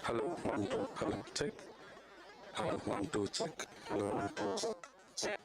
Hello, one, two, hello, check. Hello, one, two, check. Hello, one, two, check.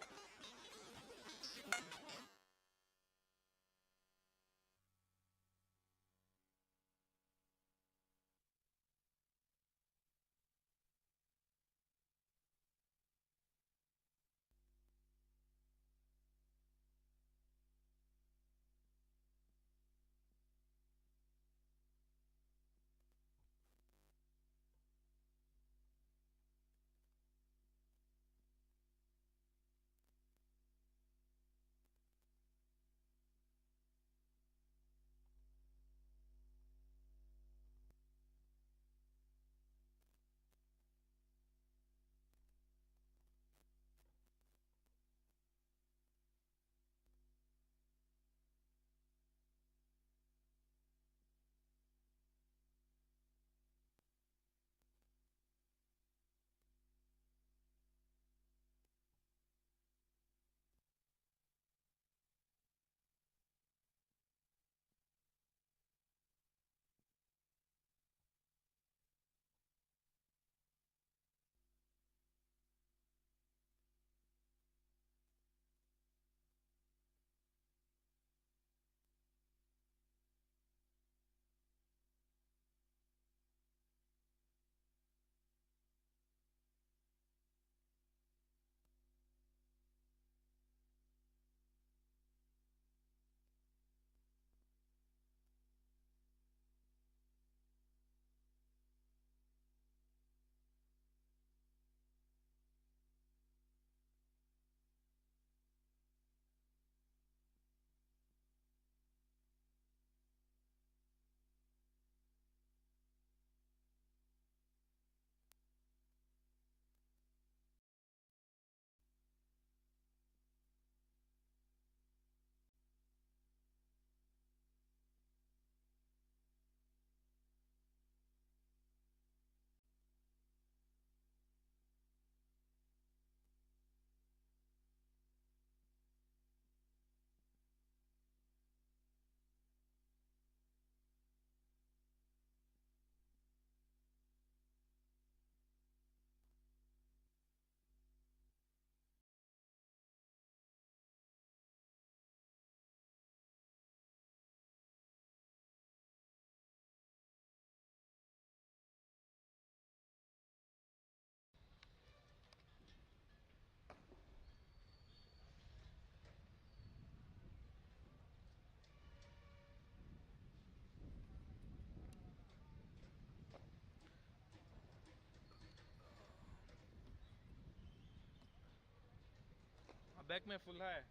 Back में full है,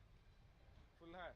full है।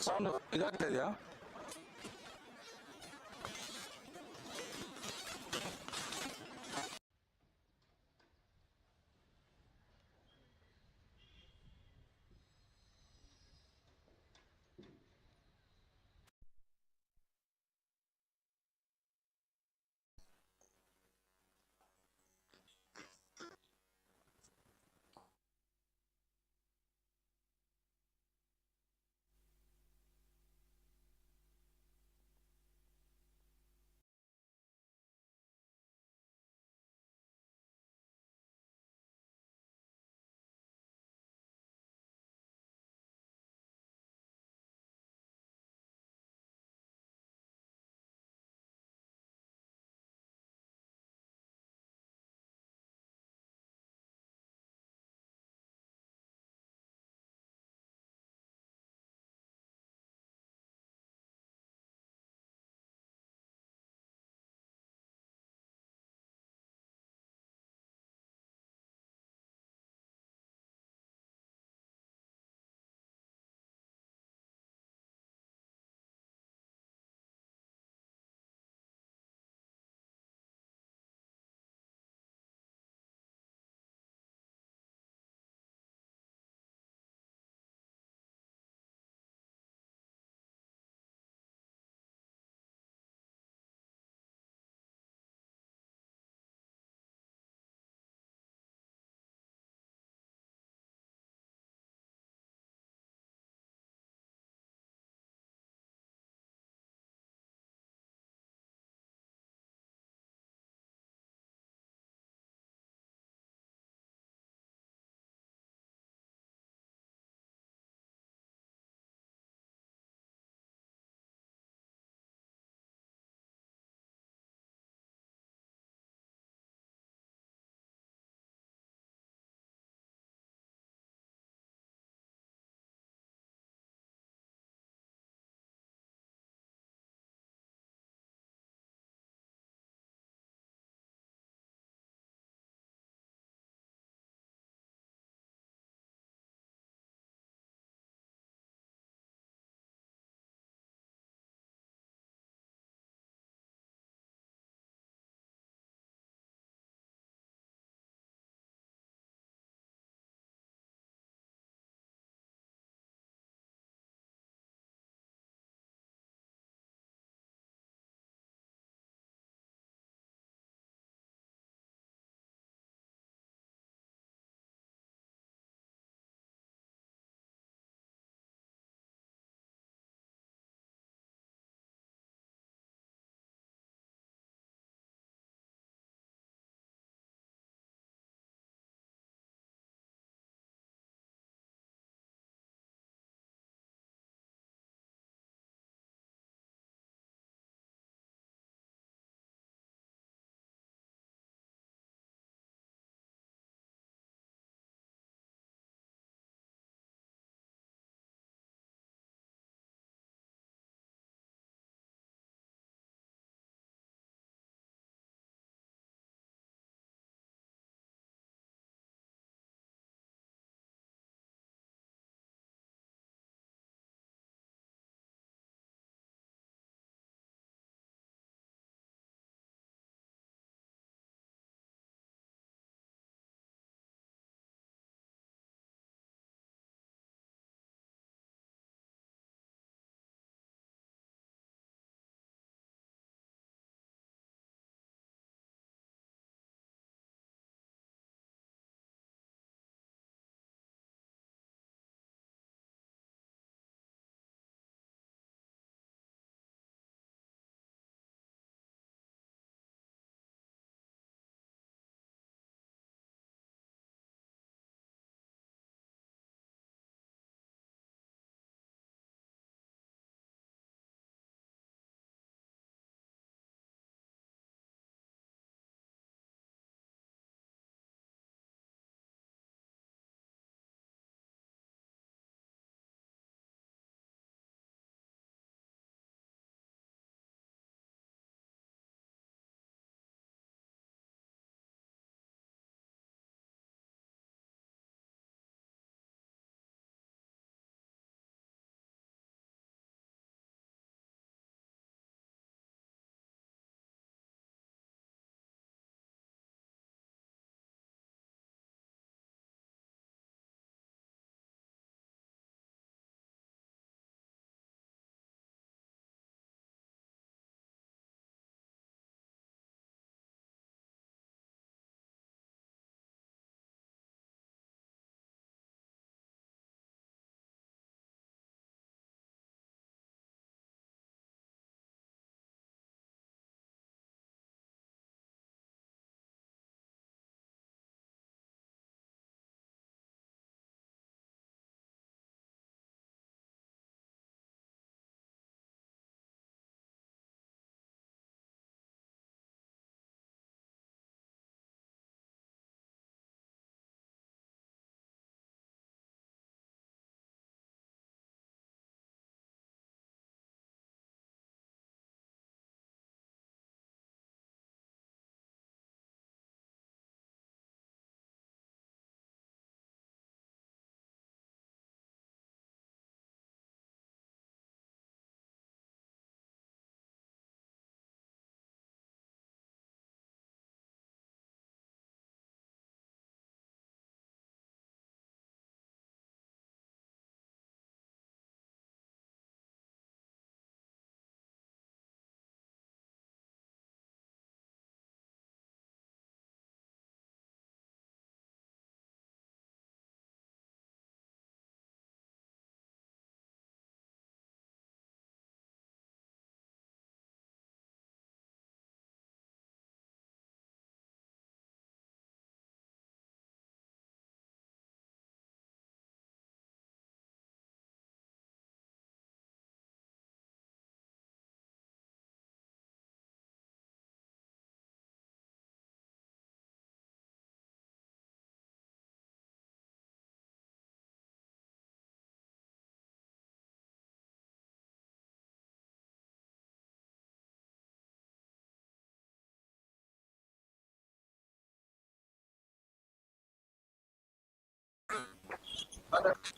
Sound ಇದಾಗ್ತಾ ಇದೆಯಾ?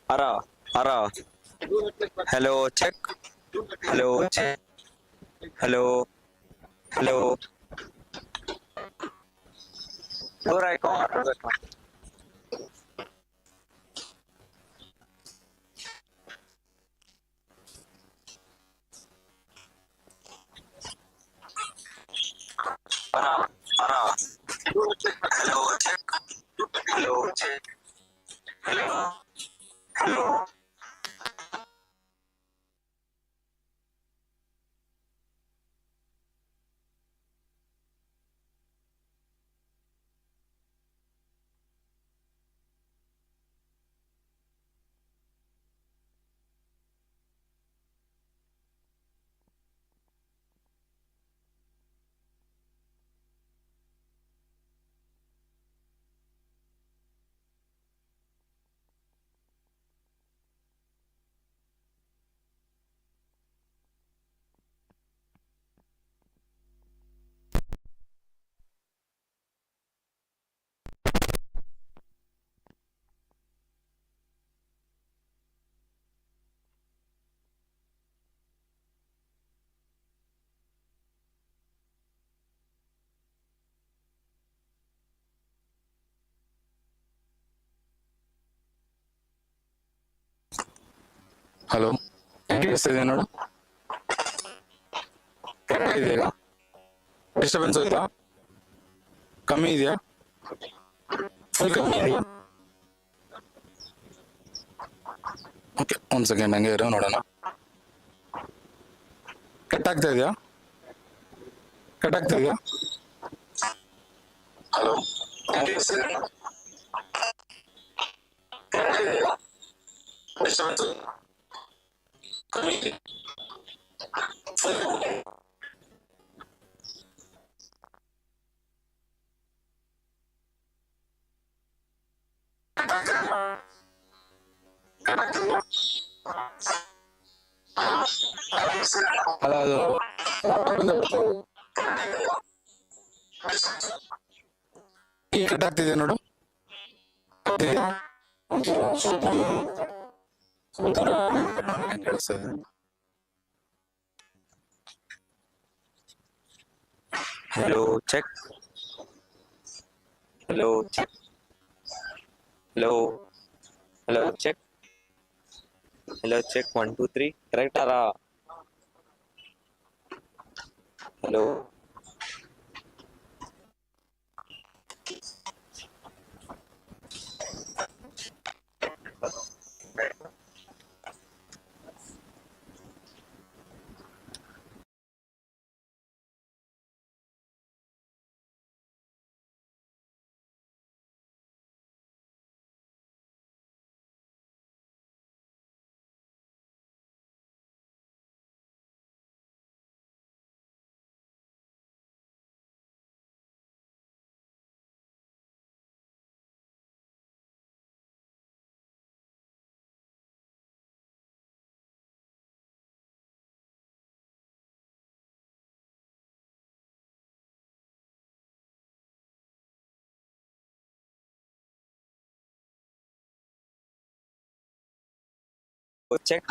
Ara, Ara. Hello, check. Hello, check. Hello, hello. Door icon. Ara, Ara. Hello, check. Hello, check. Hello, hello. Hello, ಹೆಂಗೆ ಕೇಳಿಸ್ತಿದೆ ನೋಡು. Correct ಇದೆ ಈಗ? ಡಿಸ್ಟರ್ಬೆನ್ಸ್ ಹೋಯ್ತಾ? ಕಮ್ಮಿ ಇದೆಯಾ? ಫುಲ್ ಕಮ್ಮಿ ಇದೆಯಾ? ಓಕೆ, ಒಂದು ಸೆಕೆಂಡ್ ಹಂಗೆ ಇರೋ ನೋಡೋಣ. ಕಟ್ ಆಗ್ತಾ ಇದೆಯಾ? ಕಟ್ ಆಗ್ತಾ ಇದೆಯಾ? ಹಲೋ, ಹೆಂಗೆ ಕೇಳಿಸ್ತಿದೆ ನೋಡು. ಕರೆಕ್ಟ್ ಇದೆಯಾ? ಡಿಸ್ಟರ್ಬೆನ್ಸ್ ಕಮ್ಮಿ ಇದೆ. ಫುಲ್ ಕಮ್ಮಿ ಇದೆ. Hello, hello. ಈಗ ಕಟ್ ಆಗ್ತಿದೆ ನೋಡು. Hello, check. Hello, check. Hello, hello, check. Hello, check. 1, 2, 3. Correct, Ara. Hello. Check.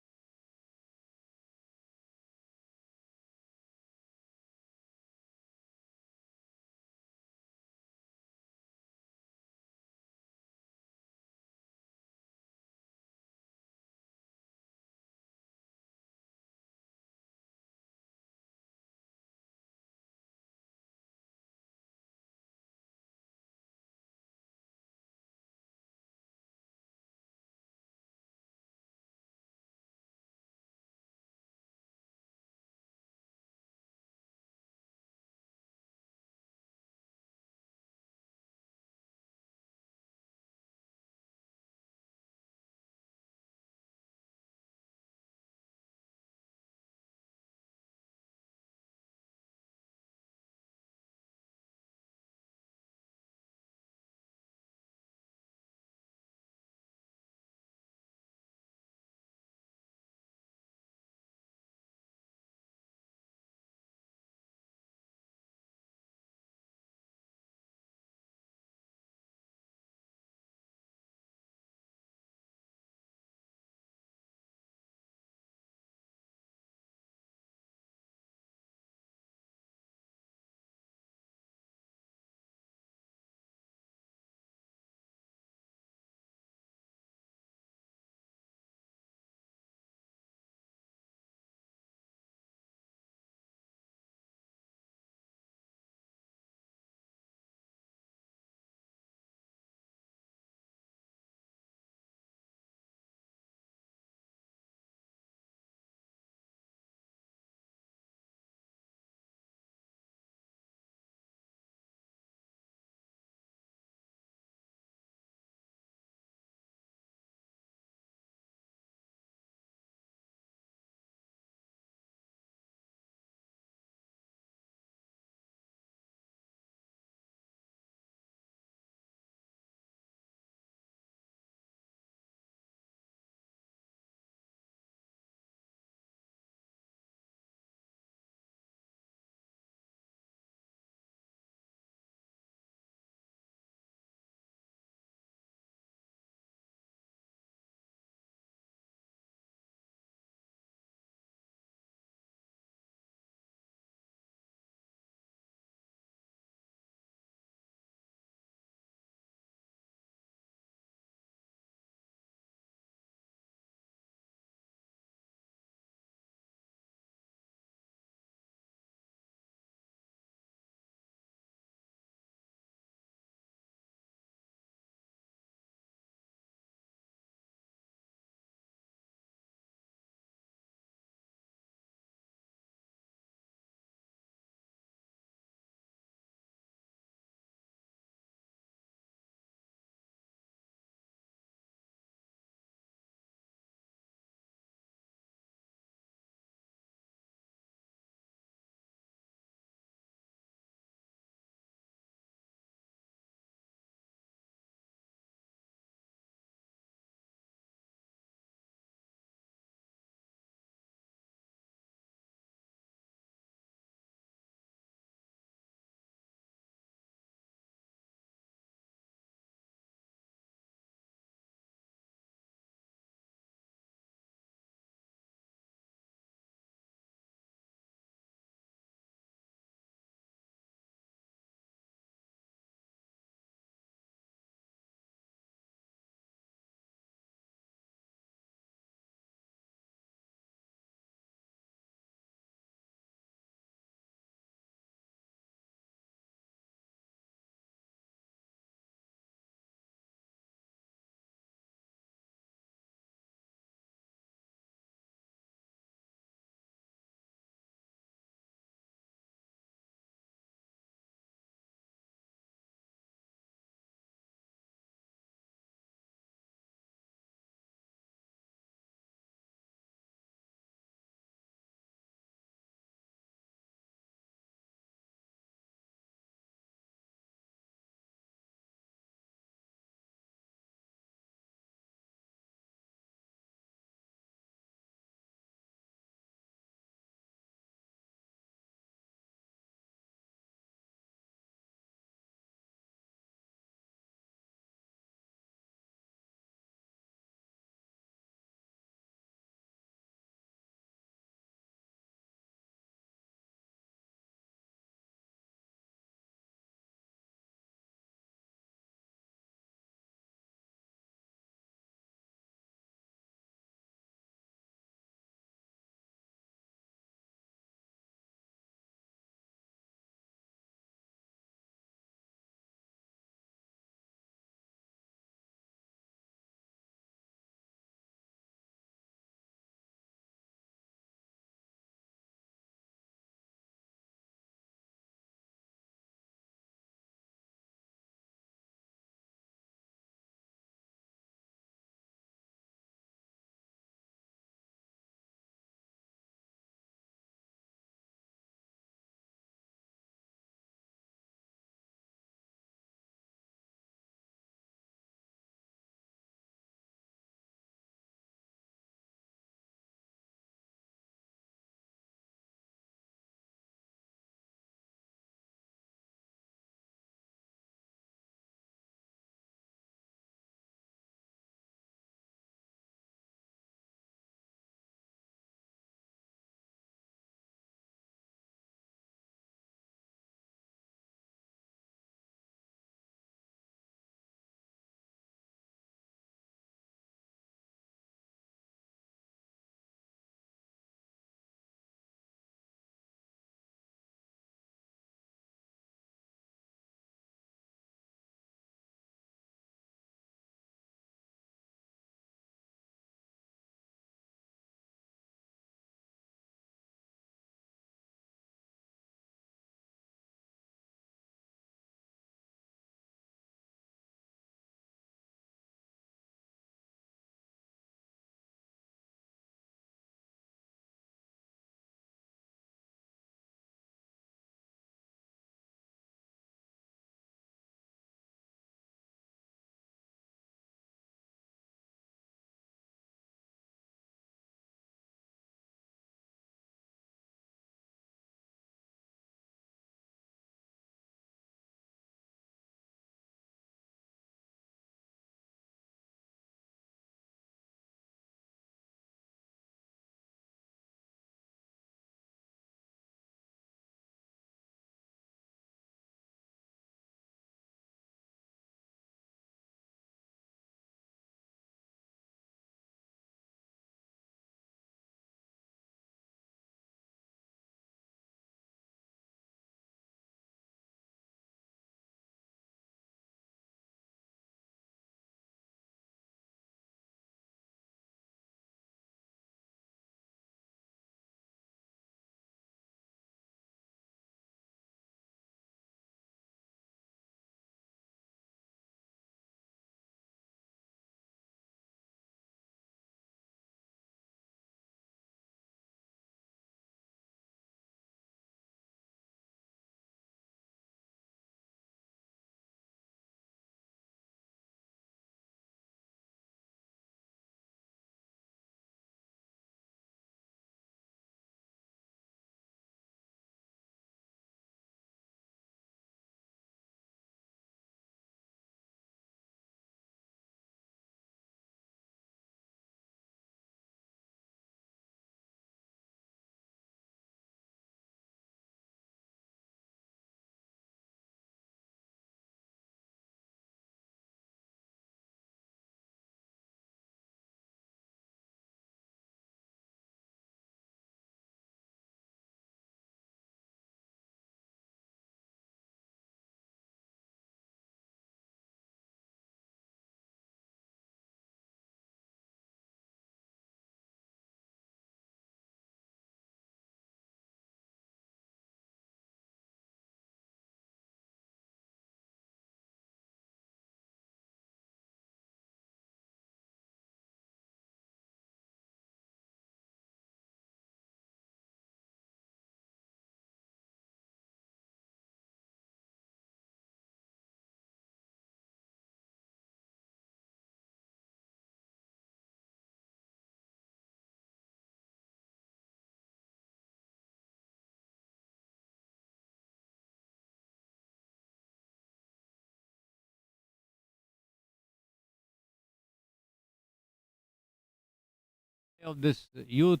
of this Youth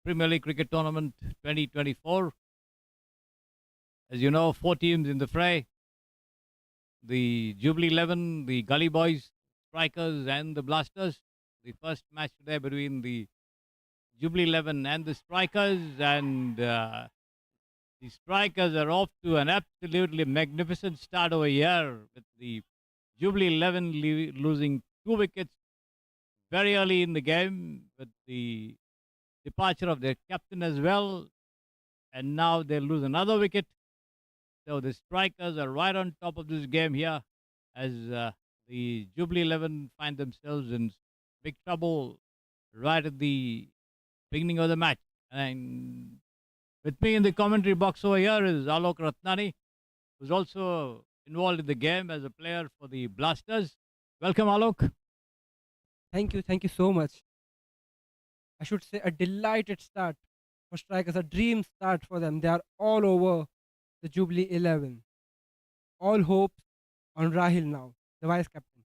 Premier League Cricket Tournament 2024. As you know, 4 teams in the fray. The Jubilee 11, the Gully Boys, Strikers and the Blasters. The first match today between the Jubilee 11 and the Strikers, and the Strikers are off to an absolutely magnificent start over here with the Jubilee 11 losing 2 wickets very early in the game with the departure of their captain as well, and now they lose another wicket. So the Strikers are right on top of this game here as the Jubilee 11 find themselves in big trouble right at the beginning of the match. And with me in the commentary box over here is Alok Ratnani, who's also involved in the game as a player for the Blasters. Welcome, Alok. Thank you so much. I should say a delighted start for Strikers, a dream start for them. They are all over the Jubilee 11. All hopes on Rahil now, the vice captain.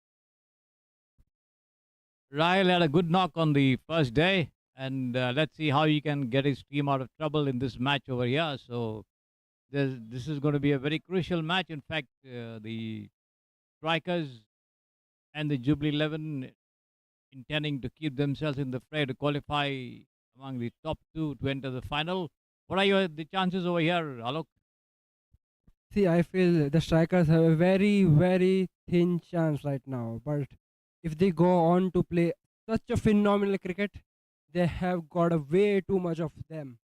Rahil had a good knock on the first day, and let's see how he can get his team out of trouble in this match over here. So this is going to be a very crucial match. In fact, the Strikers and the Jubilee 11 intending to keep themselves in the fray to qualify among the top 2 to enter the final. What are the chances over here, Alok? See, I feel the Strikers have a very, very thin chance right now. But if they go on to play such a phenomenal cricket, they have got a way too much of them.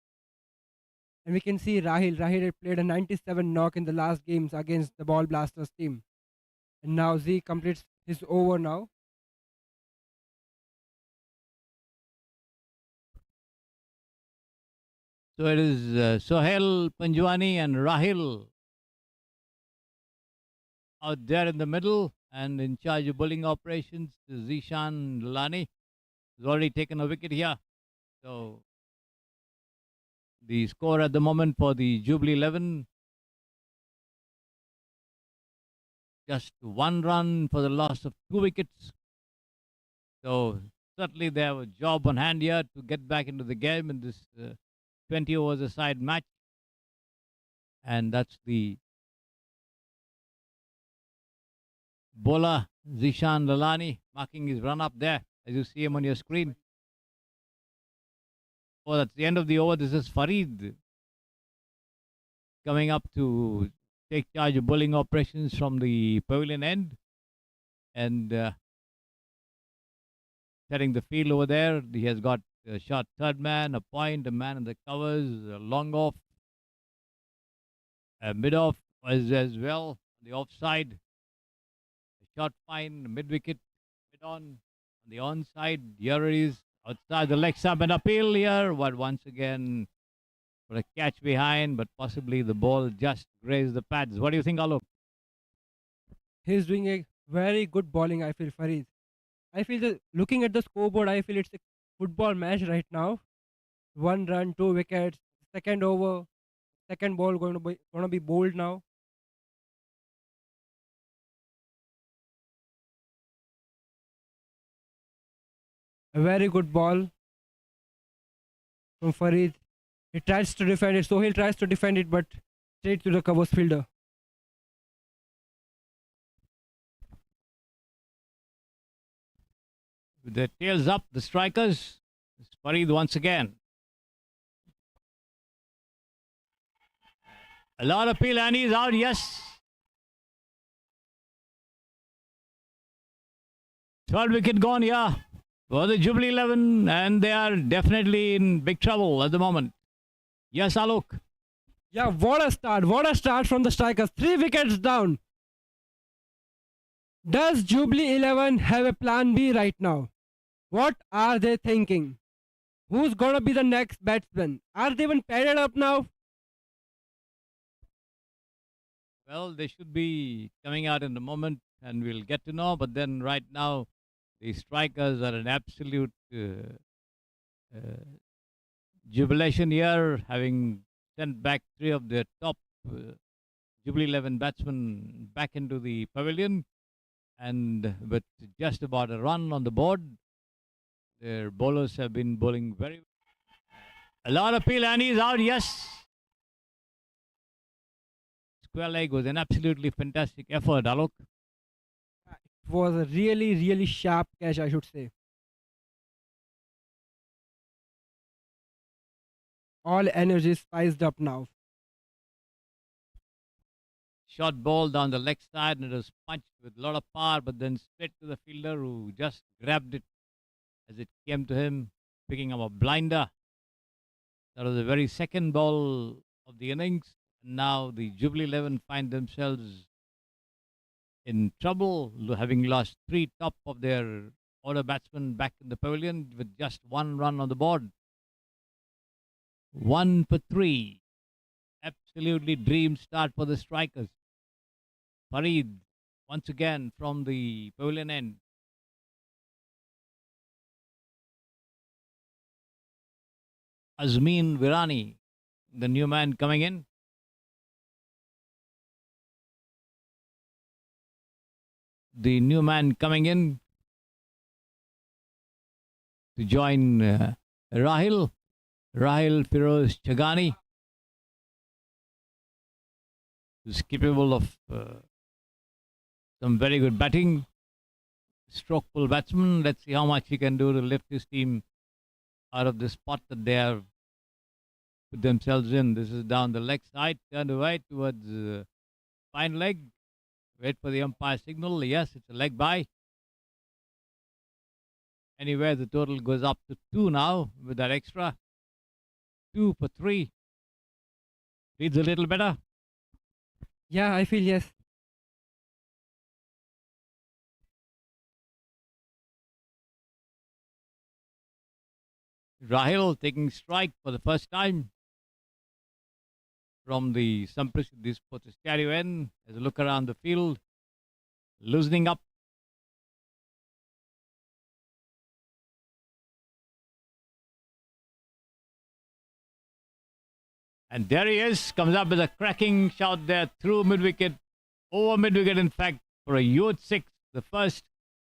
And we can see Rahil. Rahil had played a 97 knock in the last games against the Ball Blasters team. And now Z completes his over now. So it is Sohail Panjwani and Rahil out there in the middle, and in charge of bowling operations, Zishan Lalani has already taken a wicket here. So the score at the moment for the Jubilee 11, just 1 run for the loss of 2 wickets. So certainly they have a job on hand here to get back into the game in this 20 overs a side match. And that's the bowler Zishan Lalani marking his run up there as you see him on your screen. Oh, that's the end of the over. This is Farid coming up to take charge of bowling operations from the pavilion end and setting the field over there. He has got a shot third man, a point, a man in the covers, a long off, a mid off as well, the offside, a short fine, mid wicket, mid on the onside. Here it is outside the leg stump, and appeal here, but once again for a catch behind, but possibly the ball just grazed the pads. What do you think, Alok? He's doing a very good bowling, I feel, Farid. I feel that looking at the scoreboard, I feel it's a football match right now. 1 run, 2 wickets, second over, second ball going to be bowled now. A very good ball from Farid. He tries to defend it, Sohail tries to defend it, but straight to the covers fielder. With their tails up, the Strikers. It's Farid once again. A lot of appeal, and he's out, yes. Third wicket gone, yeah, for the Jubilee 11, and they are definitely in big trouble at the moment. Yes, Alok. Yeah, what a start from the Strikers. 3 wickets down. Does Jubilee 11 have a plan B right now? What are they thinking? Who's gonna be the next batsman? Are they even padded up now? Well, they should be coming out in a moment, and we'll get to know. But then right now, the Strikers are an absolute jubilation here, having sent back 3 of their top Jubilee 11 batsmen back into the pavilion, and with just about a run on the board, Their bowlers have been bowling very. A lot of appeal, and he's out. Yes. Square leg was an absolutely fantastic effort, Alok. It was a really, really sharp catch, I should say. All energy spiced up now. Short ball down the leg side, and it was punched with a lot of power, but then straight to the fielder who just grabbed it as it came to him, picking up a blinder. That was the very second ball of the innings. Now the Jubilee 11 find themselves in trouble, having lost 3 top of their order batsmen back in the pavilion with just 1 run on the board. 1 for 3. Absolutely dream start for the strikers. Farid once again from the pavilion end. Azmeen Virani, the new man coming in. The new man coming in to join Rahil Firoz Chagani, who's capable of some very good batting. Stroke pull batsman. Let's see how much he can do to lift his team out of the spot that they have put themselves in. This is down the leg side, turned away towards fine leg. Wait for the umpire signal. Yes, it's a leg by. Anyway, the total goes up to 2 now with that extra. 2 for 3. Reads a little better. Yeah, I feel yes. Rahil taking strike for the first time from the Samprasidhi Estadio end as a look around the field, loosening up. And there he is, comes up with a cracking shot there through mid-wicket, over mid-wicket in fact, for a huge 6. The first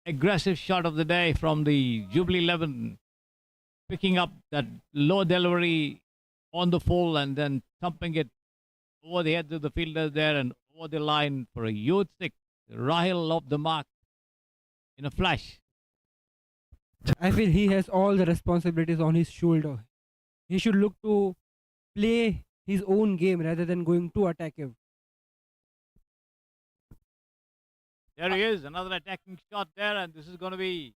aggressive shot of the day from the Jubilee 11, picking up that low delivery on the full and then thumping it over the heads of the fielders there and over the line for a huge 6. Rahil off the mark in a flash. I feel he has all the responsibilities on his shoulder. He should look to play his own game rather than going too attackive. There he is, another attacking shot there, and this is going to be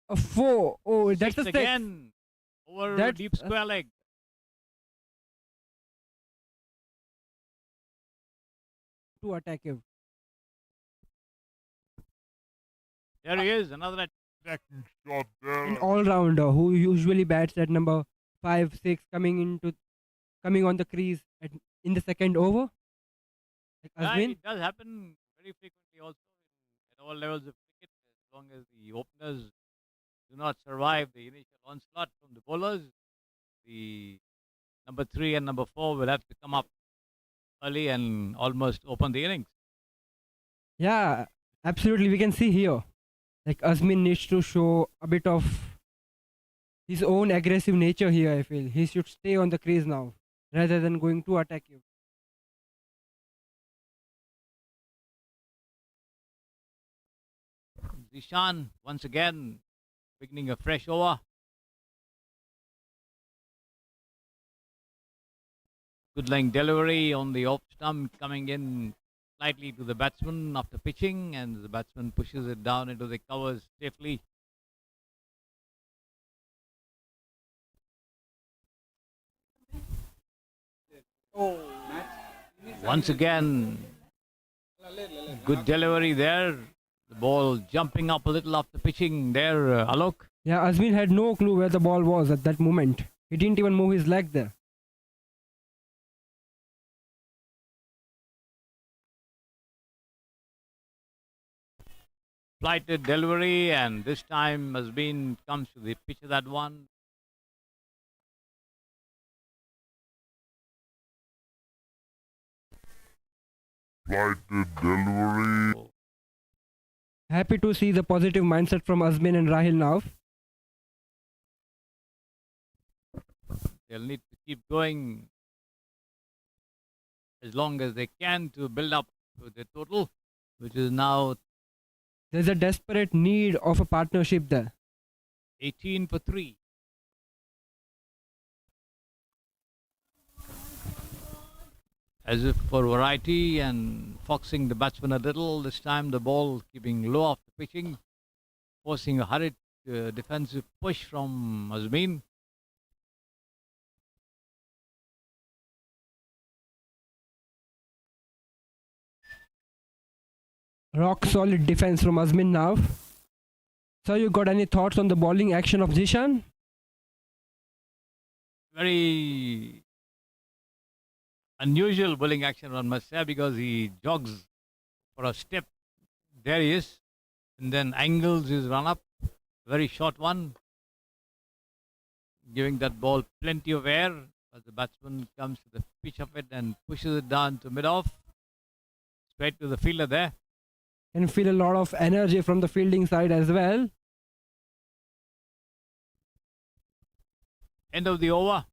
A 4. Oh, that's 6 a 6. again over That's deep square leg. Too attackive. There he is, another attacking shot there. An all-rounder who usually bats at number 5, 6, coming on the crease in the second over. Like Yeah, Azmin. it does happen very frequently also at all levels of cricket, as long as the openers do not survive the initial onslaught from the bowlers. The number 3 and number 4 will have to come up early and almost open the innings. Yeah, absolutely. We can see here. Like Azmin needs to show a bit of his own aggressive nature here, I feel. He should stay on the crease now rather than going too attackive. Zishan once again beginning a fresh over. Good line delivery on the off stump, coming in slightly to the batsman after pitching, and the batsman pushes it down into the covers safely. Once again, good delivery there. The ball jumping up a little after pitching there, Alok. Yeah, Azmin had no clue where the ball was at that moment. He didn't even move his leg there. Flighted delivery, and this time comes to the pitch of that one. Flighted delivery. Happy to see the positive mindset from Azmin and Rahil now. They'll need to keep going as long as they can to build up to the total, which is now There's a desperate need of a partnership there. 18 for 3. As if for variety and foxing the batsman a little, this time the ball keeping low off the pitching, forcing a hurried defensive push from Azmin. Rock solid defense from Azmin now. So you got any thoughts on the bowling action of Zishan? Very unusual bowling action, one must say, because he jogs for a step. There he is. And then angles his run up. Very short one. Giving that ball plenty of air as the batsman comes to the pitch of it and pushes it down to mid off. Straight to the fielder there. Can feel a lot of energy from the fielding side as well. End of the over.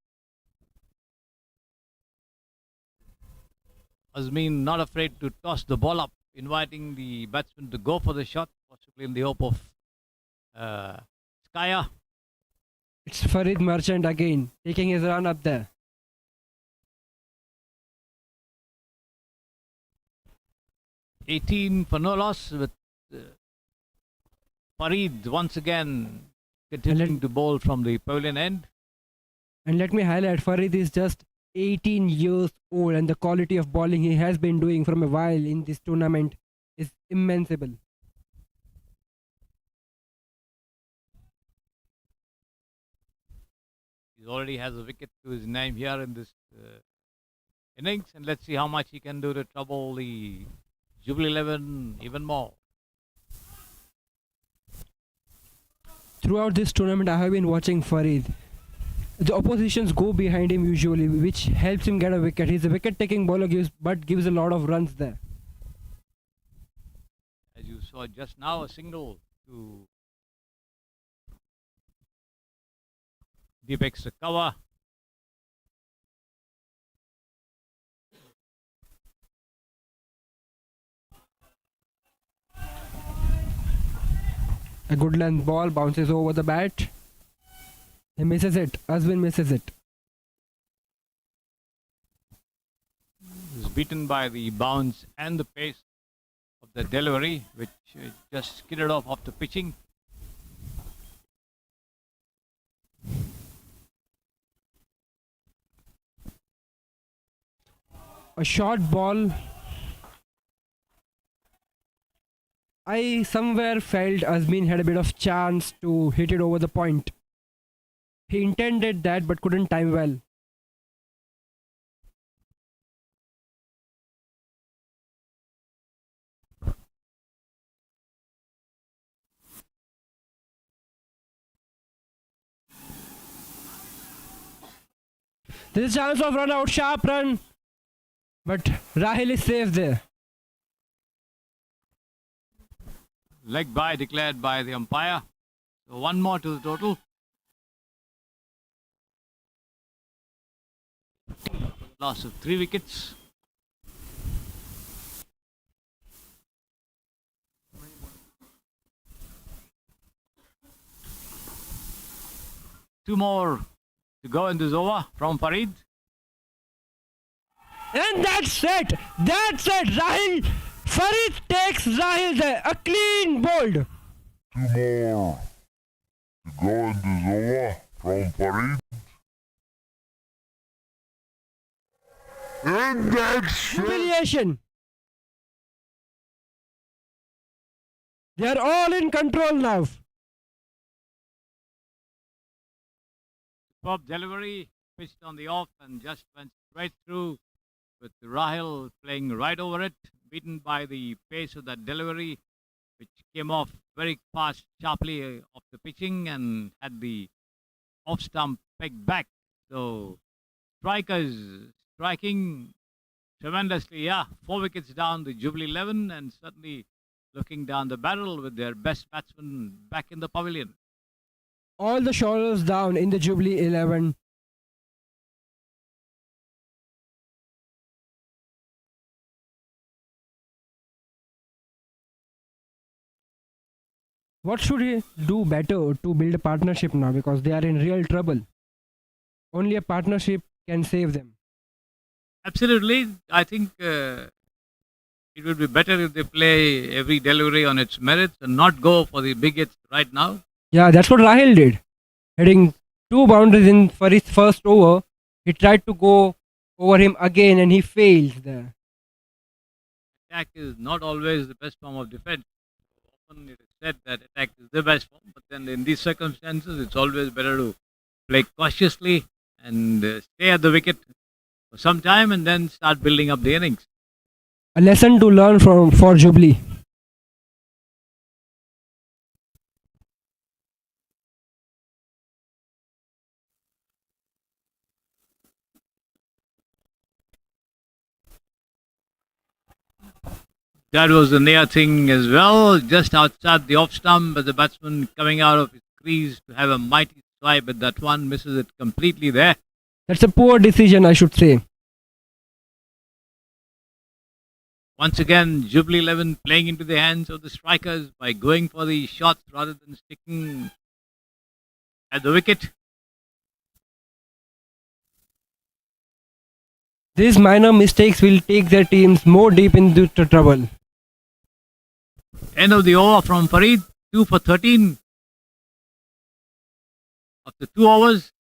Azmin not afraid to toss the ball up, inviting the batsman to go for the shot, possibly in the hope of Skaya. It's Farid Merchant again, taking his run up there. $18 for no loss, with Farid once again continuing to bowl from the pavilion end. And let me highlight, Farid is just 18 years old, and the quality of bowling he has been doing from a while in this tournament is immensible. He already has a wicket to his name here in this innings, and let's see how much he can do to trouble the Jubilee 11 even more. Throughout this tournament, I have been watching Farid. The oppositions go behind him usually, which helps him get a wicket. He's a wicket-taking bowler, but gives a lot of runs there. As you saw just now, a single to deep extra cover. A good length ball bounces over the bat. He misses it. Azmin misses it. Is beaten by the bounce and the pace of the delivery, which just skidded off after pitching. A short ball. I somewhere felt Azmin had a bit of chance to hit it over the point. He intended that but couldn't time well. There's a chance of run out, sharp run. But Rahil is safe there. Leg bye declared by the umpire. So one more to the total. Loss of 3 wickets. Two more to go in this over from Farid. And that's it. That's it. Rahil. Farid takes Rahil there. A clean bowled. Two more to go in this over from Farid. And that's it. Humiliation. They are all in control now. Superb delivery, pitched on the off and just went straight through, with Rahil playing right over it, beaten by the pace of that delivery, which came off very fast, sharply off the pitching and had the off stump pegged back. So strikers striking tremendously. Yeah, 4 wickets down the Jubilee 11, and certainly looking down the barrel with their best batsman back in the pavilion. All the shoulders down in the Jubilee 11. What should he do better to build a partnership now, because they are in real trouble? Only a partnership can save them. Absolutely. I think it would be better if they play every delivery on its merits and not go for the big hits right now. Yeah, that's what Rahil did. Hitting two boundaries in for his first over. He tried to go over him again and he failed there. Attack is not always the best form of defense. Often it is said that attack is the best form, but then in these circumstances, it's always better to play cautiously and stay at the wicket for some time and then start building up the innings. A lesson to learn from for Jubilee. That was a near thing as well, just outside the off stump, but the batsman coming out of his crease to have a mighty swipe at that one, misses it completely there. That's a poor decision, I should say. Once again, Jubilee 11 playing into the hands of the strikers by going for the shots rather than sticking at the wicket. These minor mistakes will take their teams more deep into trouble. End of the over from Farid, 2 for 13. After 2 overs,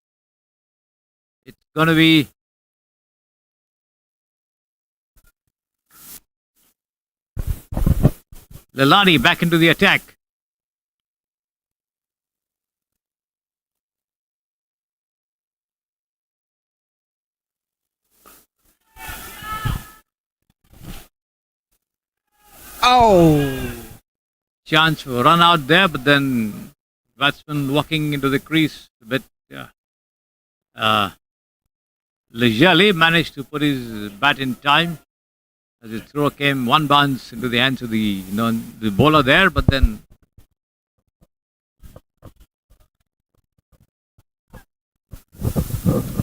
it's going to be Lalani back into the attack. Oh! Chance for run out there, but then batsman walking into the crease a bit leisurely, managed to put his bat in time as the throw came one bounce into the hands of the bowler there, but then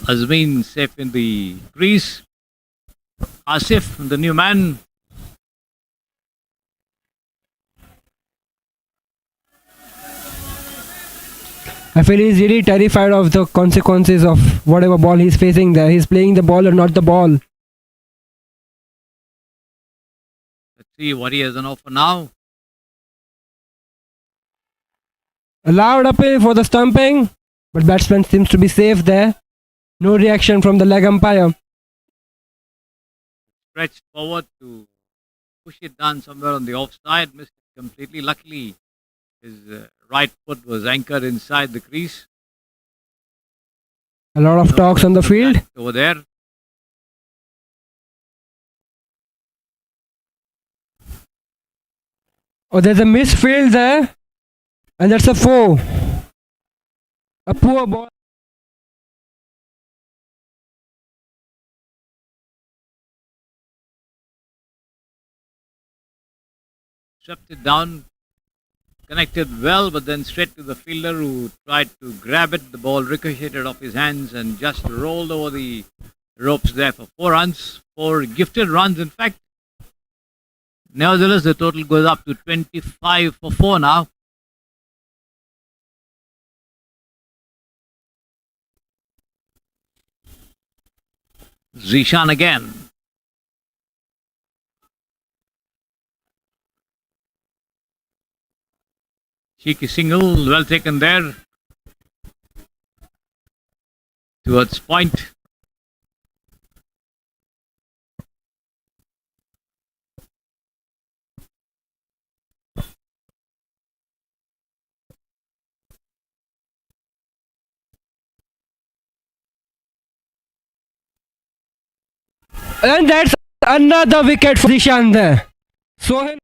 Azmin safe in the crease. Asif, the new man. I feel he's really terrified of the consequences of whatever ball he's facing there. He's playing the ball or not the ball. Let's see what he has on offer now. Allowed appeal for the stumping, but batsman seems to be safe there. No reaction from the leg umpire. Stretched forward to push it down somewhere on the offside. Missed it completely. Luckily, his right foot was anchored inside the crease. A lot of talks on the field. Over there. Oh, there's a misfield there. And that's a 4. A poor ball. Swept it down. Connected well, but then straight to the fielder who tried to grab it. The ball ricocheted off his hands and just rolled over the ropes there for 4 runs. 4 gifted runs, in fact. Nevertheless, the total goes up to 25 for 4 now. Zishan again. Cheeky single, well taken there. Towards point. And that's another wicket for Dishan there. Sohail.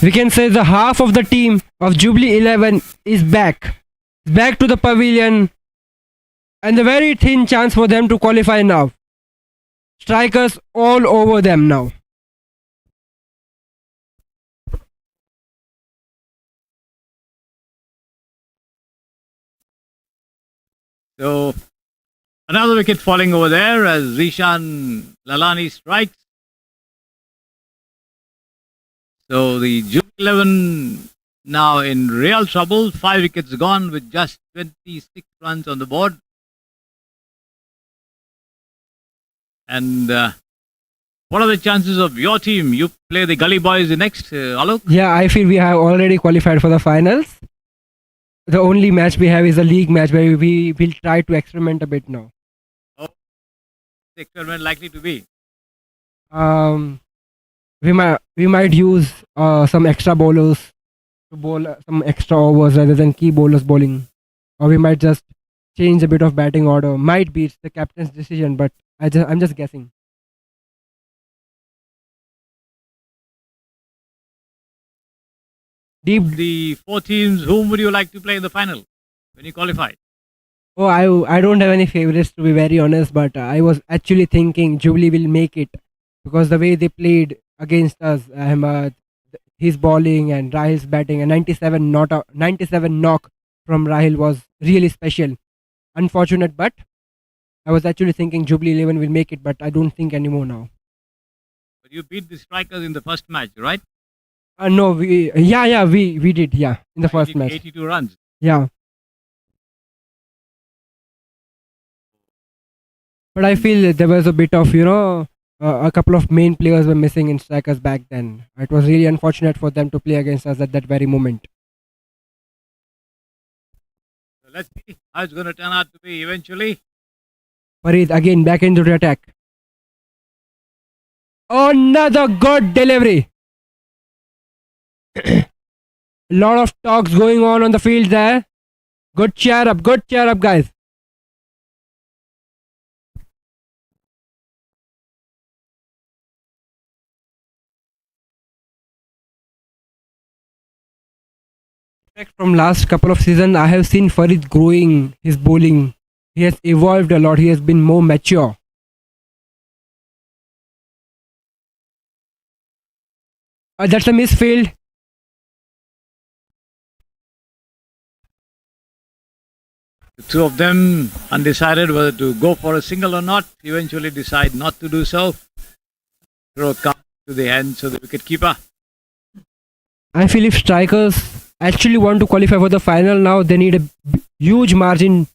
We can say the half of the team of Jubilee 11 is back. Back to the pavilion. And a very thin chance for them to qualify now. Strikers all over them now. So Another wicket falling over there as Zishan Lalani strikes. So the Jubilee 11 now in real trouble. 5 wickets gone with just 26 runs on the board. And what are the chances of your team? You play the Gully Boys next, Alok? Yeah, I feel we have already qualified for the finals. The only match we have is a league match where we will try to experiment a bit now. The experiment likely to be? We might use some extra bowlers to bowl some extra overs rather than key bowlers bowling, or we might just change a bit of batting order. Might be it's the captain's decision, but I'm just guessing. Deep. The 4 teams, whom would you like to play in the final when you qualify? Oh, I don't have any favorites to be very honest, but I was actually thinking Jubilee will make it because the way they played against us, his bowling and Rahil's batting, a 97 knock from Rahil was really special. Unfortunate, but I was actually thinking Jubilee 11 will make it, but I don't think anymore now. But you beat the strikers in the first match, right? No, we did, in the first match. 82 runs. Yeah. But I feel there was a bit of, a couple of main players were missing in strikers back then. It was really unfortunate for them to play against us at that very moment. So let's see how it's going to turn out to be eventually. Farid again back into the attack. Another good delivery. Lot of talks going on the field there. Good cheer up, guys. From last couple of seasons, I have seen Farid growing his bowling. He has evolved a lot. He has been more mature. That's a misfield. The 2 of them undecided whether to go for a single or not. Eventually decide not to do so. Throw comes to the hands of the wicketkeeper. I feel if strikers actually want to qualify for the final now, they need a huge margin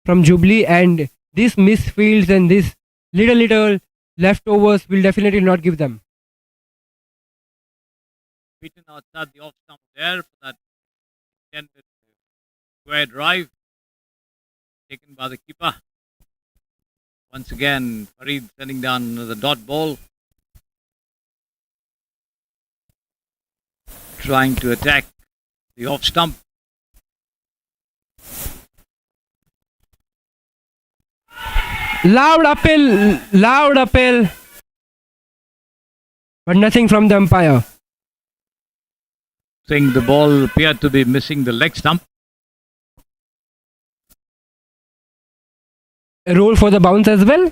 from Jubilee, and these misfields and these little leftovers will definitely not give them. Beaten outside the off stump there for that intended square drive taken by the keeper. Once again, Farid sending down the dot ball, trying to attack the off stump. Loud appeal, but nothing from the umpire. Saying the ball appeared to be missing the leg stump. A rule for the bounce as well.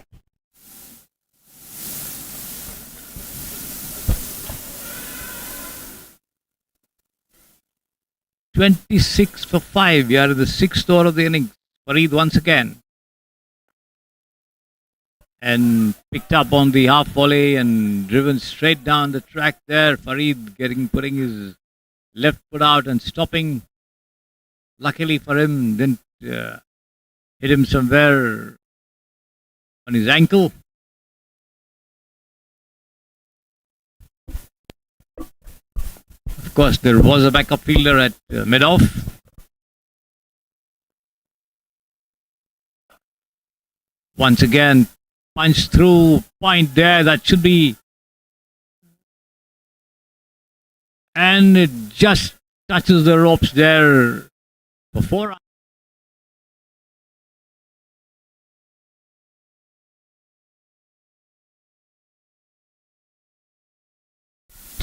"26 for 5. We are in the 6th over of the innings. Farid once again. And picked up on the half volley and driven straight down the track there. Farid putting his left foot out and stopping. Luckily for him, didn't hit him somewhere on his ankle. Of course, there was a backup fielder at mid-off. Once again, punch through point there. That should be. And it just touches the ropes there for 4.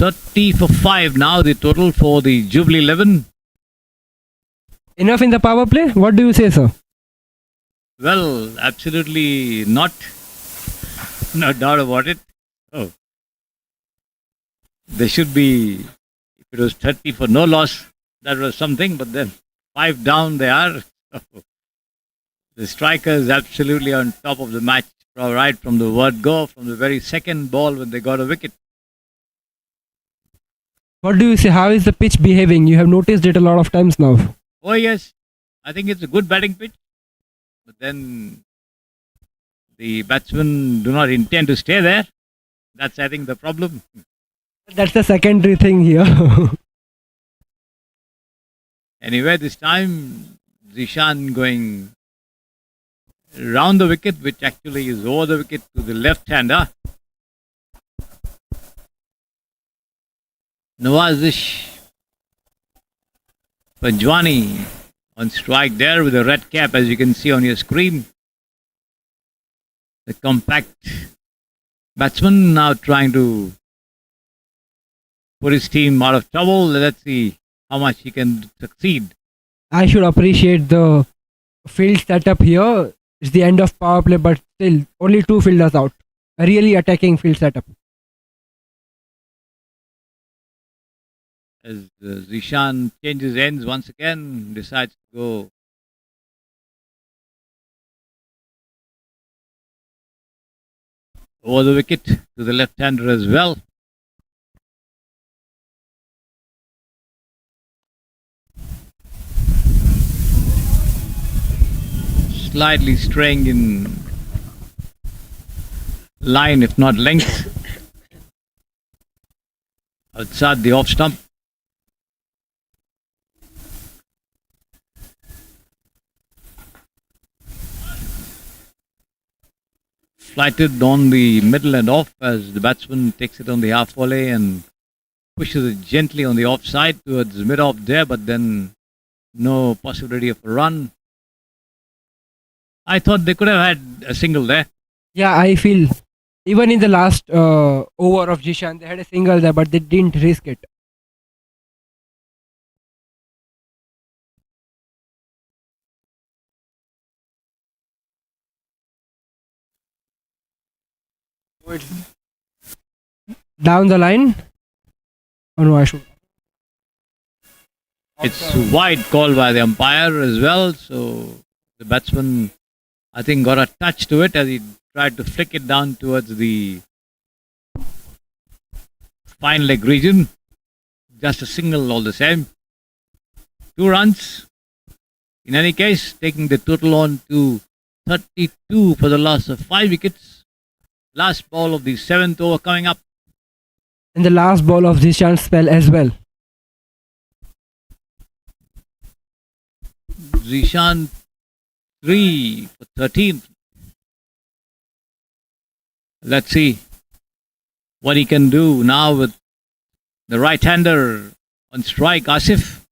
30 for 5 now, the total for the Jubilee 11. Enough in the power play? What do you say, sir? Well, absolutely not. No doubt about it. Oh. They should be, if it was 30 for no loss, that was something, but then 5 down they are. The strikers absolutely on top of the match, right from the word go, from the very second ball when they got a wicket. What do you say? How is the pitch behaving? You have noticed it a lot of times now. Oh yes, I think it's a good batting pitch, but then the batsmen do not intend to stay there. That's, I think, the problem. That's the secondary thing here. Anyway, this time Zishan going round the wicket, which actually is over the wicket to the left-hander. Nawazish Panjwani on strike there with a red cap, as you can see on your screen. The compact batsman now trying to put his team out of trouble. Let's see how much he can succeed. I should appreciate the field setup here. It's the end of power play, but still only 2 fielders out. A really attacking field setup. As Zishan changes ends once again, decides to go over the wicket to the left-hander as well. Slightly straying in line, if not length, outside the off stump. Flighted on the middle and off as the batsman takes it on the half volley and pushes it gently on the offside towards mid-off there, but then no possibility of a run. I thought they could have had a single there. Yeah, I feel even in the last over of Jishan, they had a single there, but they didn't risk it. Down the line. Oh no, I should. It's wide call by the umpire as well, so the batsman, I think, got a touch to it as he tried to flick it down towards the fine leg region. Just a single all the same. 2 runs. In any case, taking the total on to 32 for the loss of 5 wickets. Last ball of the 7th over coming up. And the last ball of Zishan's spell as well. Zishan 3 for 13th. Let's see what he can do now with the right-hander on strike, Asif.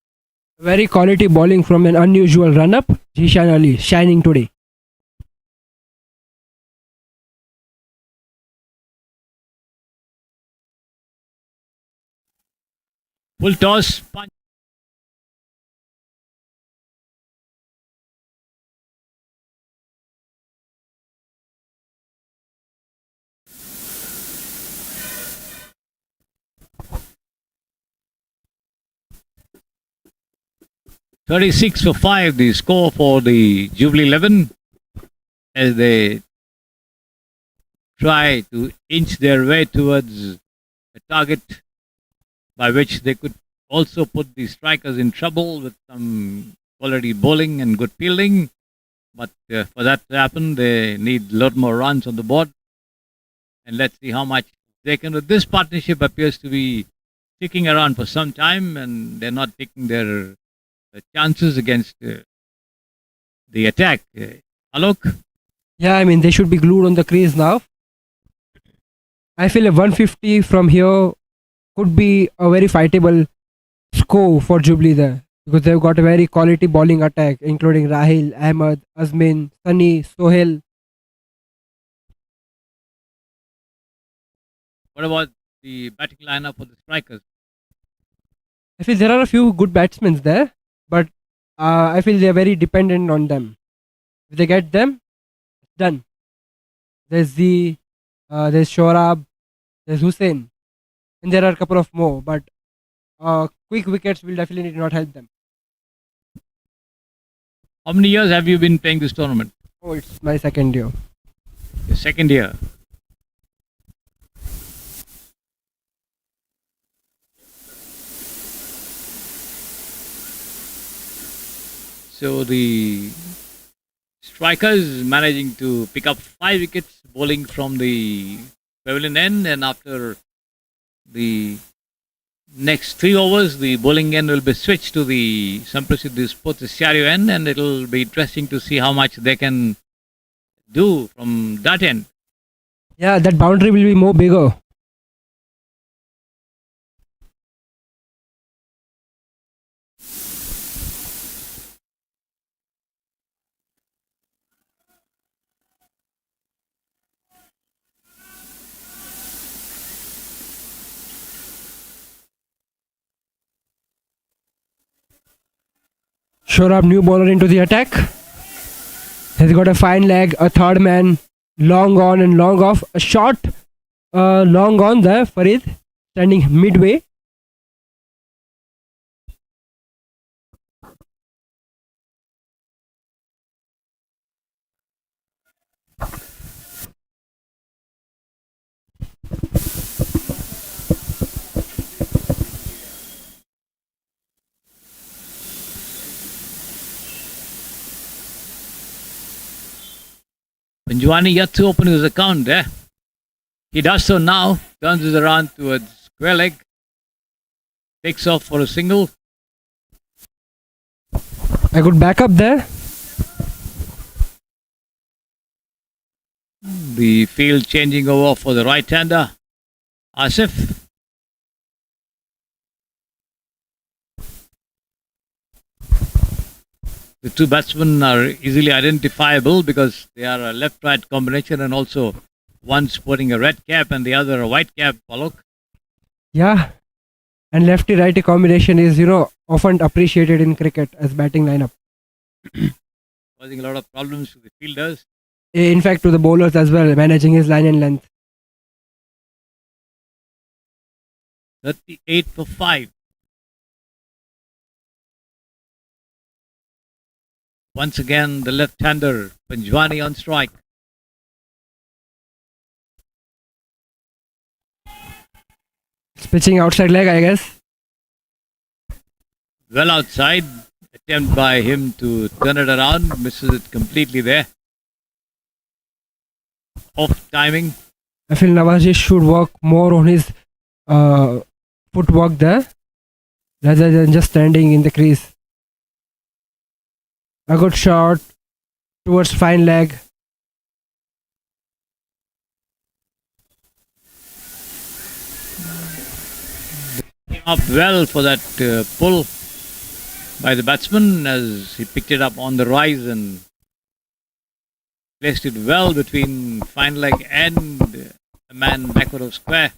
Very quality bowling from an unusual run-up. Zishan Ali shining today. Full toss, punch. "36 for 5, the score for the Jubilee 11 as they try to inch their way towards a target by which they could also put the strikers in trouble with some quality bowling and good fielding. But for that to happen, they need a lot more runs on the board. And let's see how much they can do. This partnership appears to be sticking around for some time, and they're not taking their chances against the attack. Alok? Yeah, I mean, they should be glued on the crease now. I feel a 150 from here could be a very fightable score for Jubilee there, because they've got a very quality bowling attack, including Rahil, Ahmed, Azmin, Sunny, Sohail. What about the batting lineup for the strikers? I feel there are a few good batsmen there, but I feel they're very dependent on them. If they get them, it's done. There's there's Shorab, there's Hussain, and there are a couple of more, but quick wickets will definitely not help them. How many years have you been playing this tournament? Oh, it's my second year. Your second year. So the strikers managing to pick up 5 wickets, bowling from the pavilion end, and after the next 3 overs, the bowling end will be switched to the Samprasidhi Sports Estadio end, and it will be interesting to see how much they can do from that end. Yeah, that boundary will be more bigger. Shorab, new bowler into the attack. He's got a fine leg, a third man, long on and long off. A short, long on there, Farid, standing midway. Panjwani yet to open his account. He does so now, turns it around towards square leg, takes off for a single. A good backup there. The field changing over for the right-hander, Asif. The two batsmen are easily identifiable because they are a left-right combination, and also one sporting a red cap and the other a white cap, Palok. Yeah. And lefty-righty combination is, often appreciated in cricket as batting lineup. Causing a lot of problems to the fielders. In fact, to the bowlers as well, managing his line and length. 38 for 5. Once again, the left-hander, Panjwani on strike. It's pitching outside leg, I guess. Well outside. Attempt by him to turn it around. Misses it completely there. Off timing. I feel Nawazi should work more on his footwork there rather than just standing in the crease. A good shot towards fine leg. Came up well for that pull by the batsman as he picked it up on the rise and placed it well between fine leg and a man backward of square.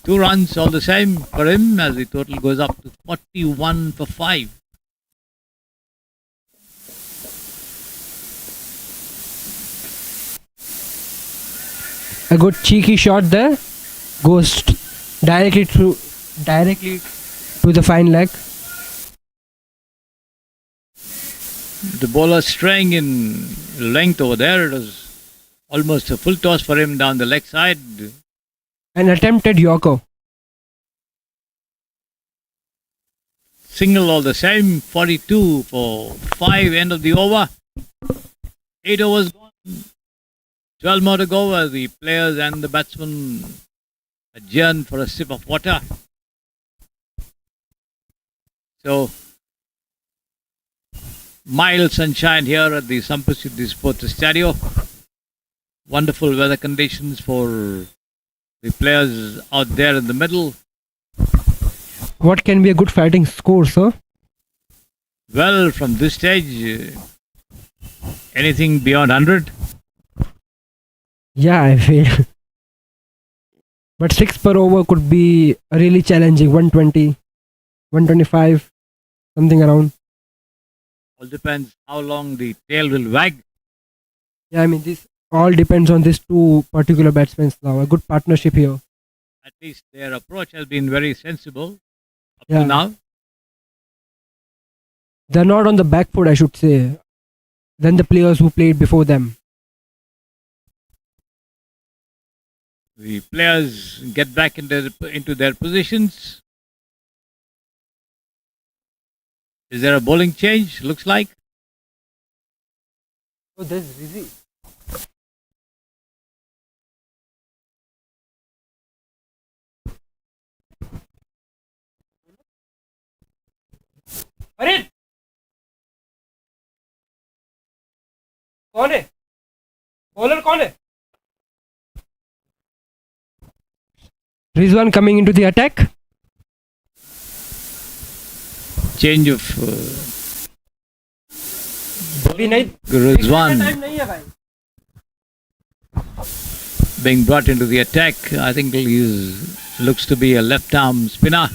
2 runs all the same for him as the total goes up to 41 for 5. A good cheeky shot there. Goes directly to the fine leg. The bowler straying in length over there. It was almost a full toss for him down the leg side. An attempted Yorker. Single all the same. 42 for 5. End of the over. 8 overs gone. 12 more to go as the players and the batsmen adjourn for a sip of water. So, mild sunshine here at the Samprasidhi Sports Estadio. Wonderful weather conditions for the players out there in the middle. What can be a good fighting score, sir? Well, from this stage, anything beyond 100. Yeah, I feel. But 6 per over could be really challenging. 120, 125, something around. All depends how long the tail will wag. Yeah, I mean, this all depends on these two particular batsmen now. A good partnership here. At least their approach has been very sensible up Yeah. to now. they're not on the back foot, I should say, than the players who played before them. The players get back into their positions. Is there a bowling change? Looks like. Oh, that's easy. अरे कौन है bowler कौन है Rizwan coming into the attack. Change of अभी नहीं Rizwan time नहीं है भाई being brought into the attack. I think he looks to be a left arm spinner.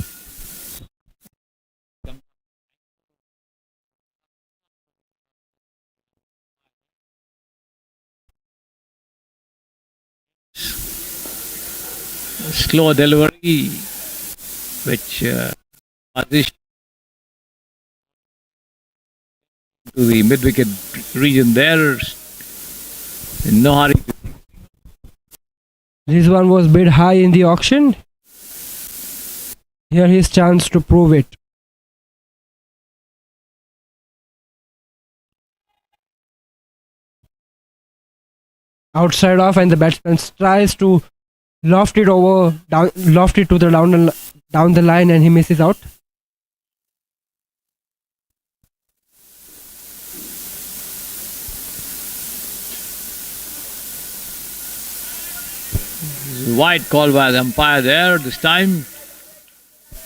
Slow delivery, which Adish to the mid-wicket region there. In no hurry. Rizwan was bid high in the auction. Here his chance to prove it. Outside off, and the batsman tries to loft it to the down the line, and he misses out. Wide call by the umpire there this time.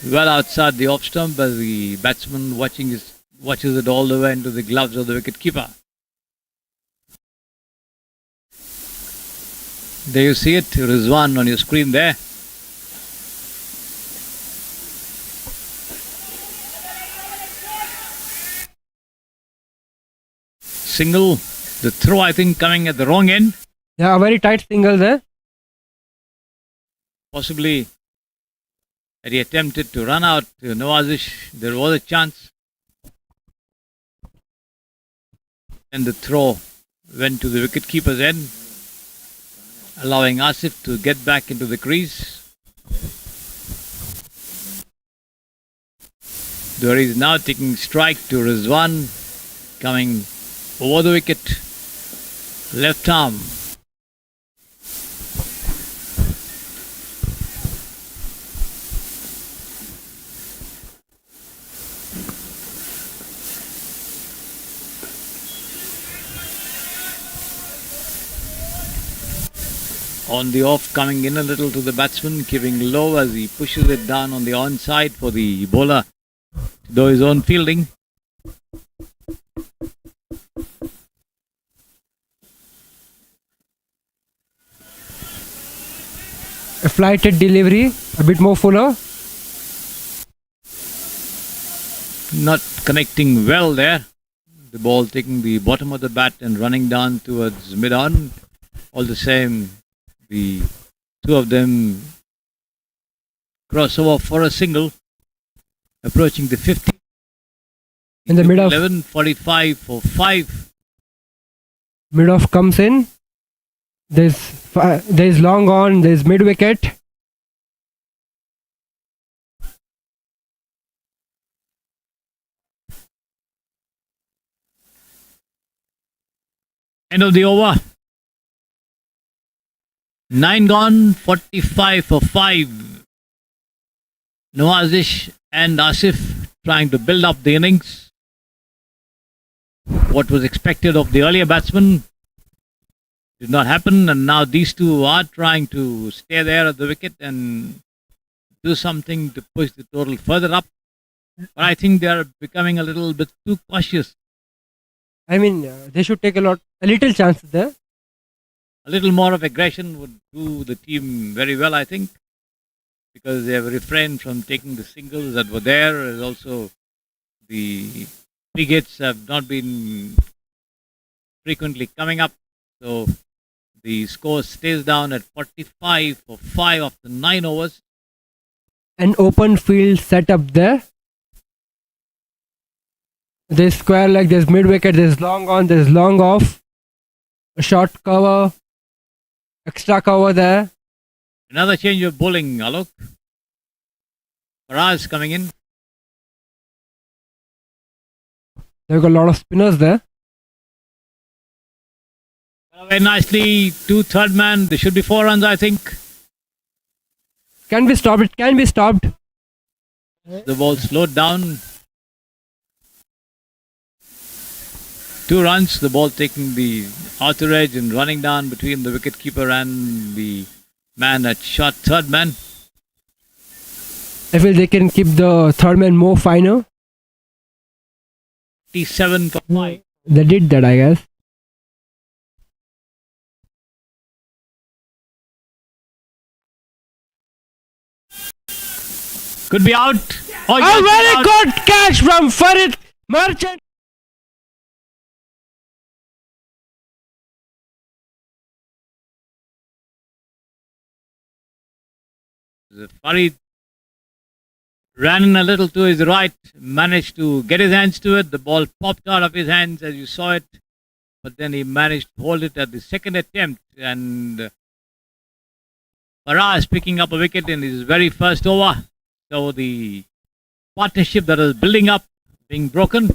Well outside the off stump as the batsman watches it all the way into the gloves of the wicketkeeper. There you see it, Rizwan on your screen there. Single, the throw I think coming at the wrong end. Yeah, a very tight single there. Possibly had he attempted to run out to Nawazish, there was a chance. And the throw went to the wicketkeeper's end, allowing Asif to get back into the crease. There is now taking strike to Rizwan, coming over the wicket, left arm. On the off, coming in a little to the batsman, keeping low as he pushes it down on the onside for the bowler to do his own fielding. A flighted delivery, a bit more fuller. Not connecting well there. The ball taking the bottom of the bat and running down towards mid-on. All the same, the two of them cross over for a single, approaching the 50. In the mid-off. 11:45 for 5. Mid-off comes in. There's long on, there's mid-wicket. End of the over. 9 gone, 45 for 5. Nawazish and Asif trying to build up the innings. What was expected of the earlier batsman did not happen, and now these two are trying to stay there at the wicket and do something to push the total further up. But I think they are becoming a little bit too cautious. I mean, they should take a little chance there. A little more of aggression would do the team very well, I think, because they have refrained from taking the singles that were there. And also, the frigates have not been frequently coming up. So, the score stays down at 45 for 5 after 9 overs. An open field set up there. There's square leg, there's mid wicket, there's long on, there's long off, a short cover, extra cover there. Another change of bowling, Alok. Faraz coming in. They've got a lot of spinners there. Very nicely to third man. There should be 4 runs, I think. Can be stopped, it can be stopped. The ball slowed down. 2 runs. The ball taking the outer edge and running down between the wicketkeeper and the man at shot third man. I feel they can keep the third man more finer. 57 for 5. They did that, I guess. Could be out. Oh, A yes, very out. good catch from Farid Merchant. Farid ran in a little to his right, managed to get his hands to it. The ball popped out of his hands as you saw it, but then he managed to hold it at the second attempt. And Faraz picking up a wicket in his very first over. So the partnership that was building up being broken.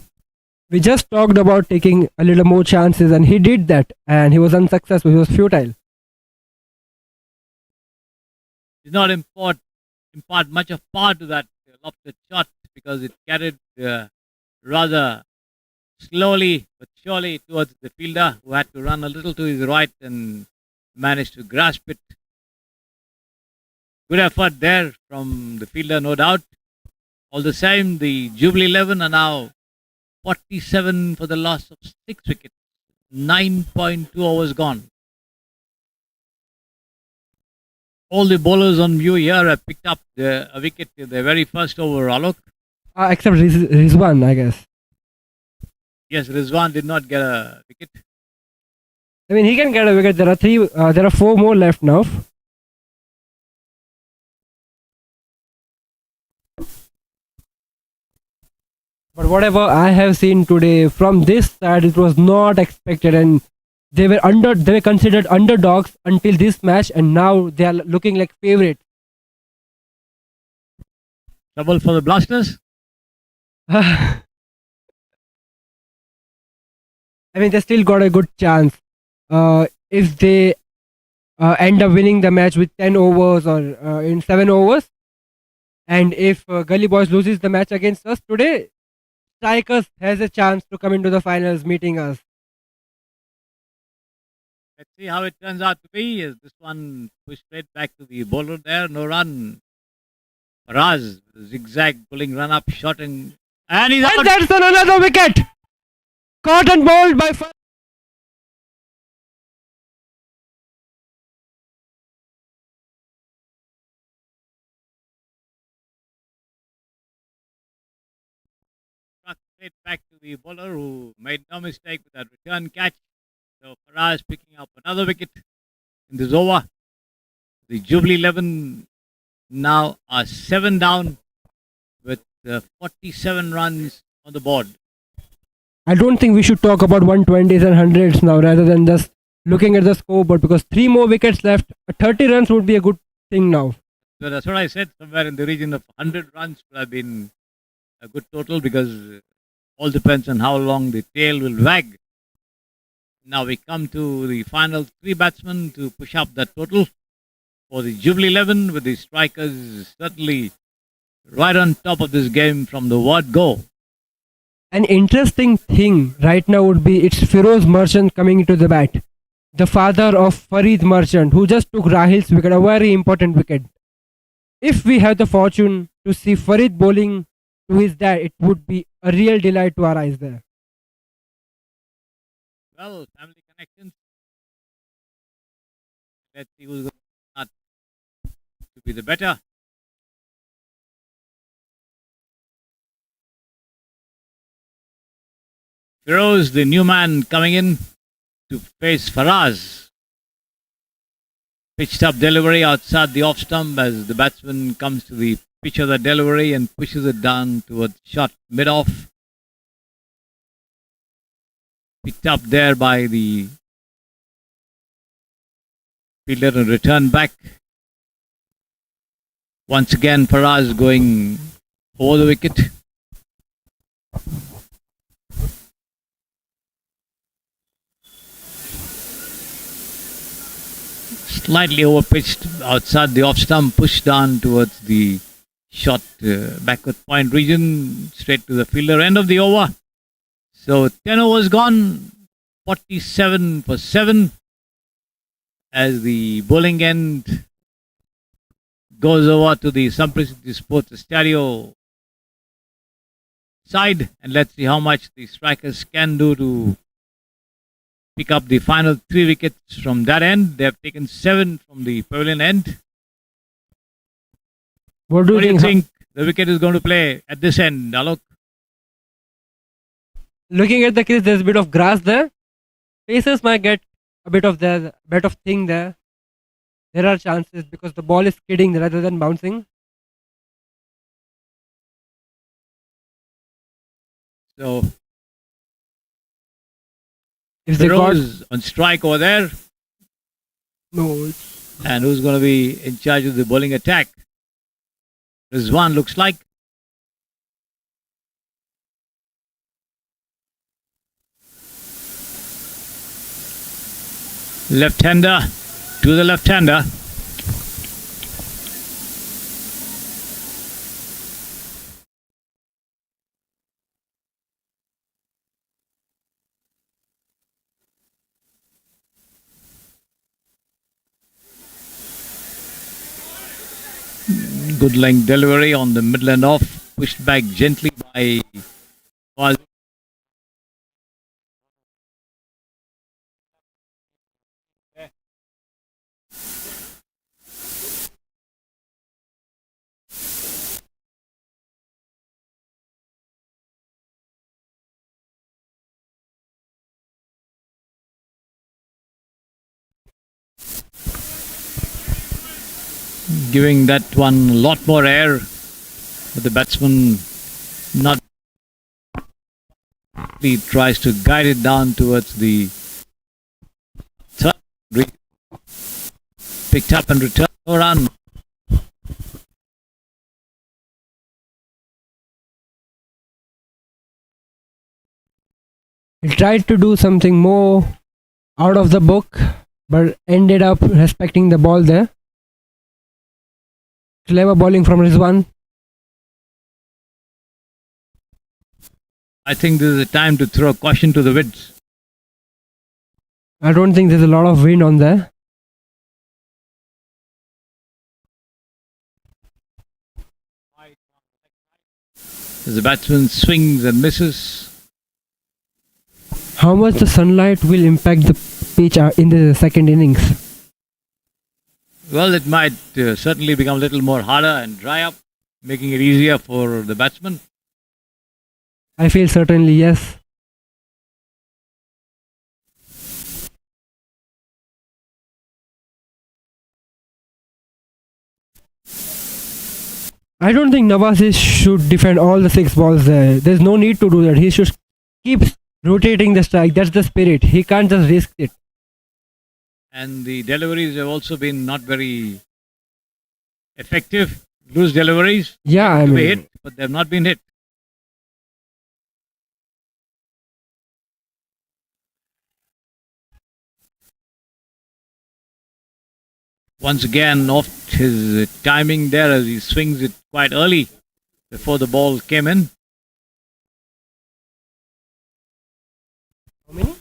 We just talked about taking a little more chances, and he did that, and he was unsuccessful. He was futile. Did not impart much of power to that lofted shot because it carried rather slowly but surely towards the fielder, who had to run a little to his right and managed to grasp it. Good effort there from the fielder, no doubt. All the same, the Jubilee 11 are now 47 for the loss of 6 wickets. 9.2 overs gone. All the bowlers on view here have picked up a wicket in their very first over, Alok. Except Rizwan, I guess. Yes, Rizwan did not get a wicket. I mean, he can get a wicket. There are 4 more left now. But whatever I have seen today from this side, it was not expected, and they were considered underdogs until this match, and now they are looking like favourite. Trouble for the Blasters. I mean, they still got a good chance. If they end up winning the match with 10 overs or in 7 overs, and if Gully Boys loses the match against us today, Strikers has a chance to come into the finals meeting us. Let's see how it turns out to be. Is this one pushed straight back to the bowler there? No run. Faraz, zigzag pulling run up, shot and he's out. And that's another wicket! Caught and bowled by Struck straight back to the bowler, who made no mistake with that return catch. So Faraz picking up another wicket in this over. The Jubilee 11 now are 7 down with 47 runs on the board. I don't think we should talk about 120s and 100s now rather than just looking at the scoreboard, because 3 more wickets left. 30 runs would be a good thing now. So that's what I said. Somewhere in the region of 100 runs would have been a good total, because all depends on how long the tail will wag. Now we come to the final 3 batsmen to push up that total for the Jubilee 11, with the strikers certainly right on top of this game from the word go. An interesting thing right now would be it's Feroz Merchant coming into the bat. The father of Farid Merchant, who just took Rahil's wicket, a very important wicket. If we have the fortune to see Farid bowling to his dad, it would be a real delight to our eyes there. Well, family connections. Let's see who's going to be the better. Feroz, the new man coming in to face Faraz. Pitched up delivery outside the off stump as the batsman comes to the pitch of the delivery and pushes it down towards shot mid off. Picked up there by the fielder and returned back. Once again, Faraz going over the wicket. Slightly overpitched outside the off stump, pushed down towards the shot backward point region, straight to the fielder. End of the over. So 10 overs gone, 47 for 7 as the bowling end goes over to the Samprasidhi Sports Estadio side, and let's see how much the strikers can do to pick up the final 3 wickets from that end. They have taken 7 from the pavilion end. What do you think the wicket is going to play at this end, Alok? Looking at the crease, there's a bit of grass there. Pacers might get a bit of thing there. There are chances because the ball is skidding rather than bouncing. So If they got Rose on strike over there, no, and who's going to be in charge of the bowling attack? Rizwan looks like. Left-hander to the left-hander. Good length delivery on the middle and off, pushed back gently by Faz. Giving that one a lot more air, but the batsman not. He tries to guide it down towards the third. Picked up and returned. No run. he tried to do something more out of the book, but ended up respecting the ball there. Clever bowling from Rizwan. I think this is a time to throw caution to the winds. I don't think there's a lot of wind on there. As the batsman swings and misses. How much the sunlight will impact the pitch in the second innings? Well, it might certainly become a little more harder and dry up, making it easier for the batsman. I feel certainly yes. I don't think Nawaz should defend all the 6 balls there. There's no need to do that. He should keep rotating the strike. That's the spirit. He can't just risk it. And the deliveries have also been not very effective. Loose deliveries. Yeah, I To be mean, hit, but they've not been hit. Once again, off his timing there as he swings it quite early before the ball came in. how many?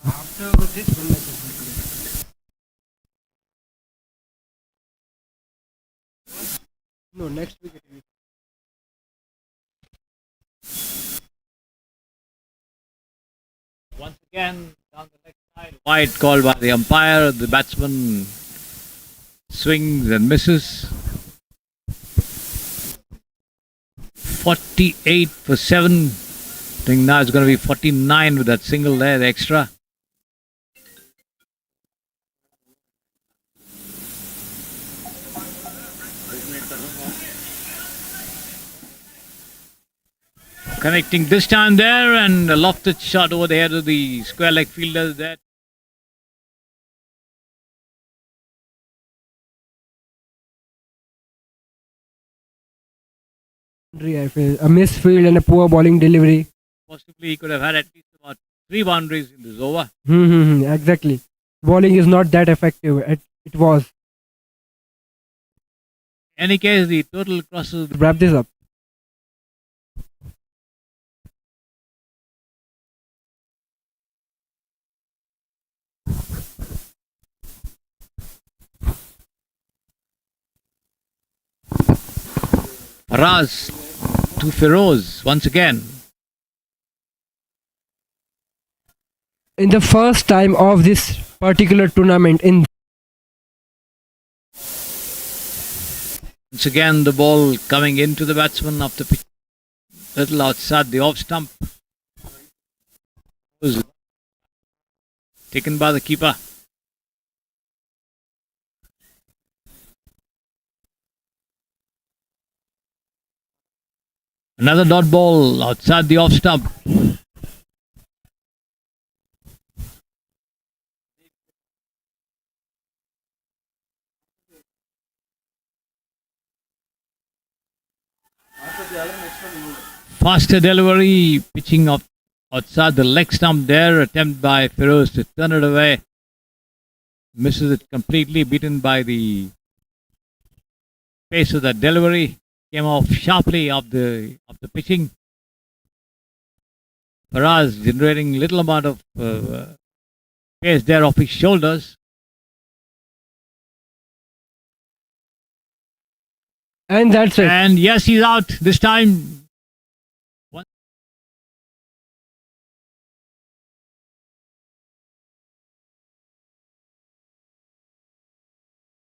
After this one match is no, next week it will be. Once again, down the leg side. Wide called by the umpire. The batsman swings and misses. 48 for 7. I think now it's going to be 49 with that single there, the extra. Connecting this time there, and a lofted shot over the head of the square leg fielder there. I feel a misfield and a poor bowling delivery. Possibly he could have had at least about 3 boundaries in this over. Exactly. Bowling is not that effective. It was. In any case, the total crosses the Wrap this up. Raz to Feroz once again. In the first time of this particular tournament, Once again, the ball coming into the batsman after pitch, little outside the off stump. Was taken by the keeper. Another dot ball outside the off stump. Faster delivery, pitching up outside the leg stump there. Attempt by Feroz to turn it away. Misses it completely, beaten by the pace of that delivery. Came off sharply of the pitching. Faraz generating little amount of pace there off his shoulders. and that's it. And yes, he's out this time.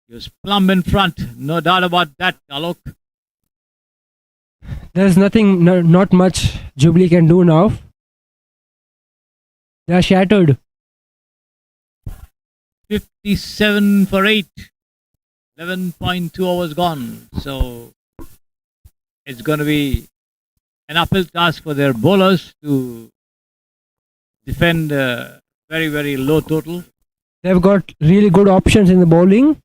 He was plumb in front, no doubt about that, Alok. There's nothing, not much Jubilee can do now. They are shattered. 57 for 8. 11.2 overs gone. So it's going to be an uphill task for their bowlers to defend a very, very low total. They've got really good options in the bowling,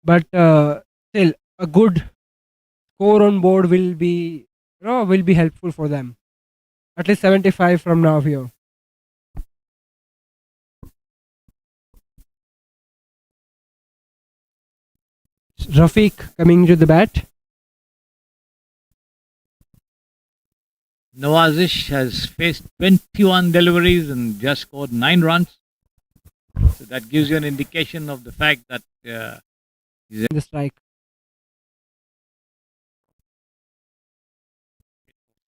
but still a good score on board will be helpful for them. At least 75 from now here. Rafiq coming to the bat. Nawazish has faced 21 deliveries and just scored 9 runs. So that gives you an indication of the fact that he's The strike.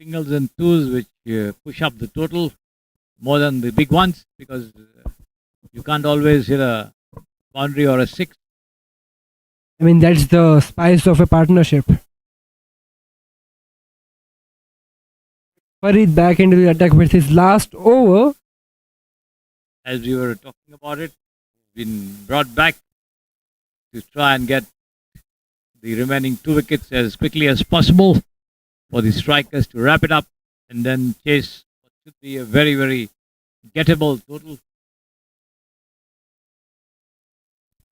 singles and twos, which push up the total more than the big ones, because you can't always hit a boundary or a six. I mean, that's the spice of a partnership. Farid back into the attack with his last over. As we were talking about it, been brought back to try and get the remaining 2 wickets as quickly as possible for the strikers to wrap it up and then chase what should be a very, very gettable total.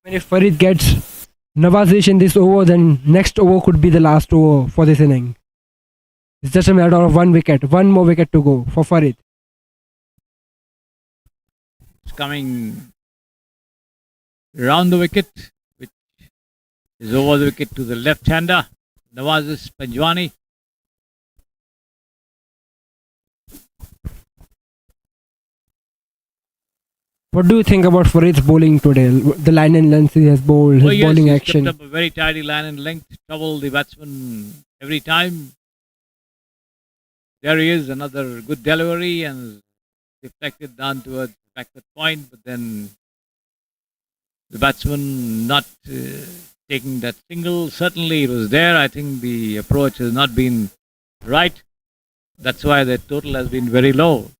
I mean, if Farid gets Nawazish in this over, then next over could be the last over for this inning. It's just a matter of 1 wicket, 1 more wicket to go for Farid. It's coming round the wicket, which is over the wicket to the left-hander, Nawazis Panjwani. What do you think about Farid's bowling today? The line and length he has bowled, his bowling he's action. kept up a very tidy line and length, trouble the batsman every time. There he is, another good delivery and deflected down towards the backward point, but then the batsman not taking that single. Certainly it was there. I think the approach has not been right. That's why the total has been very low.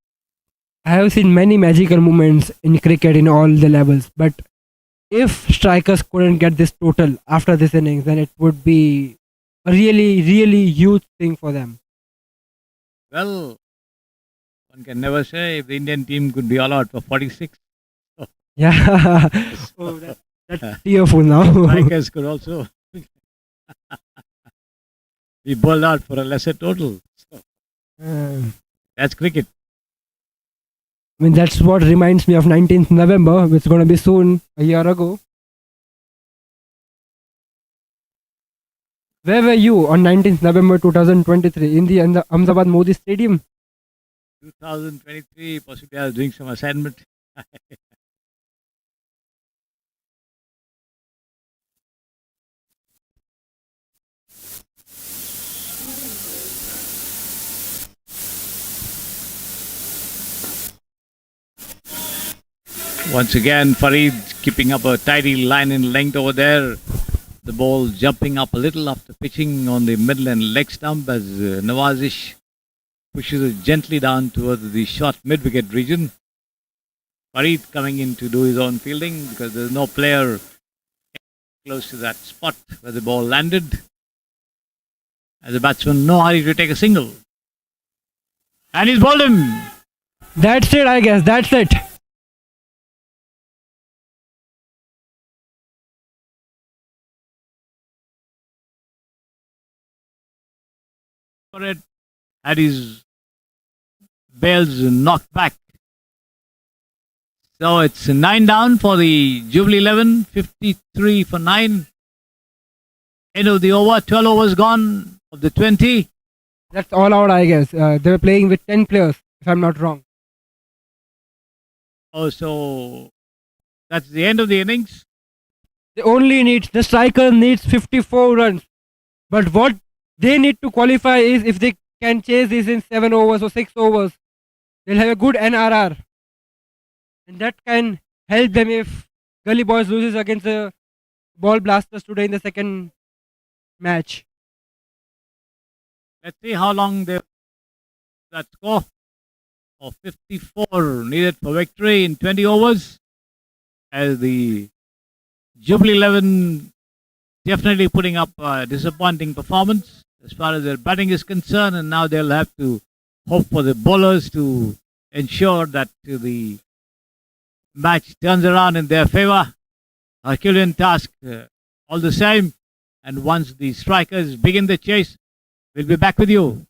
I have seen many magical moments in cricket in all the levels, but if strikers couldn't get this total after this innings, then it would be a really, really huge thing for them. Well, one can never say if the Indian team could be all out for 46. Yeah. Oh, that's tearful now. Strikers could also be bowled out for a lesser total. So that's cricket. I mean, that's what reminds me of 19th November, which is going to be soon, a year ago. Where were you on 19th November 2023? In the Ahmedabad Modi Stadium? 2023, possibly I was doing some assignment. Once again, Farid keeping up a tidy line in length over there. The ball jumping up a little after pitching on the middle and leg stump as Nawazish pushes it gently down towards the short mid-wicket region. Farid coming in to do his own fielding because there's no player close to that spot where the ball landed. As a batsman, no hurry to take a single. And he's bowled him. That's it, I guess. That's it. For it, had his bails knocked back. So it's 9 down for the Jubilee 11, 53 for 9. End of the over, 12 overs gone of the 20. That's all out, I guess. They were playing with 10 players, if I'm not wrong. Oh, so that's the end of the innings. The striker needs 54 runs. But what they need to qualify is if they can chase this in 7 overs or 6 overs, they'll have a good NRR. And that can help them if Gully Boys loses against the Ball Blasters today in the second match. Let's see how long they that score of 54 needed for victory in 20 overs. As the Jubilee 11 definitely putting up a disappointing performance as far as their batting is concerned, and now they'll have to hope for the bowlers to ensure that the match turns around in their favor. Herculean task all the same, and once the strikers begin the chase, we'll be back with you.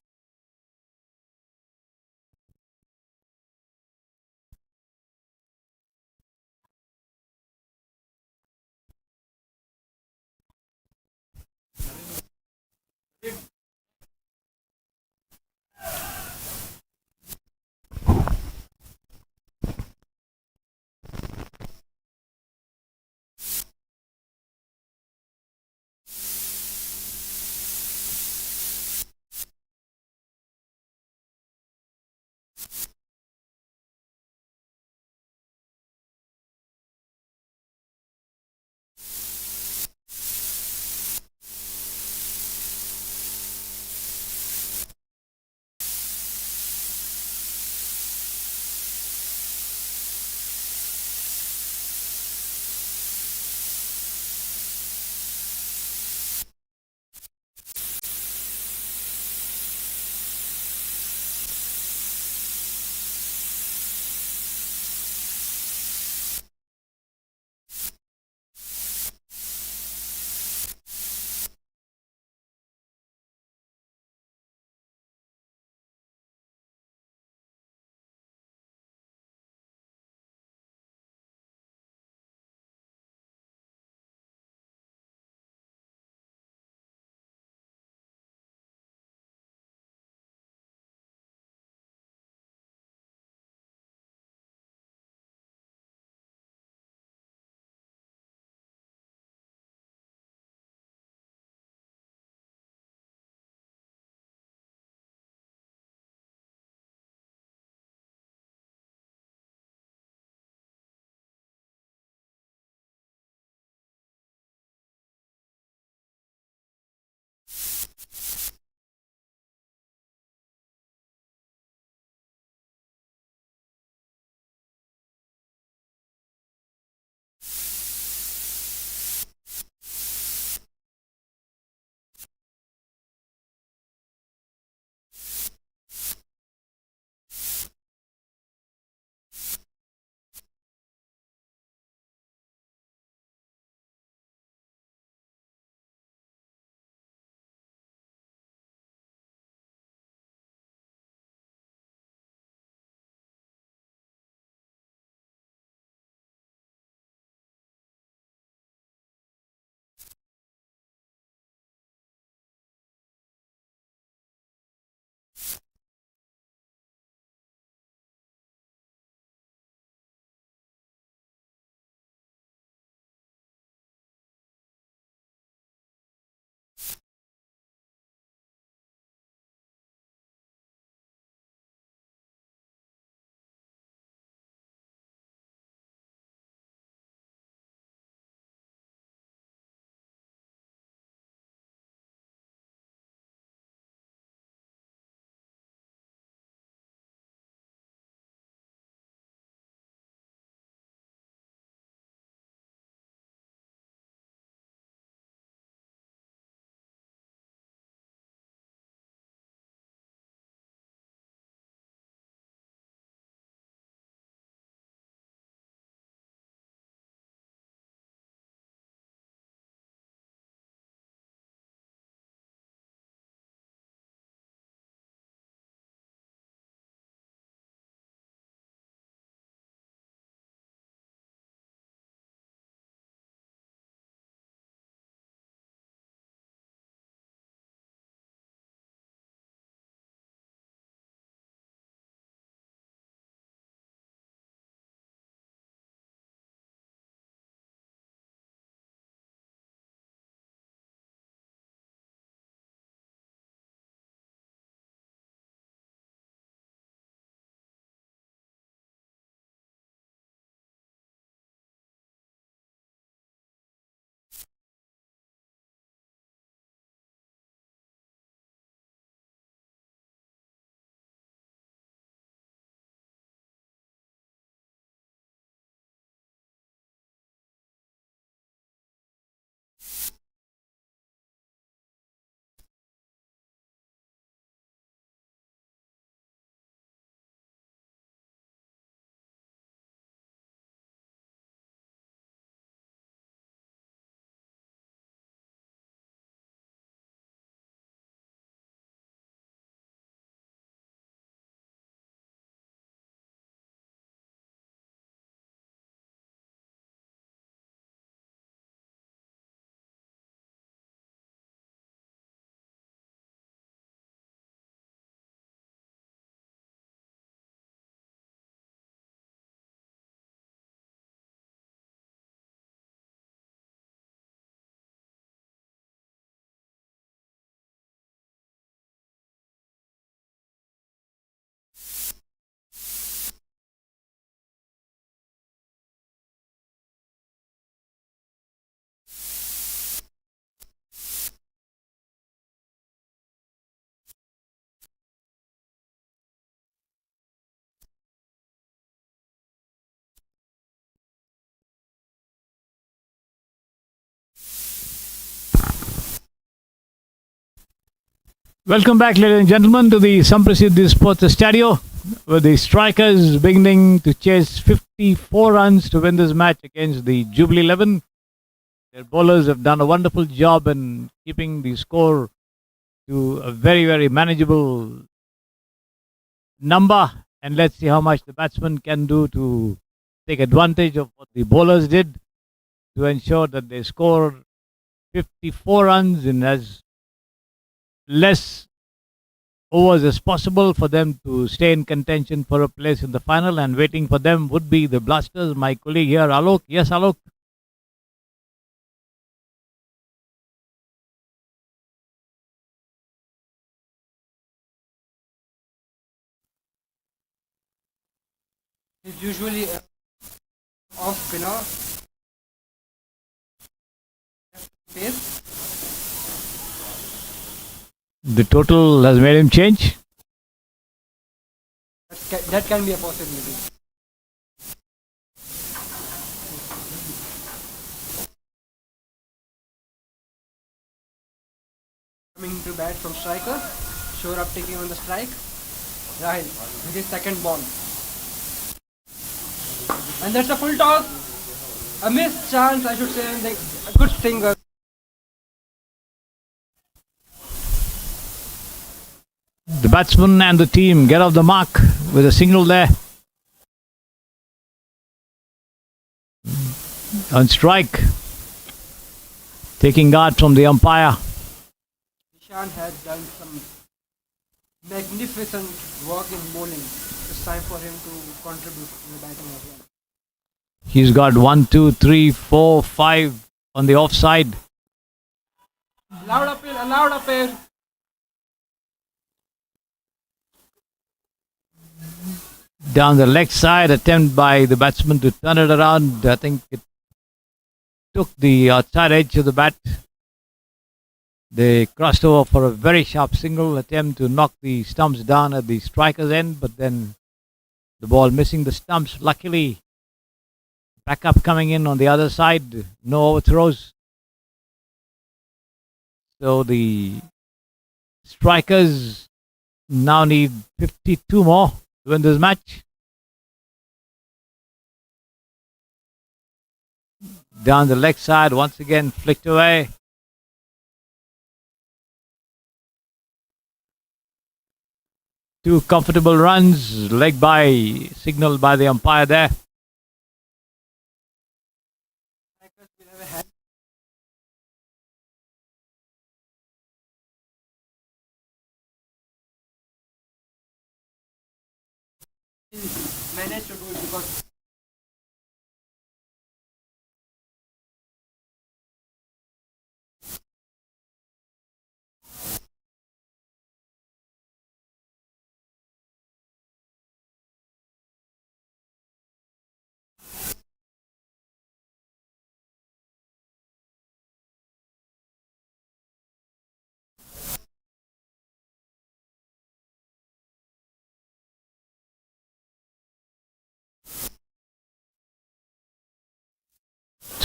Welcome back, ladies and gentlemen, to the Samprasidhi Sports Estadio, with the strikers beginning to chase 54 runs to win this match against the Jubilee 11. Their bowlers have done a wonderful job in keeping the score to a very, very manageable number. And let's see how much the batsmen can do to take advantage of what the bowlers did to ensure that they score 54 runs in as less overs as possible for them to stay in contention for a place in the final. And waiting for them would be the Blasters. My colleague here, Alok. Yes, Alok. It's usually off spinner. Pace. The total has made him change. That can be a possibility. Coming to bat from striker. Shore up taking on the strike. Rahil with his second ball. And that's a full toss. A missed chance, I should say. A good stinger. The batsman and the team get off the mark with a single there. On strike. Taking guard from the umpire. Ishan has done some magnificent work in bowling. It's time for him to contribute in the batting as well. He's got 1, 2, 3, 4, 5 on the offside. Allowed appeal. Down the leg side, attempt by the batsman to turn it around. I think it took the outside edge of the bat. They crossed over for a very sharp single attempt to knock the stumps down at the striker's end, but then the ball missing the stumps. Luckily, backup coming in on the other side. No overthrows. So the strikers now need 52 more to win this match. Down the leg side, once again flicked away. Two comfortable runs, leg by, signaled by the umpire there. Managed to do it because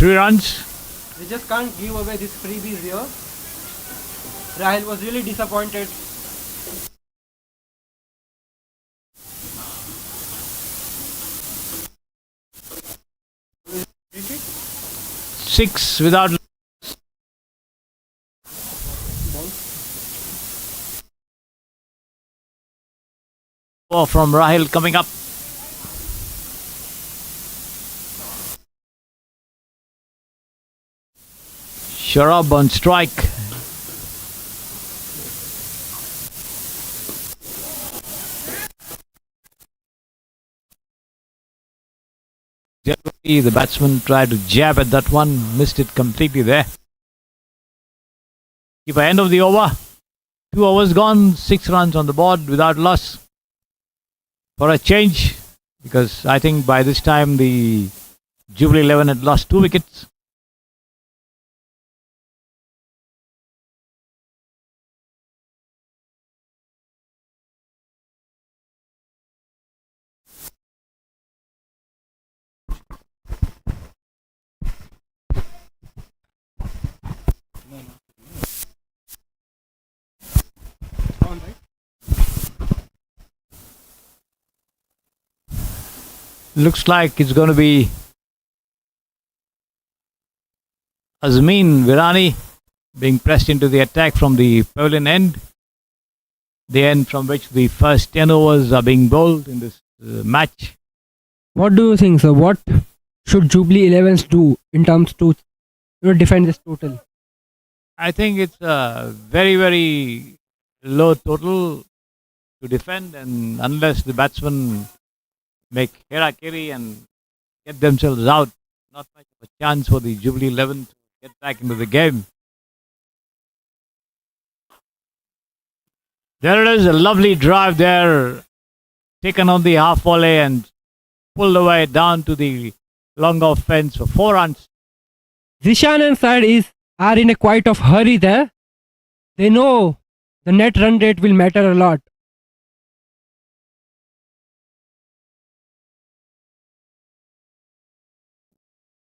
Three runs. they just can't give away these freebies here. Rahil was really disappointed. Six without. Four from Rahil coming up. Sharab on strike. Generally, the batsman tried to jab at that one, missed it completely there. Keeper end of the over. 2 overs gone, 6 runs on the board without loss. For a change, because I think by this time the Jubilee 11 had lost 2 wickets. Looks like it's going to be Azmin Virani being pressed into the attack from the pavilion end, the end from which the first 10 overs are being bowled in this match. What do you think, sir? What should Jubilee 11s do in terms to defend this total? I think it's a very, very low total to defend, and unless the batsmen make harakiri and get themselves out, not much of a chance for the Jubilee 11 to get back into the game. There it is, a lovely drive there, taken on the half volley and pulled away down to the long off fence for 4 runs. Zishan and side are in a quite of hurry there. They know the net run rate will matter a lot.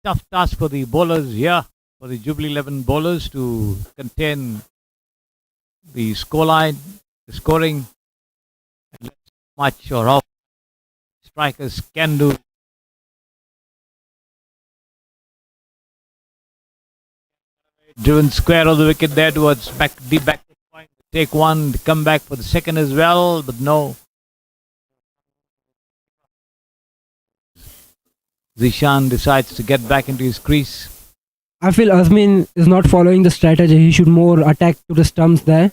Tough task for the bowlers here, for the Jubilee 11 bowlers to contain the scoreline, the scoring, and much or how strikers can do. Driven square of the wicket there towards deep back point. Take one, come back for the second as well, but no. Zishan decides to get back into his crease. I feel Azmin is not following the strategy. He should more attack to the stumps there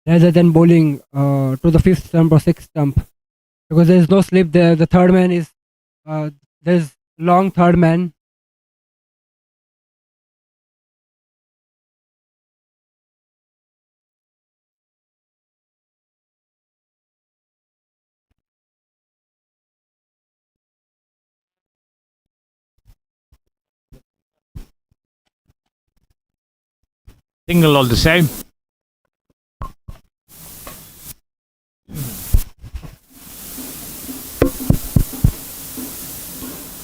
rather than bowling to the 5th stump or 6th stump, because there is no slip there. The third man is there's long third man. Single all the same.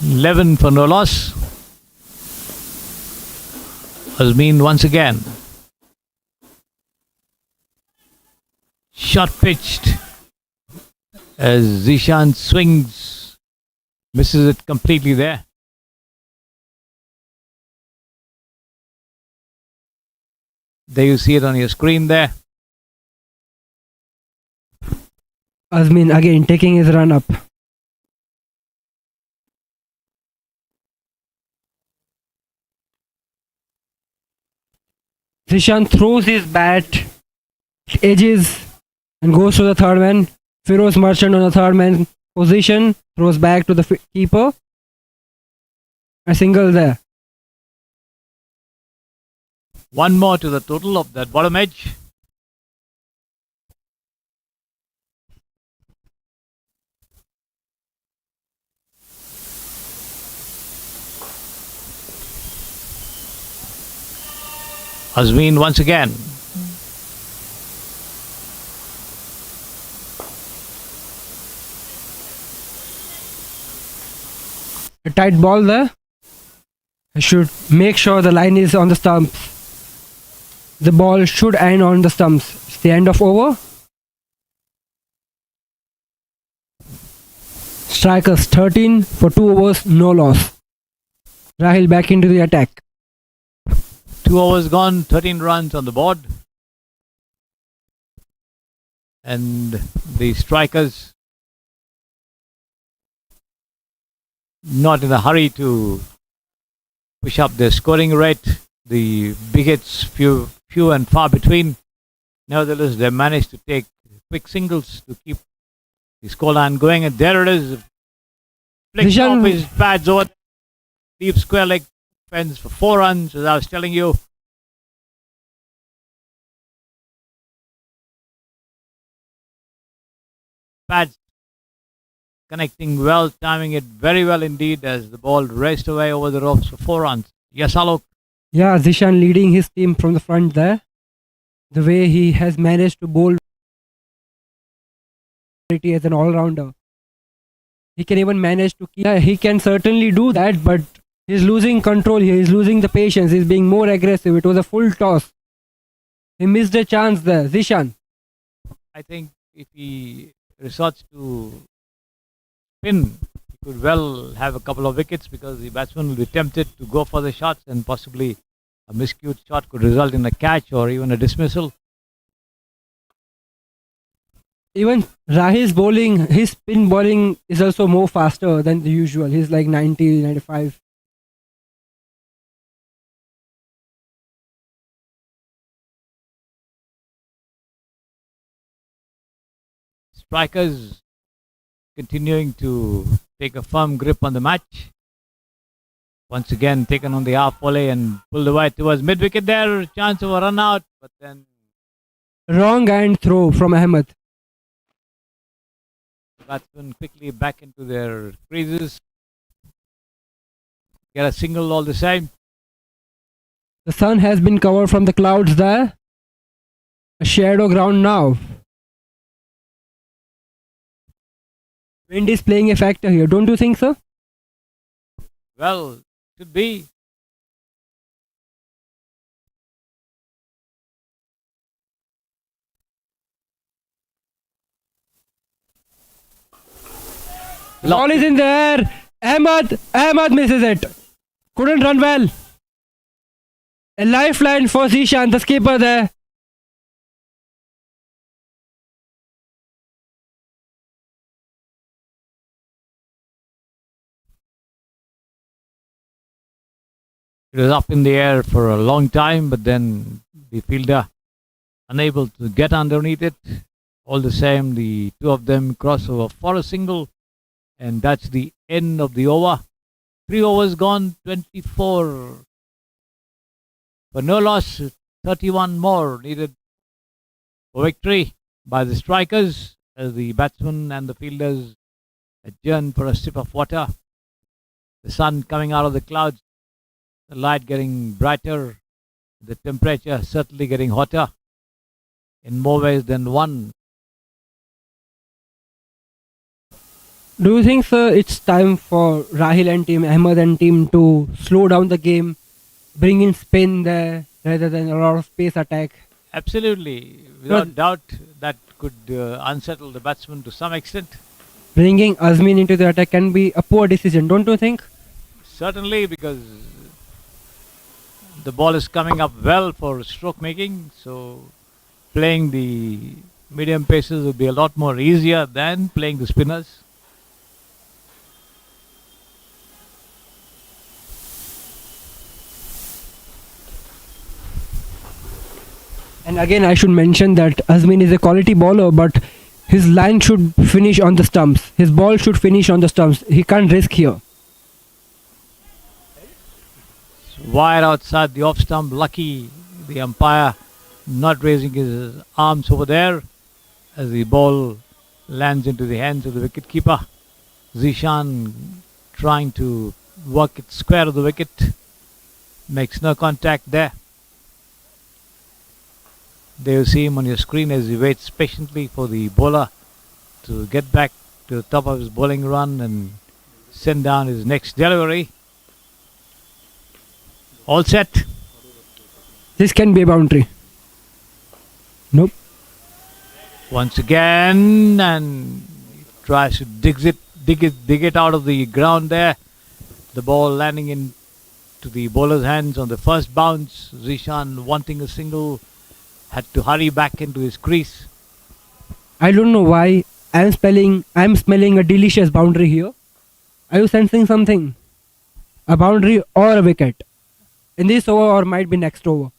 Eleven for no loss. Azmin once again. Shot pitched as Zishan swings, misses it completely there. There you see it on your screen there. Azmin again taking his run up. Zishan throws his bat, edges, and goes to the third man. Firoz Merchant on the third man position, throws back to the keeper. A single there. One more to the total of that bottom edge. Azmin once again. A tight ball there. I should make sure the line is on the stumps. The ball should end on the stumps. It's the end of over. Strikers 13 for 2 overs, no loss. Rahil back into the attack. 2 overs gone, 13 runs on the board. And the strikers not in a hurry to push up their scoring rate. The big hits few and far between. Nevertheless, they managed to take quick singles to keep the scoreline going. And there it is. Flicks off his pads over deep square leg fence for 4 runs, as I was telling you. Pads connecting well, timing it very well indeed as the ball raced away over the ropes for 4 runs. Yes, Alok. Yeah, Zishan leading his team from the front there. The way he has managed to bowl as an all-rounder. He can even manage to keep... Yeah, he can certainly do that, but he's losing control here. He's losing the patience. He's being more aggressive. It was a full toss. He missed a chance there. Zishan. I think if he resorts to spin, he could well have a couple of wickets because the batsman will be tempted to go for the shots and possibly a miscued shot could result in a catch or even a dismissal. Even Rahil's bowling, his spin bowling is also more faster than the usual. He's like 90, 95. Strikers continuing to take a firm grip on the match. Once again taken on the half volley and pulled away towards mid wicket there. Chance of a run out, but then Wrong hand throw from Ahmed. batsmen quickly back into their creases. Get a single all the same. The sun has been covered from the clouds there. A shadow ground now. Wind is playing a factor here, don't you think so? Well, should be. Ball is in the air. Ahmed misses it. Couldn't run well. A lifeline for Zishan, the skipper there. It was up in the air for a long time, but then the fielder unable to get underneath it. All the same, the two of them cross over for a single, and that's the end of the over. 3 overs gone, 24 for no loss, 31 more needed for victory by the strikers as the batsmen and the fielders adjourn for a sip of water. The sun coming out of the clouds, the light getting brighter, the temperature certainly getting hotter in more ways than one. Do you think, sir, it's time for Rahil and team, Ahmed and team to slow down the game, bring in spin there rather than a lot of pace attack? Absolutely, without doubt, that could unsettle the batsman to some extent. Bringing Azmin into the attack can be a poor decision, don't you think? Certainly, because the ball is coming up well for stroke making, so playing the medium paces would be a lot more easier than playing the spinners. And again, I should mention that Azmin is a quality bowler, but his line should finish on the stumps. His ball should finish on the stumps. He can't risk here. Wide outside the off stump. Lucky the umpire not raising his arms over there as the ball lands into the hands of the wicketkeeper. Zishan trying to work it square of the wicket. Makes no contact there. There you see him on your screen as he waits patiently for the bowler to get back to the top of his bowling run and send down his next delivery. All set. This can be a boundary. Nope. Once again, and he tries to dig it out of the ground there. The ball landing into the bowler's hands on the first bounce. Zishan wanting a single had to hurry back into his crease. I don't know why I'm smelling a delicious boundary here. Are you sensing something? A boundary or a wicket? In this over or might be next over.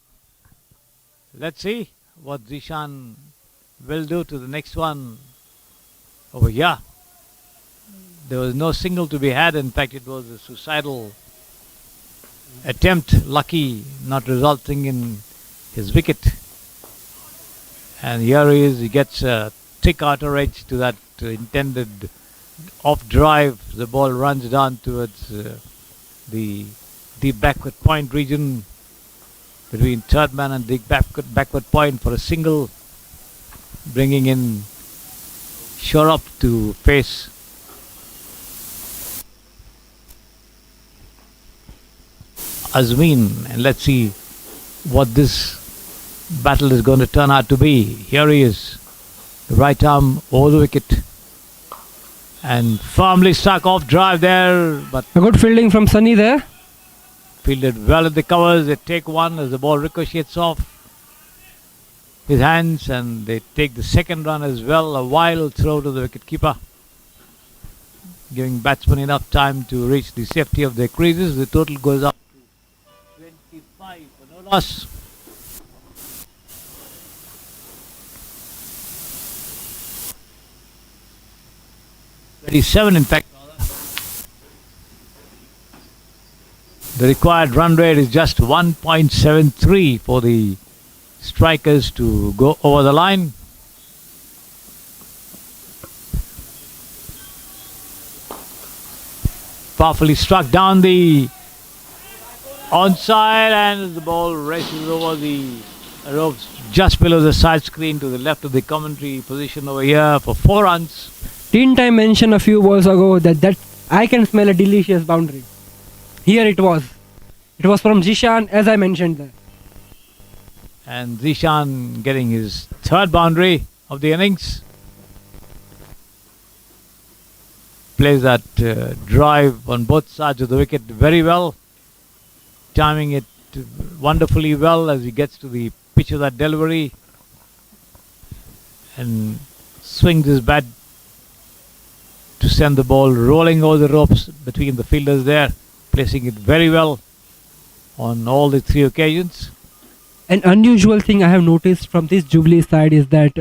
Let's see what Zishan will do to the next one over here. There was no single to be had. In fact, it was a suicidal attempt. Lucky not resulting in his wicket. And here he is. He gets a thick outer edge to that intended off drive. The ball runs down towards the deep backward point region between third man and deep backward point for a single, bringing in shore up to face Azmin, and let's see what this battle is going to turn out to be. Here he is, the right arm over the wicket, And firmly struck off drive there, but A good fielding from Sunny there. fielded well at the covers. They take one as the ball ricochets off his hands, and they take the second run as well. A wild throw to the wicketkeeper, giving batsmen enough time to reach the safety of their creases. The total goes up to 25 for no loss. In fact. The required run rate is just 1.73 for the strikers to go over the line. Powerfully struck down the onside, and the ball races over the ropes just below the side screen to the left of the commentary position over here for 4 runs. Didn't I mention a few balls ago that I can smell a delicious boundary? Here it was. It was from Zishan, as I mentioned there. And Zishan getting his 3rd boundary of the innings. Plays that drive on both sides of the wicket very well, timing it wonderfully well as he gets to the pitch of that delivery, and swings his bat to send the ball rolling over the ropes between the fielders there, placing it very well on all the 3 occasions. An unusual thing I have noticed from this Jubilee side is that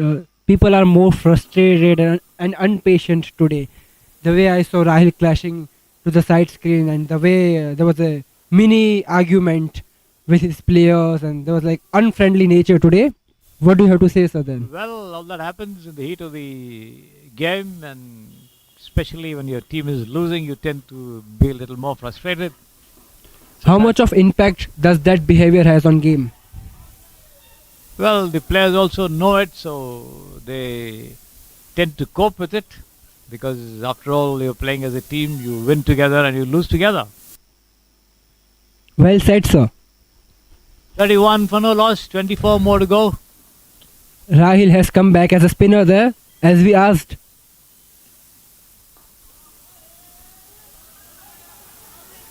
people are more frustrated and impatient today. The way I saw Rahil clashing to the side screen, and the way there was a mini argument with his players, and there was like unfriendly nature today. What do you have to say, sir, then? Well, all that happens in the heat of the game, and especially when your team is losing, you tend to be a little more frustrated. How much of impact does that behavior has on game? Well, the players also know it, so they tend to cope with it, because after all, you're playing as a team. You win together and you lose together. Well said, sir. 31 for no loss, 24 more to go. Rahil has come back as a spinner there, as we asked.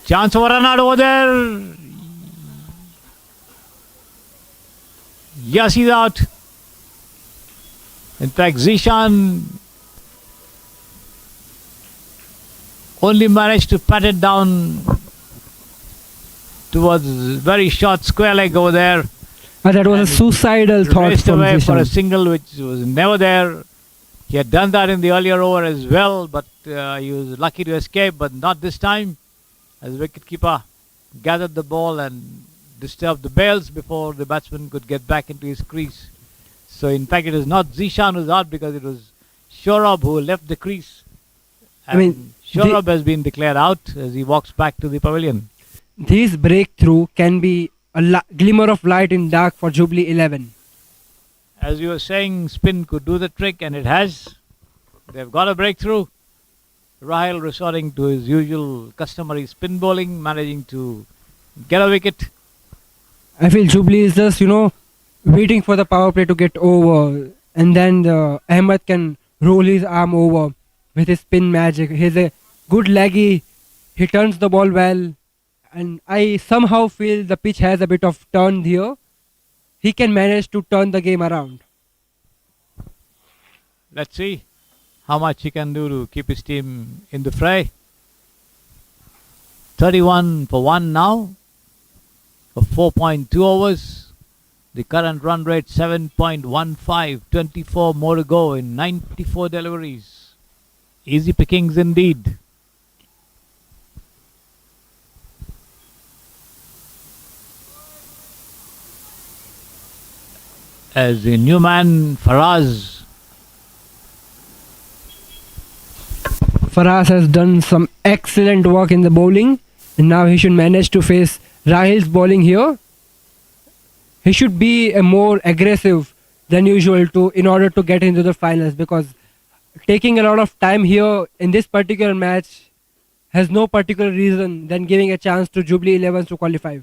Chance of a run out over there. Yes, he's out. In fact, Zishan only managed to pat it down towards very short square leg over there. That was a suicidal thought Raced from away for a Zishan. single which was never there. He had done that in the earlier over as well, but he was lucky to escape, but not this time, as the wicketkeeper gathered the ball and disturbed the bails before the batsman could get back into his crease. So in fact, it is not Zishan who's out, because it was Shorab who left the crease. And I mean, Shorab has been declared out as he walks back to the pavilion. This breakthrough can be a glimmer of light in dark for Jubilee 11. As you were saying, spin could do the trick, and it has. They've got a breakthrough. Rahil resorting to his usual customary spin bowling, managing to get a wicket. I feel Jubilee is just, waiting for the power play to get over, and then Ahmed can roll his arm over with his spin magic. He's a good leggy. He turns the ball well, and I somehow feel the pitch has a bit of turn here. He can manage to turn the game around. Let's see how much he can do to keep his team in the fray. 31 for 1 now for 4.2 overs. The current run rate 7.15, 24 more to go in 94 deliveries. Easy pickings indeed. As the new man Faraz Faraz has done some excellent work in the bowling, and now he should manage to face Rahil's bowling here. He should be a more aggressive than usual in order to get into the finals, because taking a lot of time here in this particular match has no particular reason than giving a chance to Jubilee 11 to qualify.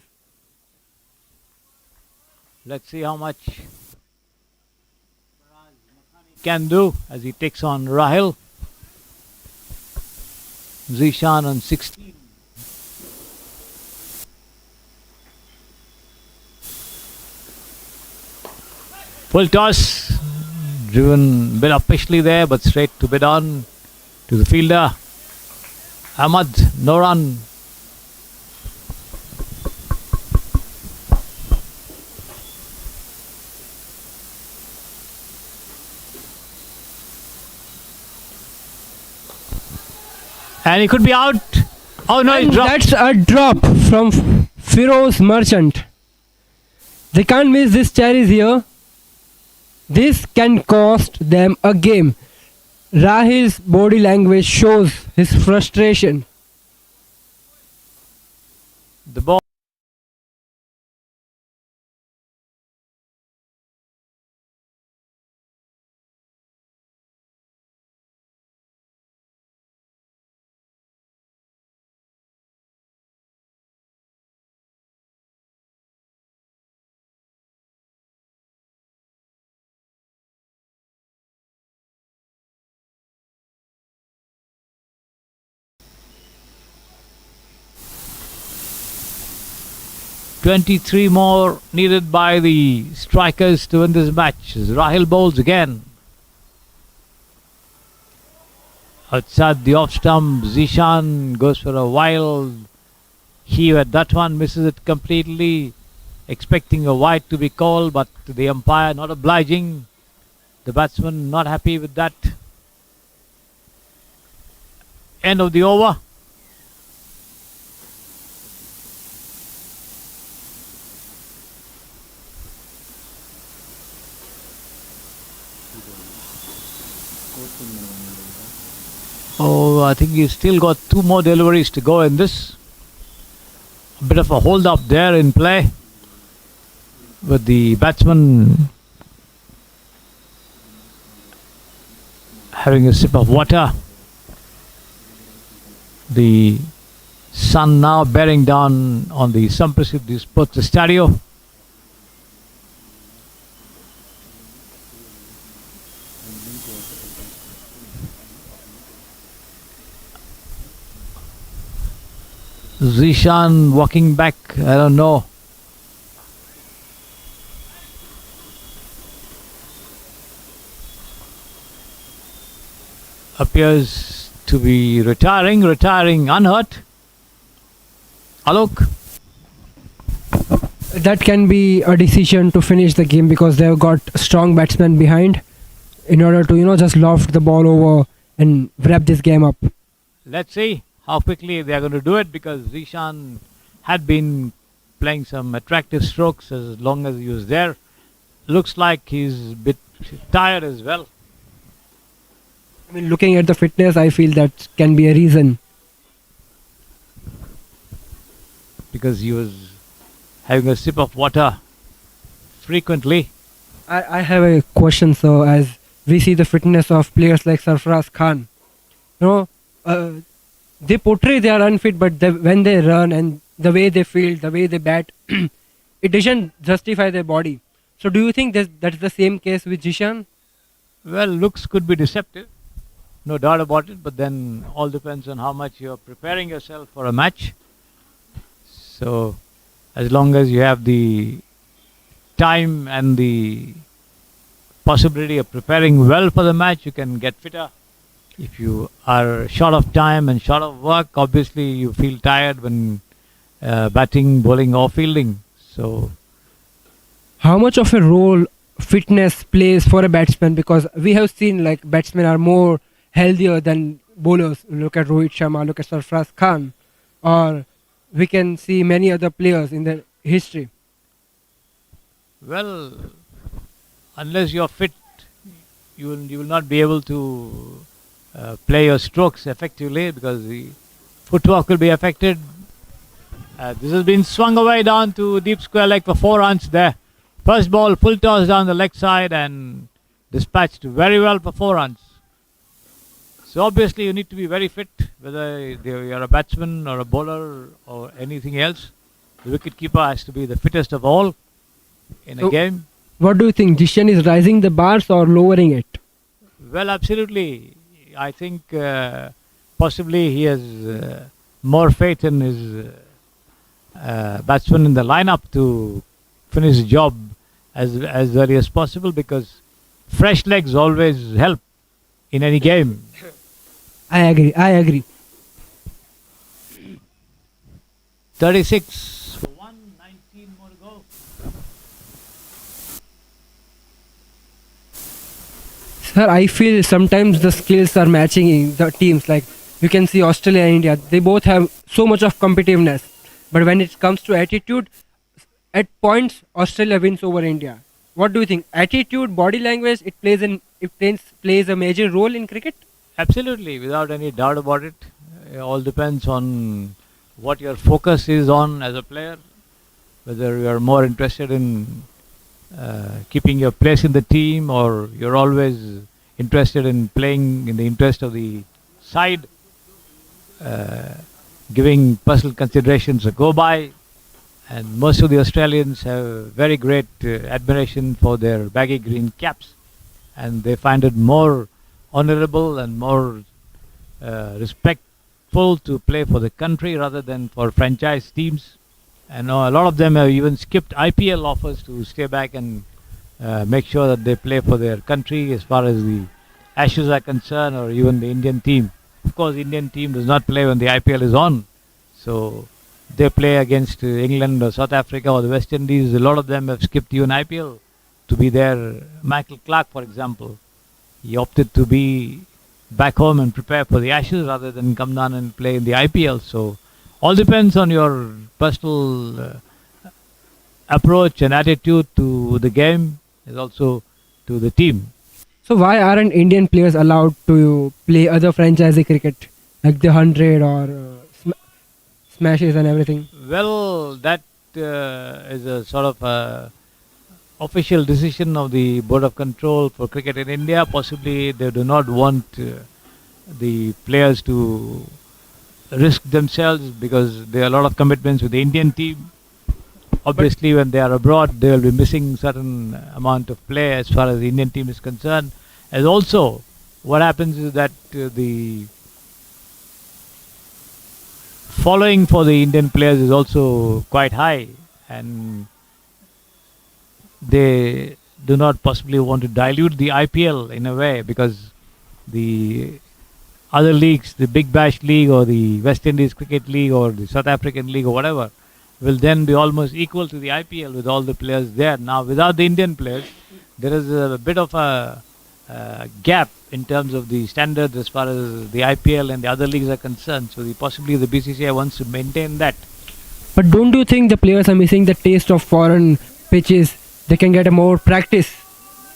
Let's see how much can do as he takes on Rahil. Zishan on 16. Full toss, driven a bit upishly there, but straight to bid on to the fielder. Ahmad, no run. And he could be out. Oh no, he And dropped. that's a drop from Firoz Merchant. They can't miss these cherries here. This can cost them a game. Rahil's body language shows his frustration. The ball. "23 more needed by the strikers to win this match." As Rahil bowls again. Outside the off stump, Zishan goes for a wild heave at that one, misses it completely, expecting a wide to be called, but the umpire not obliging. The batsman not happy with that. End of the over. Oh, I think he's still got 2 more deliveries to go in this. A bit of a hold up there in play. With the batsman having a sip of water. The sun now bearing down on the Samprasidhi Sports Estadio. Zishan walking back, I don't know. Appears to be retiring unhurt. Alok. That can be a decision to finish the game because they've got strong batsmen behind in order to, just loft the ball over and wrap this game up. Let's see how quickly they are going to do it, because Zishan had been playing some attractive strokes as long as he was there. Looks like he's a bit tired as well. I mean, looking at the fitness, I feel that can be a reason. Because he was having a sip of water frequently. I have a question, so as we see the fitness of players like Sarfaraz Khan, they portray they are unfit, but when they run and the way they field, the way they bat, it doesn't justify their body. So do you think that's the same case with Zishan? Well, looks could be deceptive, no doubt about it, but then all depends on how much you're preparing yourself for a match. So as long as you have the time and the possibility of preparing well for the match, you can get fitter. If you are short of time and short of work, obviously you feel tired when batting, bowling or fielding. So How much of a role fitness plays for a batsman? Because we have seen like batsmen are more healthier than bowlers. Look at Rohit Sharma, look at Sarfaraz Khan, or we can see many other players in the history. well, unless you're fit, you will not be able to play your strokes effectively, because the footwork will be affected. This has been swung away down to deep square leg for 4 runs there. First ball, full toss down the leg side and dispatched very well for 4 runs. So obviously you need to be very fit, whether you're a batsman or a bowler or anything else. The wicket keeper has to be the fittest of all in a So- game. What do you think? Jishan is rising the bars or lowering it? Well, absolutely. I think possibly he has more faith in his batsman in the lineup to finish the job as early as possible, because fresh legs always help in any game. I agree. 36 for 1, 19 more to go. Sir, I feel sometimes the skills are matching in the teams. Like you can see Australia and India, they both have so much of competitiveness. But when it comes to attitude, at points Australia wins over India. What do you think? Attitude, body language, plays a major role in cricket. Absolutely, without any doubt about it. It all depends on what your focus is on as a player, whether you are more interested in keeping your place in the team, or you're always interested in playing in the interest of the side, giving personal considerations a go by. And most of the Australians have very great admiration for their baggy green caps, and they find it more honorable and more respectful to play for the country rather than for franchise teams. And a lot of them have even skipped IPL offers to stay back and make sure that they play for their country as far as the Ashes are concerned, or even the Indian team. Of course, the Indian team does not play when the IPL is on. So they play against England or South Africa or the West Indies. A lot of them have skipped even IPL to be there. Michael Clark, for example, he opted to be back home and prepare for the Ashes rather than come down and play in the IPL. So all depends on your personal approach and attitude to the game, and also to the team. So why aren't Indian players allowed to play other franchise cricket like the 100 or smashes and everything? Well, that is a sort of official decision of the Board of Control for Cricket in India. Possibly they do not want the players to risk themselves, because there are a lot of commitments with the Indian team. Obviously, when they are abroad, they will be missing certain amount of play as far as the Indian team is concerned. And also, what happens is that the following for the Indian players is also quite high, and they do not possibly want to dilute the IPL in a way, because the other leagues, the Big Bash League or the West Indies Cricket League or the South African League or whatever, will then be almost equal to the IPL with all the players there. Now, without the Indian players, there is a bit of a gap in terms of the standards as far as the IPL and the other leagues are concerned. So possibly the BCCI wants to maintain that. But don't you think the players are missing the taste of foreign pitches? They can get a more practice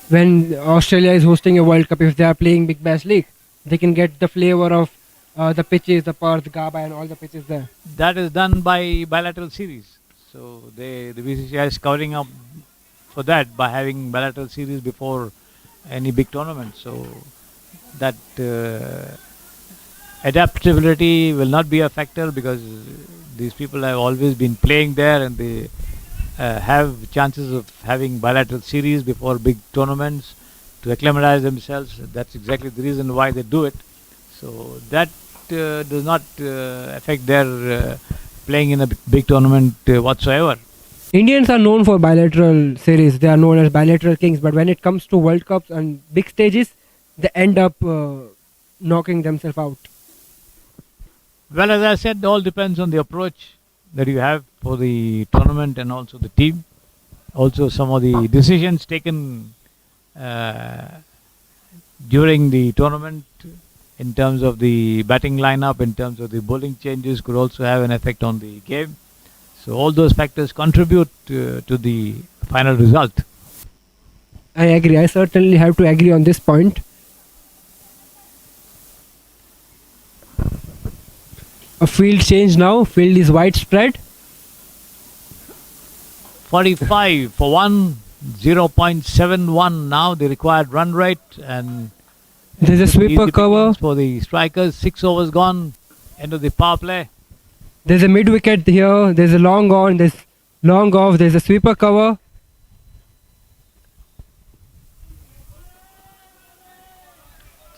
when Australia is hosting a World Cup. If they are playing Big Bash League, they can get the flavor of the pitches, the Perth, Gaba and all the pitches there. That is done by bilateral series. So the BCCI is covering up for that by having bilateral series before any big tournament. So that adaptability will not be a factor, because these people have always been playing there, and they have chances of having bilateral series before big tournaments to acclimatize themselves. That's exactly the reason why they do it. So that does not affect their playing in a big tournament whatsoever. Indians are known for bilateral series. They are known as bilateral kings. But when it comes to World Cups and big stages, they end up knocking themselves out. Well, as I said, all depends on the approach that you have for the tournament and also the team. Also, some of the decisions taken during the tournament in terms of the batting lineup, in terms of the bowling changes, could also have an effect on the game. So all those factors contribute to the final result. I agree. I certainly have to agree on this point. A field change now. Field is widespread. 45 for 1, 0.71 now the required run rate, and There's a sweeper cover. for the strikers. 6 overs gone, end of the power play. There's a mid wicket here. There's a long on. There's long off. There's a sweeper cover.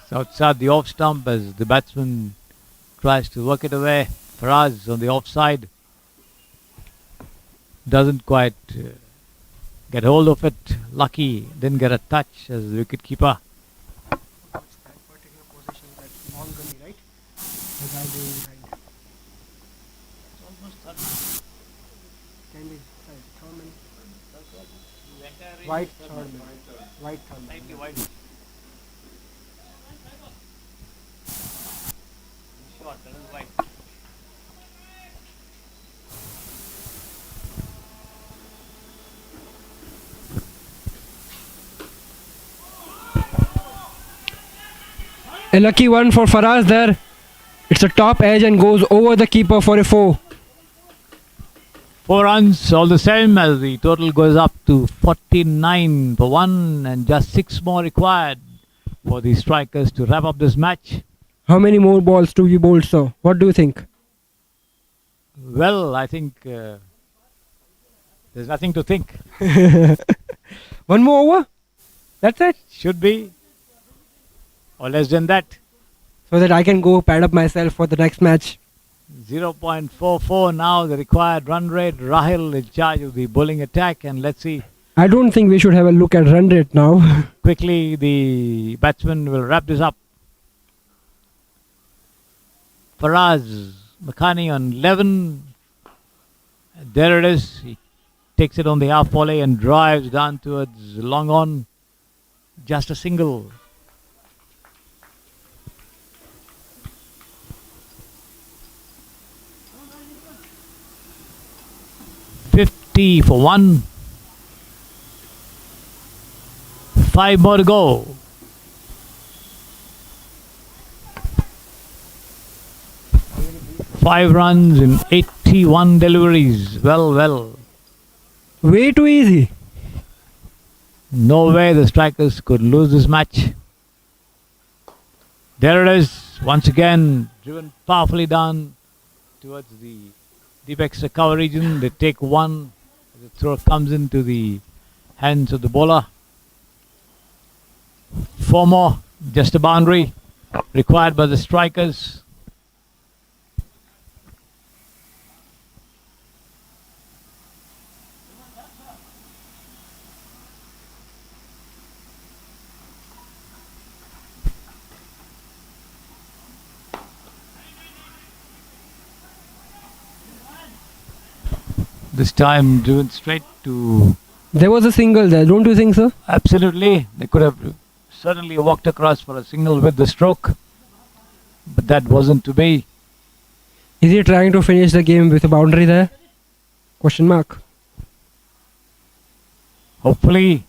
Outside the off stump as the batsman tries to work it away. Faraz on the offside. Doesn't quite get hold of it. Lucky didn't get a touch as the wicket keeper. White third man. White third man. A lucky one for Faraz there. It's a top edge and goes over the keeper for a 4. 4 runs, all the same, as the total goes up to 49 for 1, and just 6 more required for the strikers to wrap up this match. How many more balls to be bowled, sir? What do you think? Well, I think there's nothing to think. One more over? That's it? Should be, or less than that. So that I can go pad up myself for the next match. 0.44 now, the required run rate. Rahil in charge of the bowling attack, and let's see. I don't think we should have a look at run rate now. Quickly, the batsman will wrap this up. Faraz Makhani on 11. There it is. He takes it on the half volley and drives down towards long on. Just a single. For 1. 5 more to go. Five runs in 81 deliveries. Well. Way too easy. No way the strikers could lose this match. There it is. Once again, driven powerfully down towards the deep extra cover region. They take 1. The throw comes into the hands of the bowler. 4 more, just a boundary required by the strikers. This time driven straight to... There was a single there, don't you think, sir? Absolutely. They could have certainly walked across for a single with the stroke. But that wasn't to be. Is he trying to finish the game with a boundary there? Question mark. Hopefully.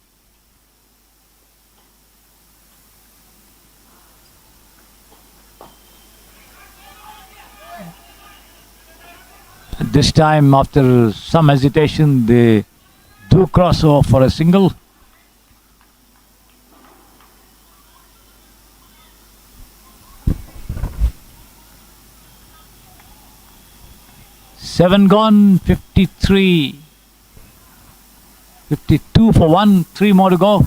This time, after some hesitation, they do cross over for a single. Seven gone, 53. 52 for 1, 3 more to go.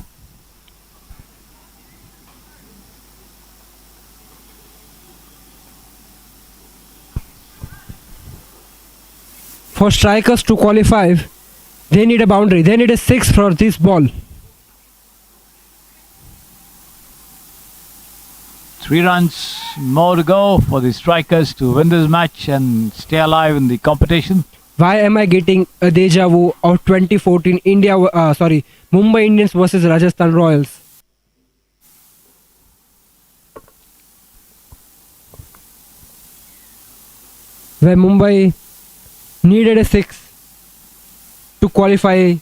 For strikers to qualify, they need a boundary. They need a 6 for this ball. 3 runs more to go for the strikers to win this match and stay alive in the competition. Why am I getting a deja vu of 2014 Mumbai Indians versus Rajasthan Royals? Where Mumbai needed a 6 to qualify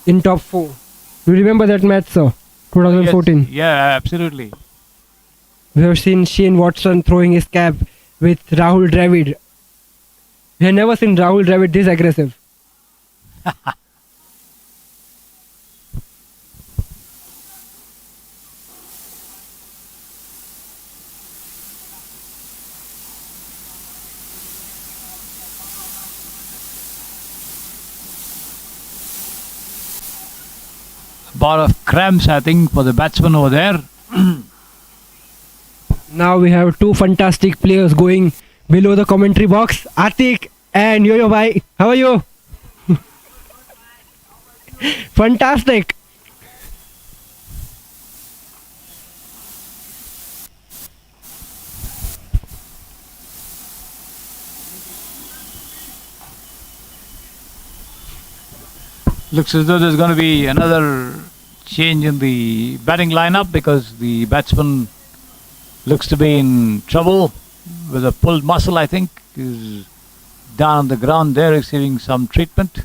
in top 4. You remember that match, sir? 2014. Yes. Yeah, absolutely. We have seen Shane Watson throwing his cap with Rahul Dravid. We have never seen Rahul Dravid this aggressive. A lot of cramps, I think, for the batsman over there. Now we have two fantastic players going below the commentary box. Atik and Yo-Yo Bhai. How are you? Fantastic. Looks as though there's going to be another change in the batting lineup because the batsman looks to be in trouble with a pulled muscle, I think. Is down on the ground there receiving some treatment.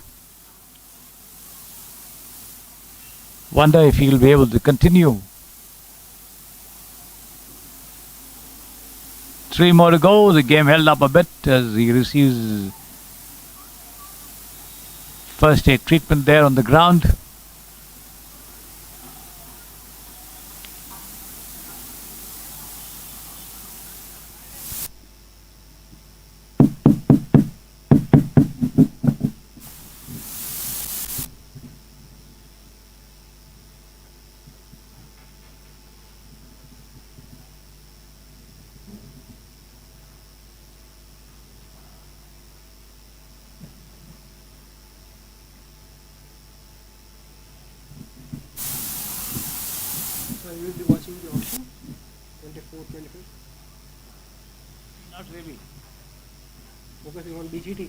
Wonder if he'll be able to continue. 3 more to go. The game held up a bit as he receives first aid treatment there on the ground. So you will be watching the auction 24, 25. Not really. Focusing on BGT.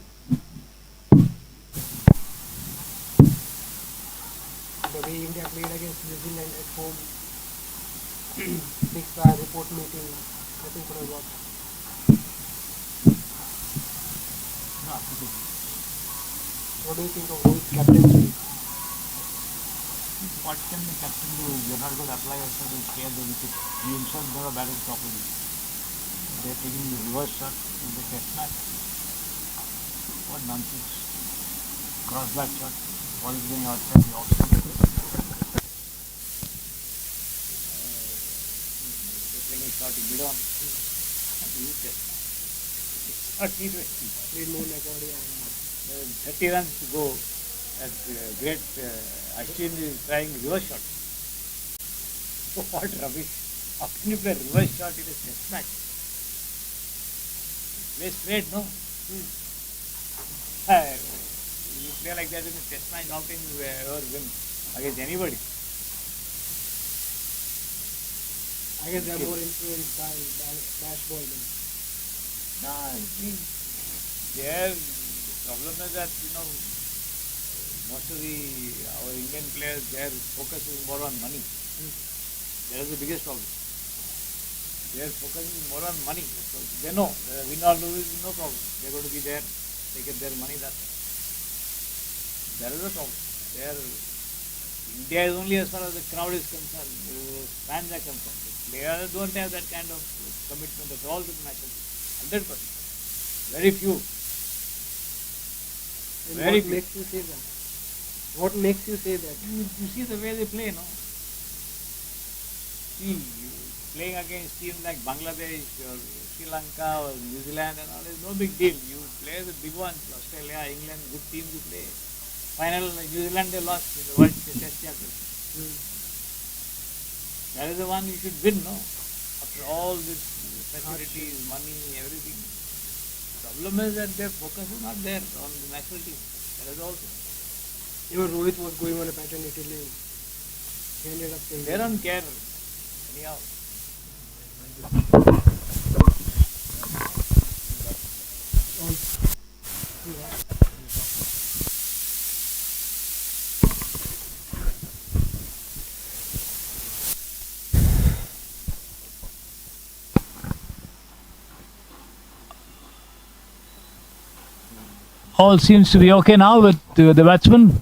The way India played against New Zealand at home. Big star report meeting. Nothing for a watch. What do you think of Rohit's captaincy? What can the captain do? You're not going to apply yourself and clear the wicket. He himself never batted properly. They're taking the reverse shot in the test match. What nonsense. Cross back shot. Ball is going outside the off stump. They're taking shot in mid on. Not T20. Played more like ODI. 30 runs to go. That's great. Ashwin is trying reverse shot. What rubbish. How can you play reverse shot in a test match? Play straight, no? You play like that in a test match, how can you ever win against anybody? I guess they are more influenced by dash ball than. No, their problem is that, most of our Indian players, their focus is more on money. That is the biggest problem. Their focus is more on money. So they know, win or lose is no problem. They're going to be there, they get their money, that's it. That is the problem. India is only as far as the crowd is concerned, fans are concerned. The players don't have that kind of commitment at all to the national team. 100%. Very few. And Very what few. makes you say that? What makes you say that? You see the way they play, no? See, playing against teams like Bangladesh or Sri Lanka or New Zealand and all is no big deal. You play the big ones, Australia, England, good teams you play. Final, New Zealand they lost in the World Test Championship. That is the one you should win, no? After all this facilities, money, everything. The problem is that their focus is not there on the national team. That is also. Even Rohit was going on a paternity leave. He ended up saying They don't care. Anyhow. All seems to be okay now with the batsman.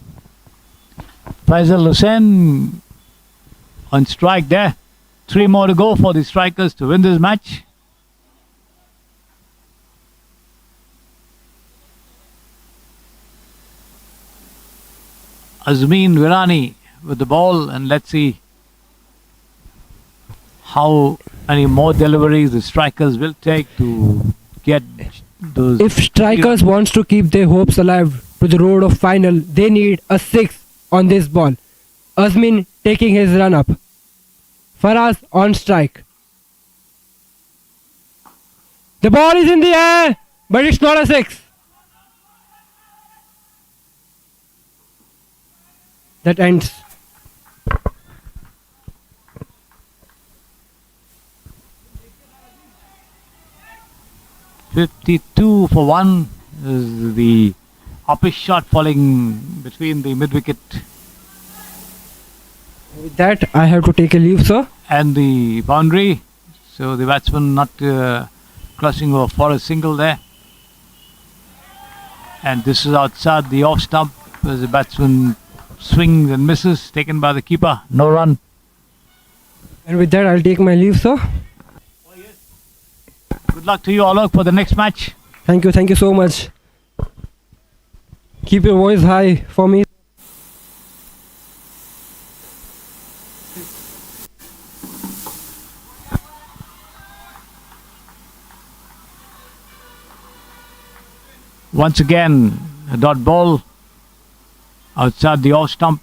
Faisal Hussain on strike there. 3 more to go for the strikers to win this match. Azmeen Virani with the ball, and let's see how many more deliveries the strikers will take to get those. if strikers wants to keep their hopes alive to the road of final, they need a 6 on this ball. Azmin taking his run up. Faraz on strike. The ball is in the air, but it's not a six. That ends. $52 for 1 is the uppish shot falling between the mid wicket With that, I have to take a leave, sir. and the boundary. So the batsman not crossing over for a single there. And this is outside the off stump as the batsman swings and misses, taken by the keeper. No run. And with that, I'll take my leave, sir. Good luck to you, Alok, for the next match. Thank you so much. Keep your voice high for me. Once again, a dot ball outside the off stump.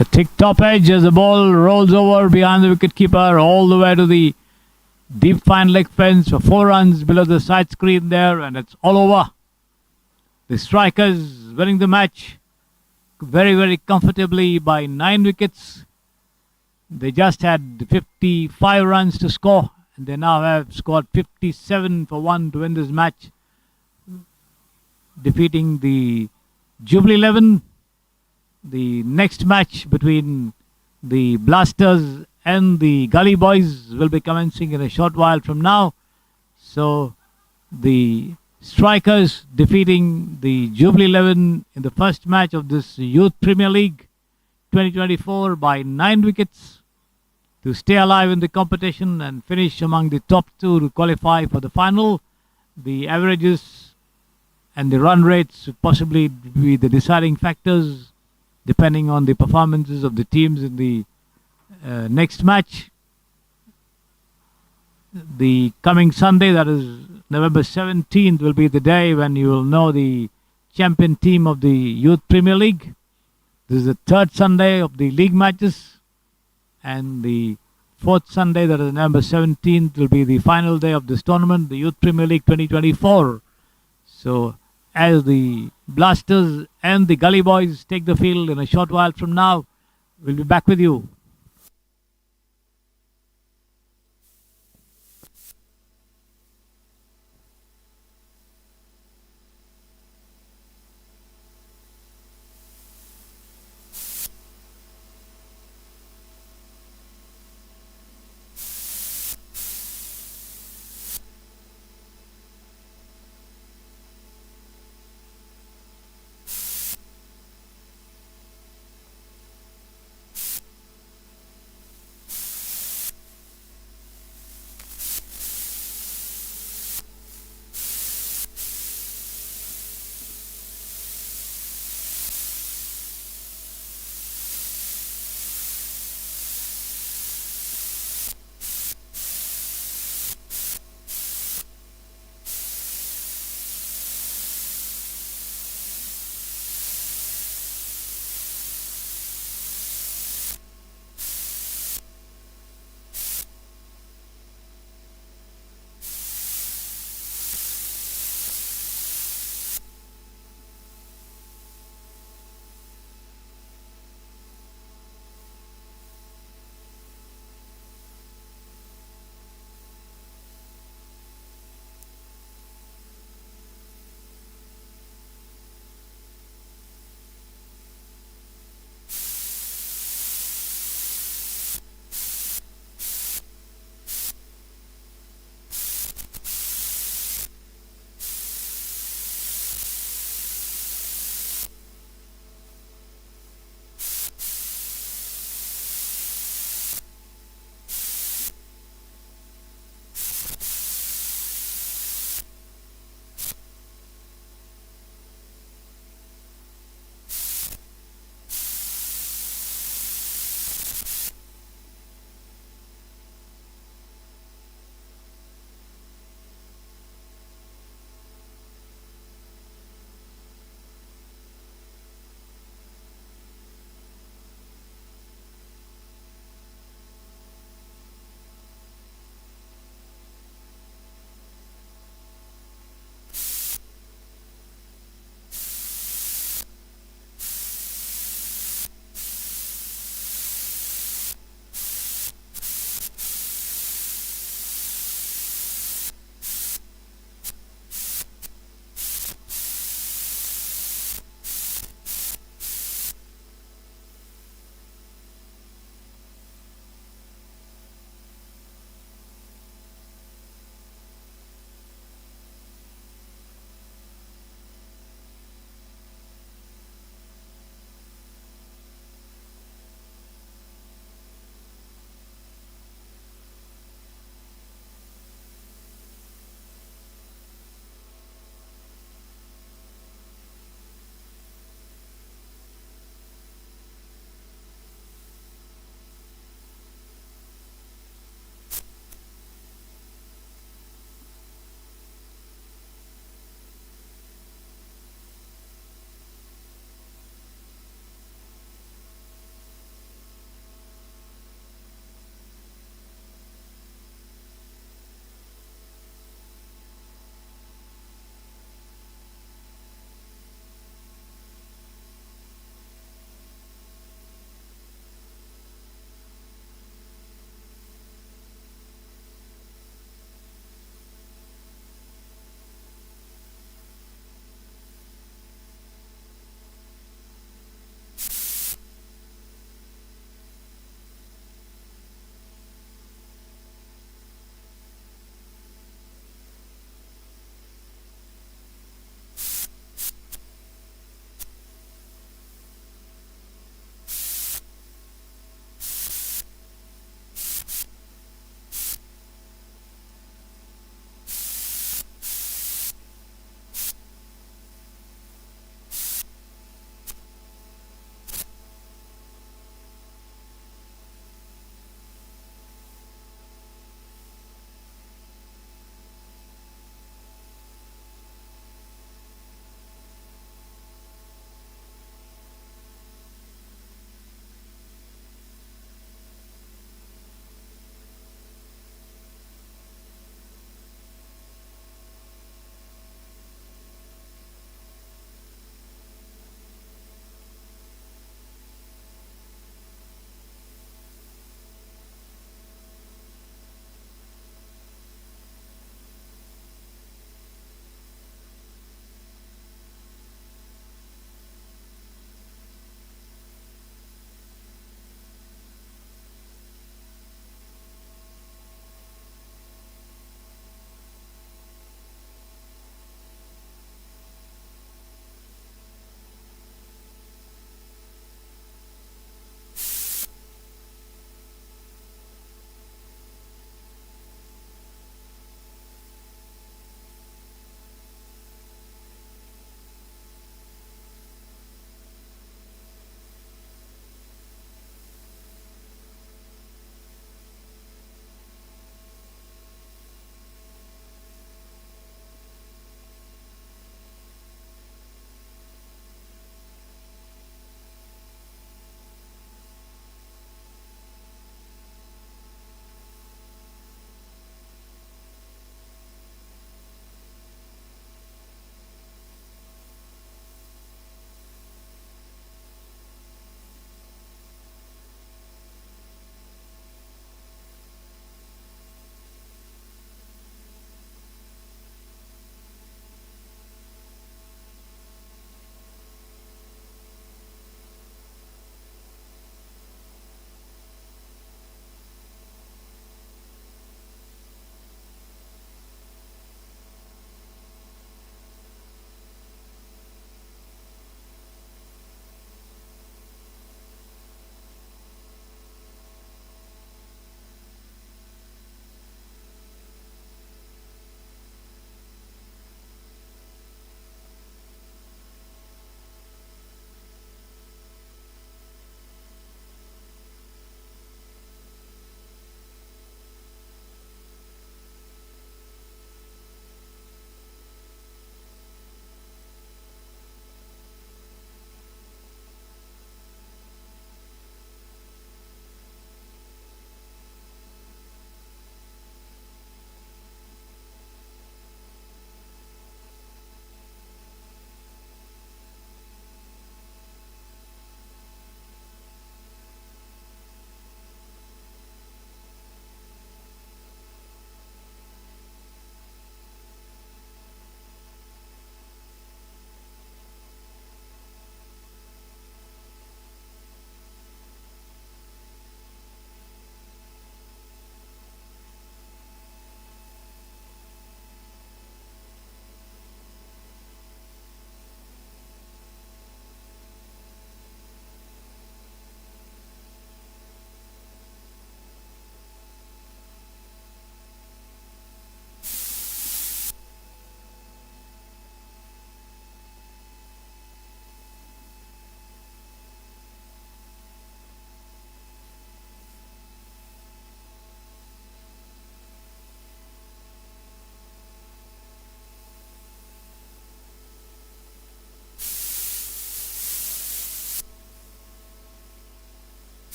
A thick top edge as the ball rolls over behind the wicketkeeper all the way to the deep fine leg fence for 4 runs below the side screen there, and it's all over. The strikers winning the match very, very comfortably by 9 wickets. They just had 55 runs to score, and they now have scored 57 for 1 to win this match, defeating the Jubilee 11. The next match between the Blasters and the Gully Boys will be commencing in a short while from now. So the Strikers defeating the Jubilee 11 in the first match of this Youth Premier League 2024 by 9 wickets to stay alive in the competition and finish among the top 2 to qualify for the final. The averages and the run rates would possibly be the deciding factors depending on the performances of the teams in the next match. The coming Sunday, that is November 17th, will be the day when you will know the champion team of the Youth Premier League. This is the third Sunday of the league matches, and the fourth Sunday, that is November 17th, will be the final day of this tournament, the Youth Premier League 2024. So as the Blasters and the Gully Boys take the field in a short while from now, we'll be back with you.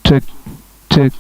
Check, check.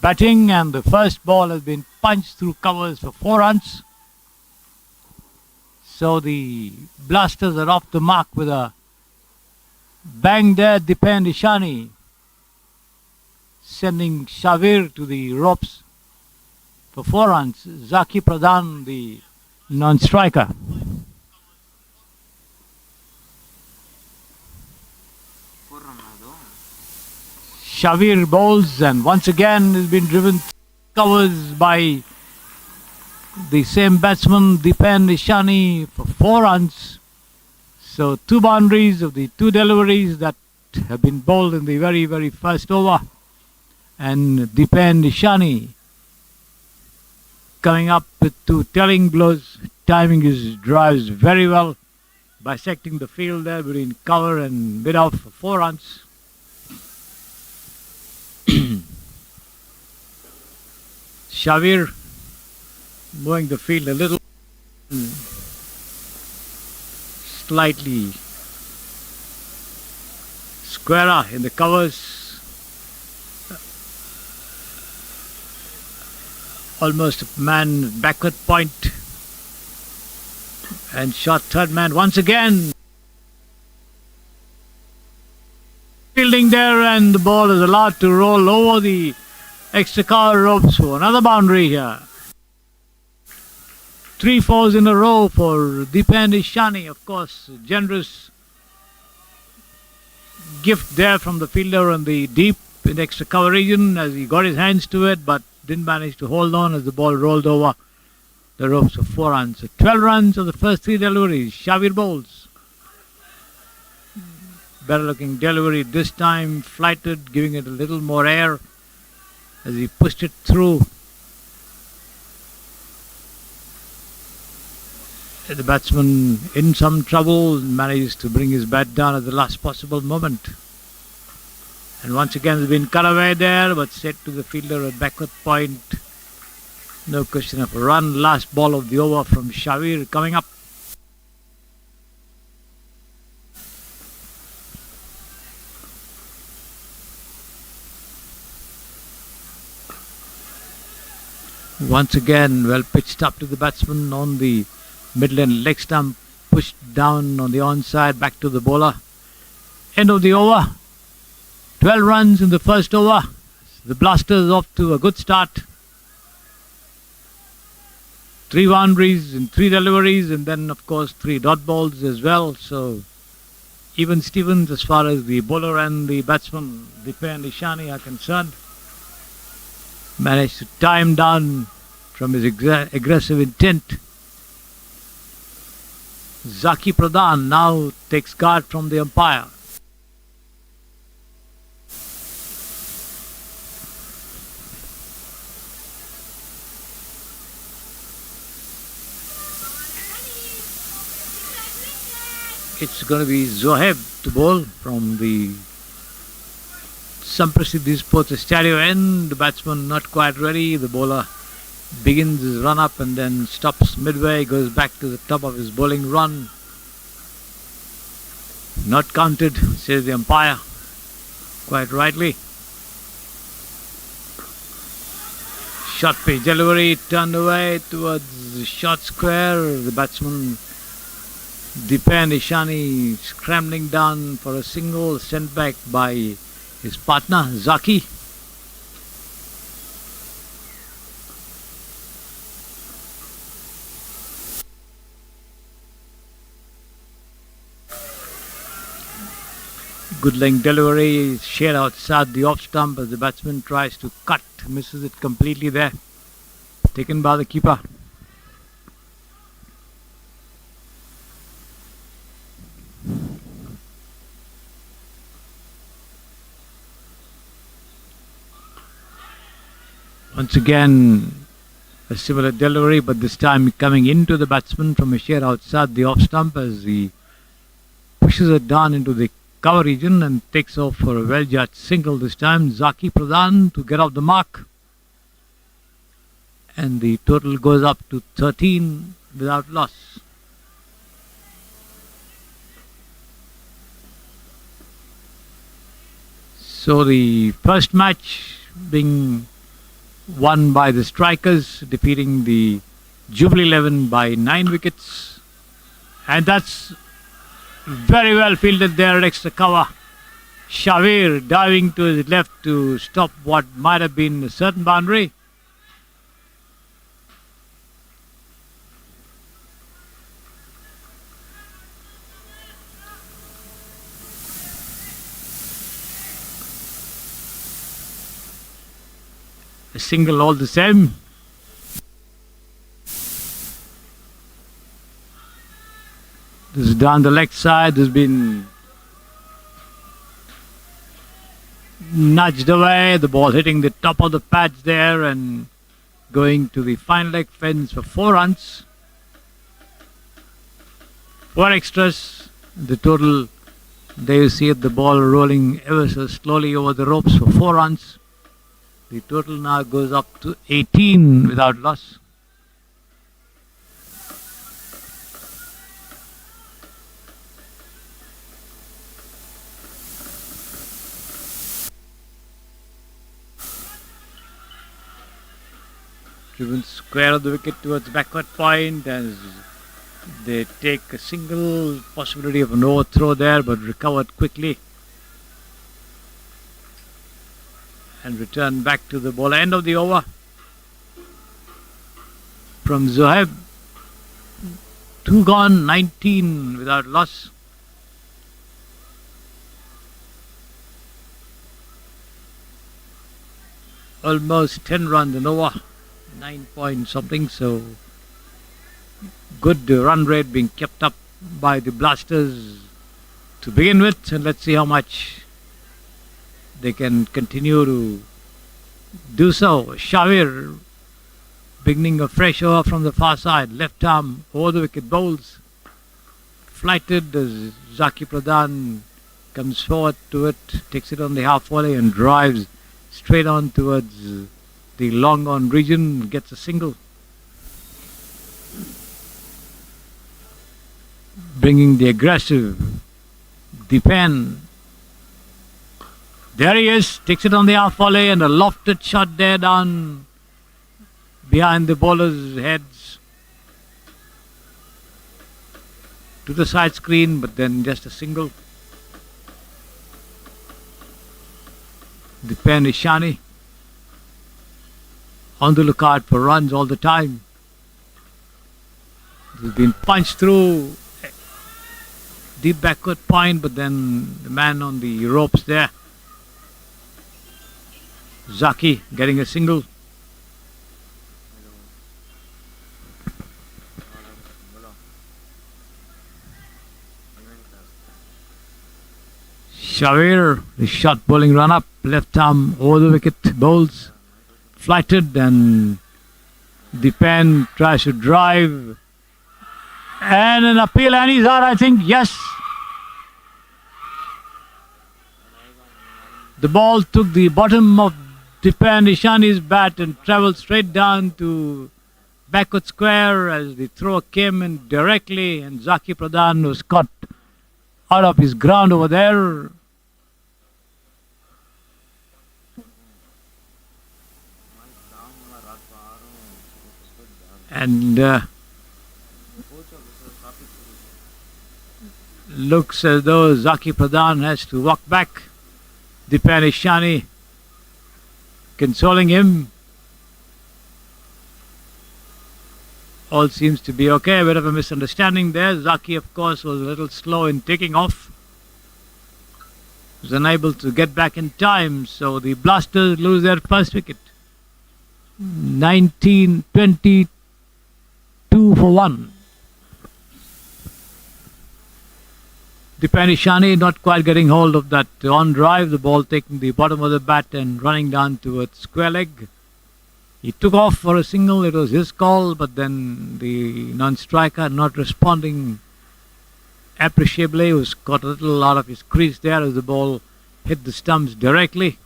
batting, and the first ball has been punched through covers for 4 runs. So the Blasters are off the mark with a bang there. Dipen Ishani sending Shavir to the ropes for 4 runs. Zaki Pradhan, the non-striker. Shavir bowls, and once again has been driven covers by the same batsman, Dipen Ishani, for 4 runs. So 2 boundaries of the 2 deliveries that have been bowled in the very, very first over. And Dipen Ishani coming up with 2 telling blows, timing his drives very well, bisecting the field there between cover and mid out for 4 runs. Shavir moving the field a little, slightly squarer in the covers, almost a man backward point, and shot third man once again. Fielding there, and the ball is allowed to roll over the extra cover ropes for another boundary here. 3 fours in a row for Dipen Ishani. Of course, generous gift there from the fielder on the deep in extra cover region as he got his hands to it, but didn't manage to hold on as the ball rolled over the ropes for 4 runs. So 12 runs of the first 3 deliveries. Shavir bowls. Better looking delivery this time, flighted, giving it a little more air as he pushed it through. The batsman in some trouble, managed to bring his bat down at the last possible moment. And once again has been cut away there, but set to the fielder at backward point. No question of a run. Last ball of the over from Shavir coming up. Once again, well pitched up to the batsman on the Midland leg stump, pushed down on the onside, back to the bowler. End of the over. 12 runs in the first over. The Blasters off to a good start. 3 boundaries in 3 deliveries, and then of course 3 dot balls as well. So even Stevens as far as the bowler and the batsman Dipen Ishani are concerned. Managed to tie him down from his aggressive intent. Zaki Pradhan now takes guard from the umpire. It's going to be Zoheb to bowl from the Samprasidhi Sports Estadio end. The batsman not quite ready. The bowler begins his run up and then stops midway, goes back to the top of his bowling run. Not counted, says the umpire, quite rightly. Short pitch delivery, turned away towards the short square. The batsman Dipen Ishani scrambling down for a single, sent back by his partner Zaki. Good length delivery, shared outside the off stump as the batsman tries to cut, misses it completely there. Taken by the keeper. Once again, a similar delivery, but this time coming into the batsman from a share outside the off stump as he pushes it down into the cover region and takes off for a well-judged single this time. Zaki Pradhan to get off the mark. And the total goes up to 13 without loss. So the first match being won by the strikers, defeating the Jubilee 11 by 9 wickets. And that's very well fielded there, extra cover. Shavir diving to his left to stop what might have been a certain boundary. A single all the same. This is down the leg side. Has been nudged away. The ball hitting the top of the patch there and going to the fine leg fence for 4 runs. 4 extras. The total, there you see it, the ball rolling ever so slowly over the ropes for 4 runs. The total now goes up to 18 without loss. Driven square of the wicket towards backward point as they take a single, possibility of an overthrow there, but recovered quickly and return back to the ball. End of the over from Zohaib. 2 gone, 19 without loss. Almost 10 runs an over, 9 point something, so good run rate being kept up by the Blasters to begin with, and let's see how much they can continue to do so. Shavir beginning a fresh over from the far side, left arm over the wicket, bowls flighted as Zaki Pradhan comes forward to it, takes it on the half volley and drives straight on towards the long on region, gets a single, bringing the aggressive Dipen. There he is, takes it on the half volley and a lofted shot there down behind the bowlers' heads to the side screen, but then just a single. Dipen Ishani on the lookout for runs all the time. He's been punched through deep backward point, but then the man on the ropes there, Zaki, getting a single. Shavir, the shot bowling run up, left arm over the wicket, bowls flighted, and Dipen tries to drive, and an appeal, and he's out, I think. Yes, the ball took the bottom of Dipen Ishani's bat and travelled straight down to backward square as the throw came in directly, and Zaki Pradhan was caught out of his ground over there. And looks as though Zaki Pradhan has to walk back. Dipen Ishani consoling him. All seems to be okay. A bit of a misunderstanding there. Zaki, of course, was a little slow in taking off. Was unable to get back in time. So the Blasters lose their first wicket. 19-22 for 1. Dipen Ishani not quite getting hold of that on drive. The ball taking the bottom of the bat and running down towards square leg. He took off for a single. It was his call, but then the non-striker not responding appreciably, was caught a little out of his crease there as the ball hit the stumps directly.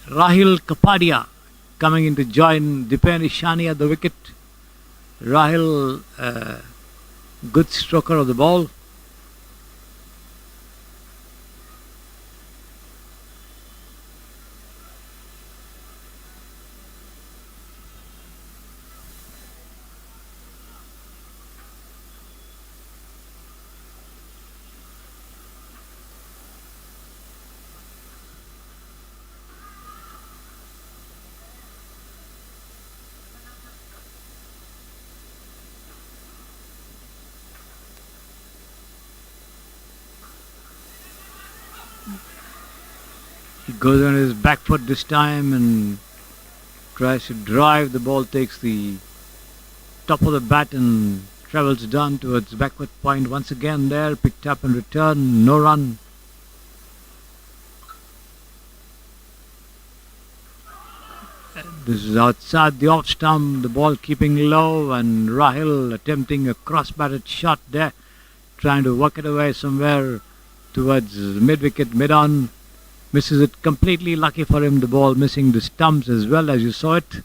Rahil Kapadia coming in to join Dipen Ishani at the wicket. Rahil, good stroker of the ball. He goes on his back foot this time and tries to drive. The ball takes the top of the bat and travels down towards backward point once again there. Picked up and returned. No run. This is outside the off stump. The ball keeping low and Rahil attempting a cross-batted shot there. Trying to work it away somewhere towards mid-wicket, mid-on. Misses it completely. Lucky for him, the ball missing the stumps as well as you saw it.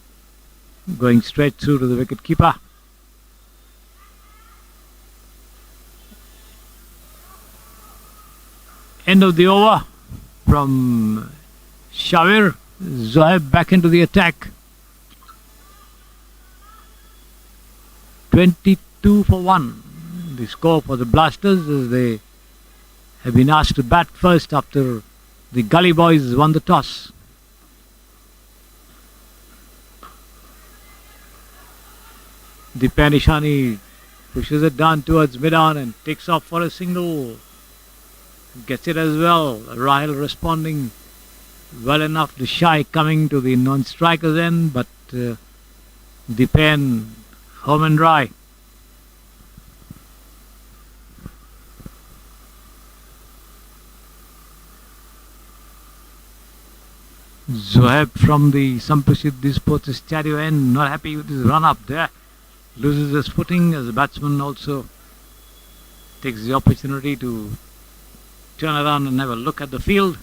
Going straight through to the wicket keeper. End of the over from Shavir. Zohaib back into the attack. 22 for 1. The score for the Blasters as they have been asked to bat first after the Gully Boys won the toss. Dipen Ishani pushes it down towards mid-on and takes off for a single. Gets it as well. Rahil responding well enough. The shy coming to the non-striker's end, but Dipen home and dry. Zohaib from the Samprasidhi Sports Estadio end, not happy with his run up there. Loses his footing as the batsman also takes the opportunity to turn around and have a look at the field.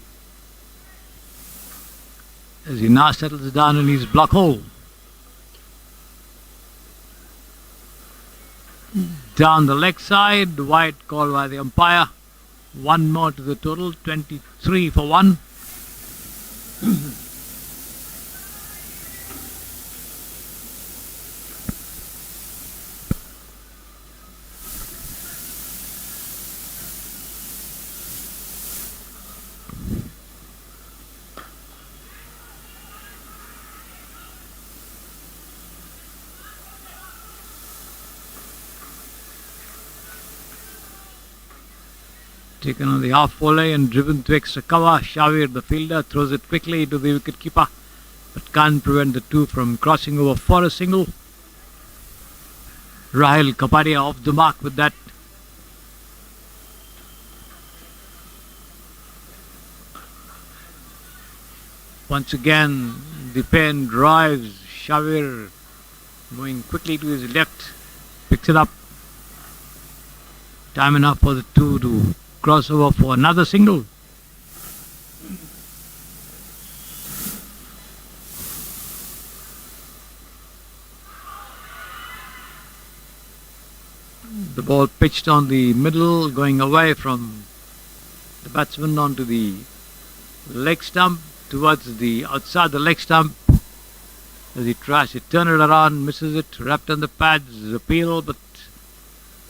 As he now settles down in his block hole. Down the leg side, wide call by the umpire. One more to the total, 23 for 1. Taken on the half volley and driven to extra cover. Shavir, the fielder, throws it quickly to the wicket-keeper, but can't prevent the two from crossing over for a single. Rahil Kapadia off the mark with that. Once again, the pen drives. Shavir moving quickly to his left, picks it up. Time enough for the two to cross over for another single. The ball pitched on the middle, going away from the batsman onto the leg stump, towards the outside the leg stump. As he tries to turn it around, misses it, wrapped on the pads, appeal, but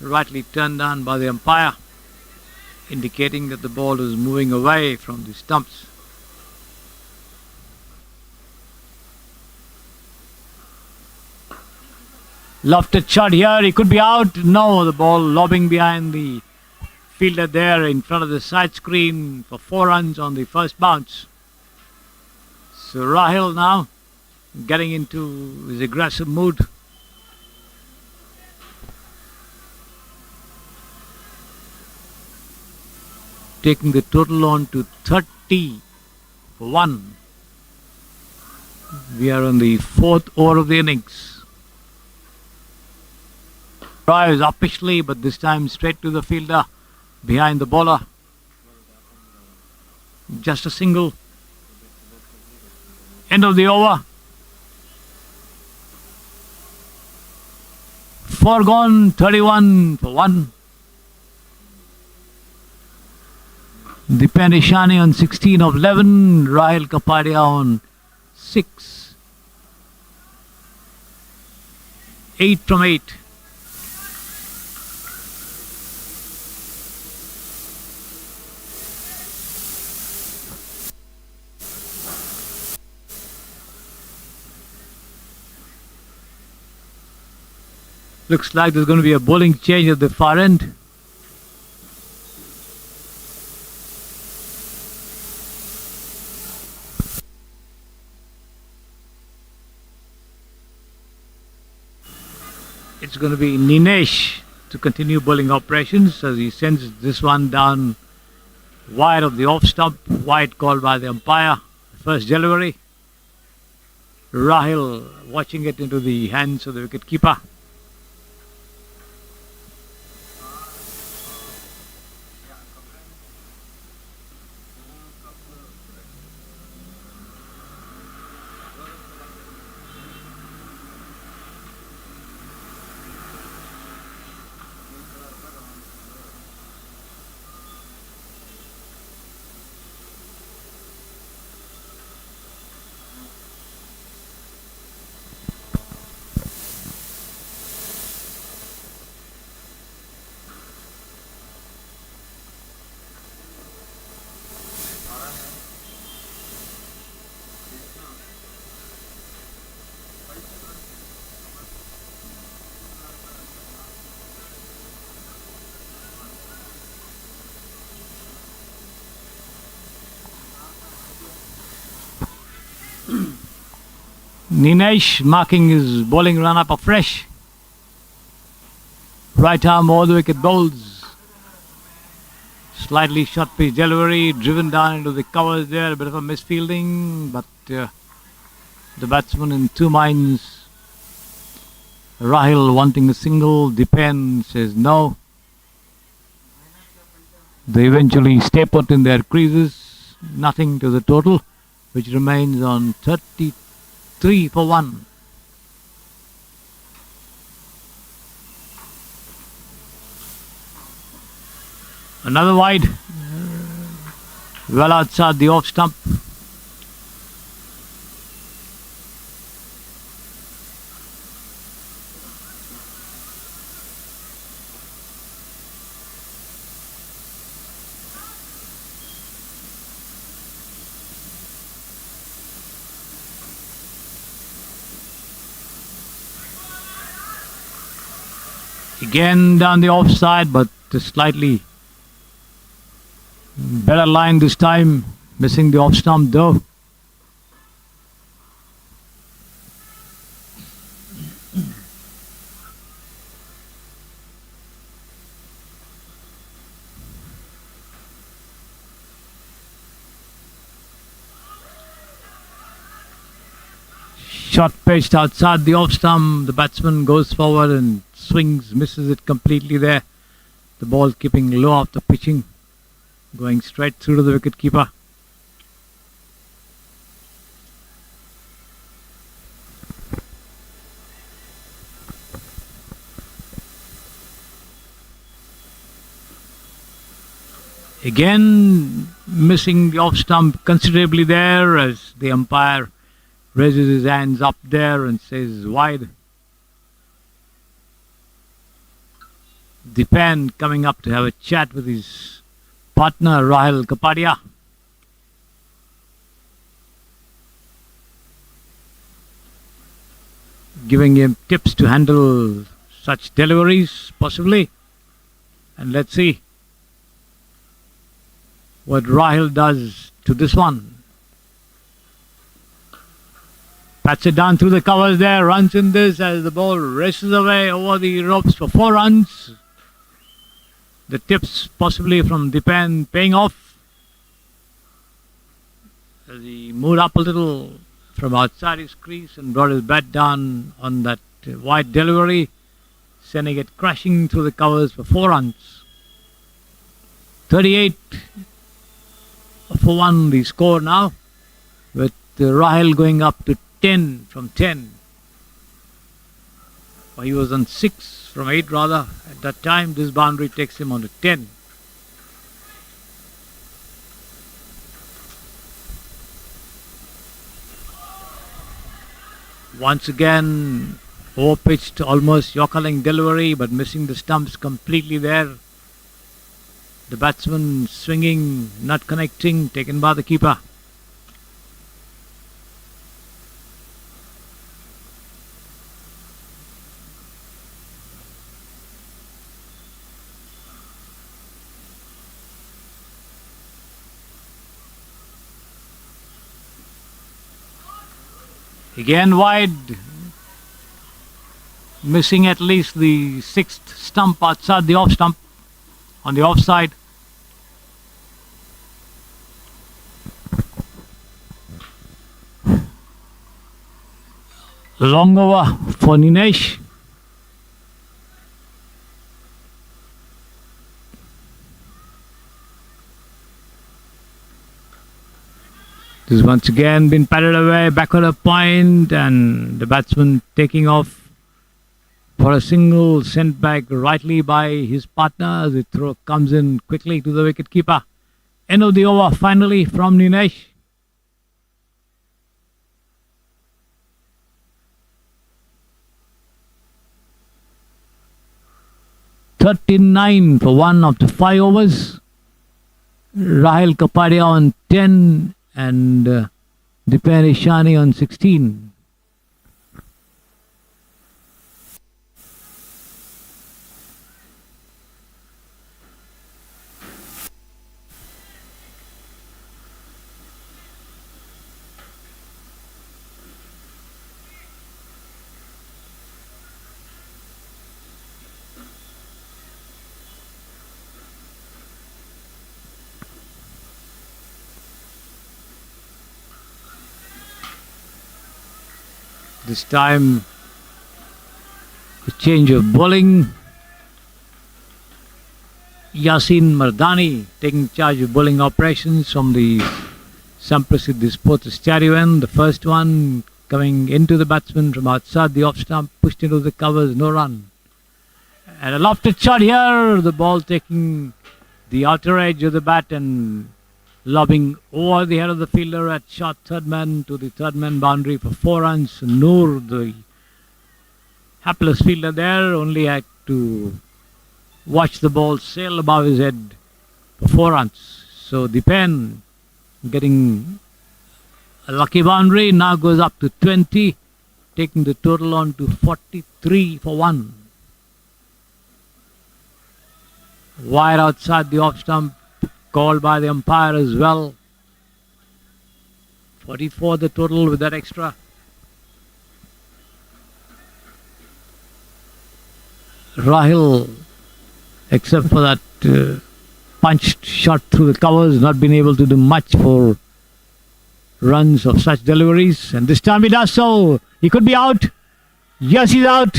rightly turned down by the umpire, indicating that the ball is moving away from the stumps. Lofted shot here, he could be out. No, the ball lobbing behind the fielder there in front of the side screen for 4 runs on the first bounce. So Rahil now getting into his aggressive mood. Taking the total on to 30 for 1. We are on the 4th over of the innings. Drives uppishly, but this time straight to the fielder behind the bowler. Just a single. End of the over. 4 gone, 31 for 1. Dipen Ishani on 16 of 11. Rahil Kapadia on 6. 8 from 8. Looks like there's going to be a bowling change at the far end. It's going to be Ninesh to continue bowling operations as he sends this one down wide of the off stump. Wide called by the umpire. First delivery. Rahil watching it into the hands of the wicketkeeper. Ninesh marking his bowling run up afresh. Right arm all the wicket bowls. Slightly short pitch delivery, driven down into the covers there. A bit of a misfielding, but the batsman in two minds. Rahil wanting a single. Dipen says no. They eventually stay put in their creases. Nothing to the total, which remains on 33 for 1. Another wide, well outside the off stump. Again down the offside, but slightly better line this time, missing the off stump though. Shot pitched outside the off stump. The batsman goes forward and swings, misses it completely there. The ball keeping low after pitching, going straight through to the wicketkeeper. Again missing the off stump considerably there as the umpire raises his hands up there and says wide. Dipen coming up to have a chat with his partner Rahil Kapadia. Giving him tips to handle such deliveries possibly. And let's see what Rahil does to this one. Pats it down through the covers there, runs in this as the ball races away over the ropes for 4 runs. The tips possibly from Dipen paying off as he moved up a little from outside his crease and brought his bat down on that wide delivery, sending it crashing through the covers for 4 runs. 38 for 1 the score now, with Rahil going up to 10 from 10. He was on 6 from 8 rather. At that time, this boundary takes him on to 10. Once again, over-pitched, almost Yorker-length delivery, but missing the stumps completely there. The batsman swinging, not connecting, taken by the keeper. Again wide, missing at least the 6th stump outside the off stump, on the offside. Long over for Ninesh. This once again been patted away, backward a point, and the batsman taking off for a single, sent back rightly by his partner. The throw comes in quickly to the wicket keeper. End of the over finally from Ninesh. (39 for 1 after 5 overs. Rahil Kapadia on 10 and Dipen Ishani on 16. This time, a change of bowling. Yasin Mardani taking charge of bowling operations from the Samprasidhi Sports Estadio end. The first one coming into the batsman from outside the off stump, pushed into the covers, no run. And a lofted shot here, the ball taking the outer edge of the bat and lobbing over the head of the fielder at short third man to the third man boundary for 4 runs. Noor, the hapless fielder there, only had to watch the ball sail above his head for 4 runs. So Dipen getting a lucky boundary, now goes up to 20, taking the total on to 43 for 1. Wide outside the off stump, called by the umpire as well. 44 the total with that extra. Rahil, except for that punched shot through the covers, not been able to do much for runs of such deliveries. And this time he does so. He could be out. Yes, he's out.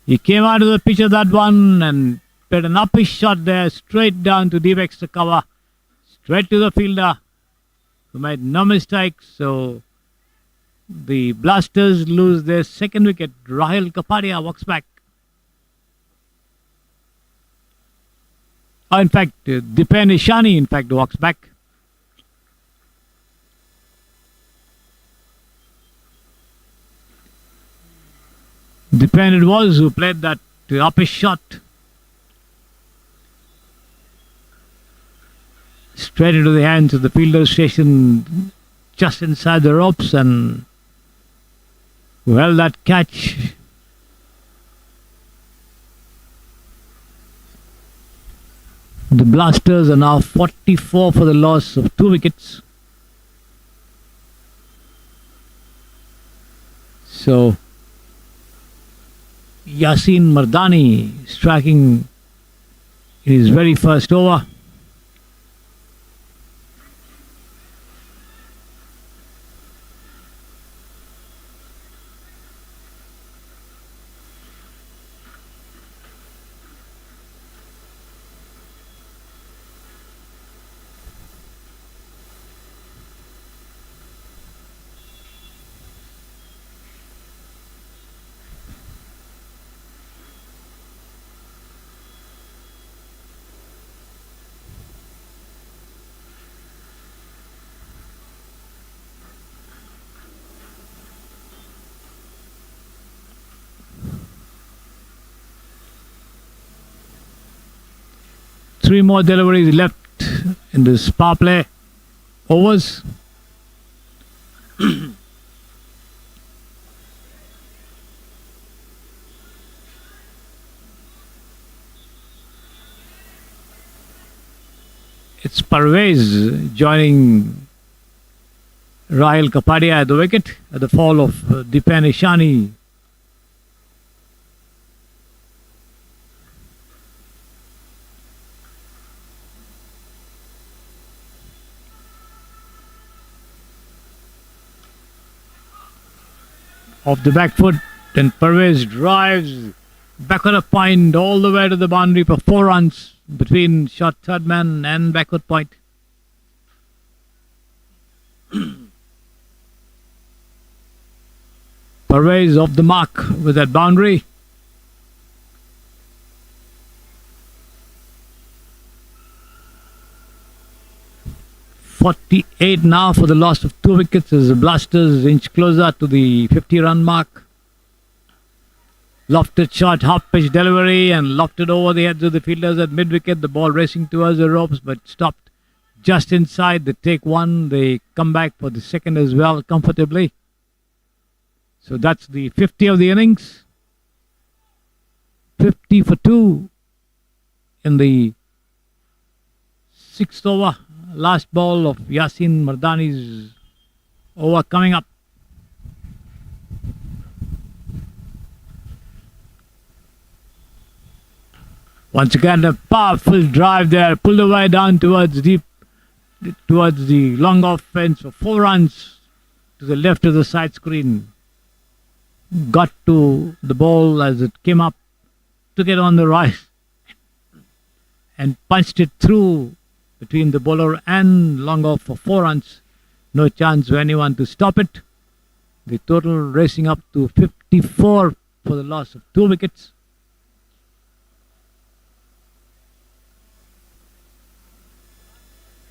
He came out of the pitch of that one and played an uppish shot there, straight down to deep extra cover, straight to the fielder, who made no mistake. So the Blasters lose their second wicket. Rahil Kapadia walks back. In fact, Dipen Ishani, in fact, walks back. Dipen it was who played that uppish shot. Straight into the hands of the fielder station just inside the ropes, and who held that catch. The Blasters are now 44 for the loss of 2 wickets. So Yasin Mardani striking in his very first over. 3 more deliveries left in this power play overs. It's Parvez joining Rahil Kapadia at the wicket at the fall of Dipen Ishani. Off the back foot, then Parvez drives back on a point all the way to the boundary for 4 runs between shot third man and backward point. Parvez off the mark with that boundary. .48 now for the loss of 2 wickets as the Blasters inch closer to the 50-run mark. Lofted shot, half-pitch delivery and lofted over the heads of the fielders at mid-wicket. The ball racing towards the ropes but stopped just inside. They take 1. They come back for the second as well comfortably. So that's the 50 of the innings. 50 for 2 in the 6th over. Last ball of Yasin Mardani's over coming up. Once again, a powerful drive there, pulled away down towards the long off fence for 4 runs to the left of the side screen. Got to the ball as it came up, took it on the right and punched it through between the bowler and long off for 4 runs. No chance for anyone to stop it. The total racing up to 54 for the loss of 2 wickets.